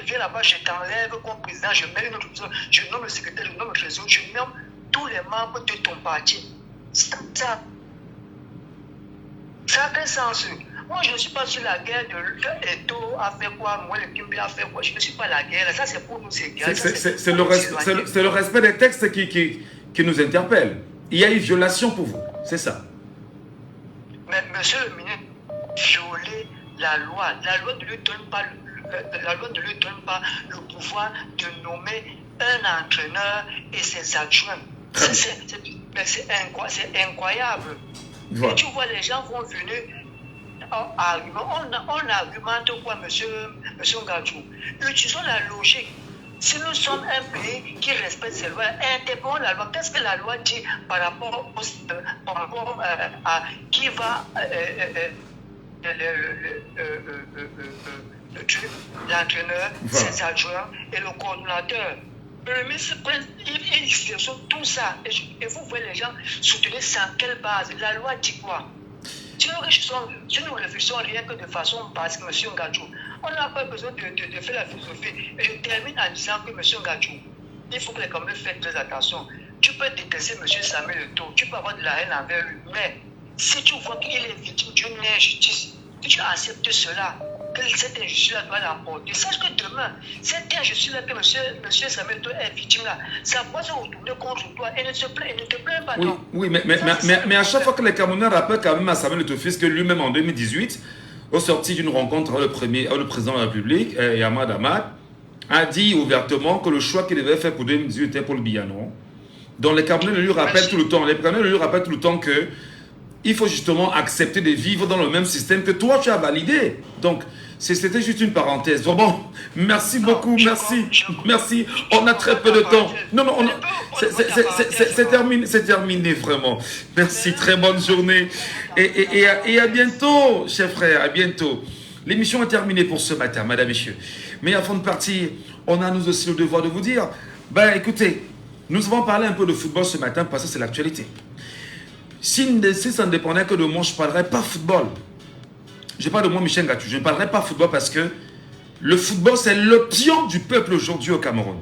viens là-bas, je t'enlève comme président, je mets une autre personne, je nomme le secrétaire, je nomme le trésor, je nomme tous les membres de ton parti. Ça a quel sens? Moi, je ne suis pas sur la guerre de Eto a fait quoi, moi, le Kimbi a fait quoi, je ne suis pas la guerre, ça c'est pour nous, c'est guerre. C'est le respect des textes qui nous interpelle. Il y a une violation pour vous, c'est ça. Mais monsieur le ministre, violer la loi ne lui donne pas le pouvoir de nommer un entraîneur et ses adjoints. C'est incroyable. Voilà. Et tu vois, les gens vont venir. On argumente quoi, monsieur Ngadjo? Utilisons la logique. Si nous sommes un pays qui respecte ses lois, interpellons la loi. Qu'est-ce que la loi dit par rapport à qui va l'entraîneur, ses adjoints et le coordonnateur. Le ministre, il sur tout ça. Et vous voyez les gens soutenir sans quelle base? La loi dit quoi? Si nous réfléchissons rien que de façon basique, M. Ngadjo, on n'a pas besoin de faire la philosophie. Et je termine en disant que M. Ngadjo, il faut que les Camerounais fassent très attention. Tu peux détester M. Samuel Eto'o, tu peux avoir de la haine envers lui, mais si tu vois qu'il est victime d'une injustice, que tu acceptes cela, que cette injustice-là doit l'emporter, sache que demain, cette injustice-là que M. Samuel Eto'o est victime-là, ça va se retourner contre toi et ne te plains pas. Oui, mais à chaque fois que les Camerounais rappellent quand même à Samuel Eto'o que lui-même en 2018, au sorti d'une rencontre avec le président de la République, Yamad Ahmad, a dit ouvertement que le choix qu'il devait faire pour 2018 était pour le Bianon. Donc les Camerounais lui rappellent tout le temps, que il faut justement accepter de vivre dans le même système que toi tu as validé. Donc c'était juste une parenthèse. Bon, merci beaucoup, merci. On a très peu de temps. Non, c'est terminé vraiment. Merci, très bonne journée. Et à bientôt, chers frères, à bientôt. L'émission est terminée pour ce matin, madame, messieurs. Mais avant de partir, on a nous aussi le devoir de vous dire, écoutez, nous avons parlé un peu de football ce matin parce que c'est l'actualité. Si ça ne dépendait que de moi, je ne parlerais pas football. Je parle de moi, Michel Ngadjo. Je ne parlerai pas football parce que le football, c'est l'option du peuple aujourd'hui au Cameroun.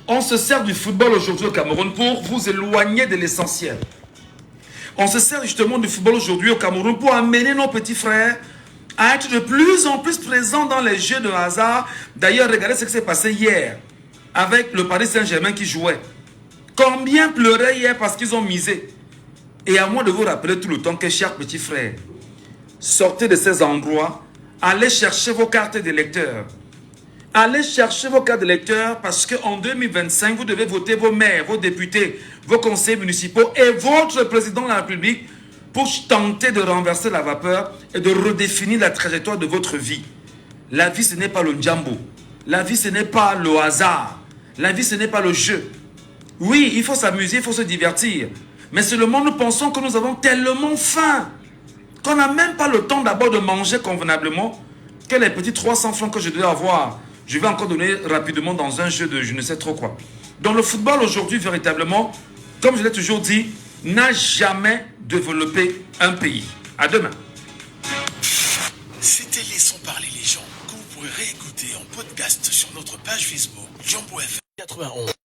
On se sert du football aujourd'hui au Cameroun pour vous éloigner de l'essentiel. On se sert justement du football aujourd'hui au Cameroun pour amener nos petits frères à être de plus en plus présents dans les jeux de hasard. D'ailleurs, regardez ce qui s'est passé hier avec le Paris Saint-Germain qui jouait. Combien pleuraient hier parce qu'ils ont misé. Et à moi de vous rappeler tout le temps que, chers petits frères, sortez de ces endroits, allez chercher vos cartes d'électeurs. Allez chercher vos cartes d'électeurs parce qu'en 2025, vous devez voter vos maires, vos députés, vos conseils municipaux et votre président de la République pour tenter de renverser la vapeur et de redéfinir la trajectoire de votre vie. La vie, ce n'est pas le njambo. La vie, ce n'est pas le hasard. La vie, ce n'est pas le jeu. Oui, il faut s'amuser, il faut se divertir. Mais seulement nous pensons que nous avons tellement faim qu'on n'a même pas le temps d'abord de manger convenablement que les petits 300 francs que je dois avoir, je vais encore donner rapidement dans un jeu de je ne sais trop quoi. Donc le football aujourd'hui, véritablement, comme je l'ai toujours dit, n'a jamais développé un pays. À demain. C'était Laissons parler les gens, que vous pourrez réécouter en podcast sur notre page Facebook Jambo FM 91.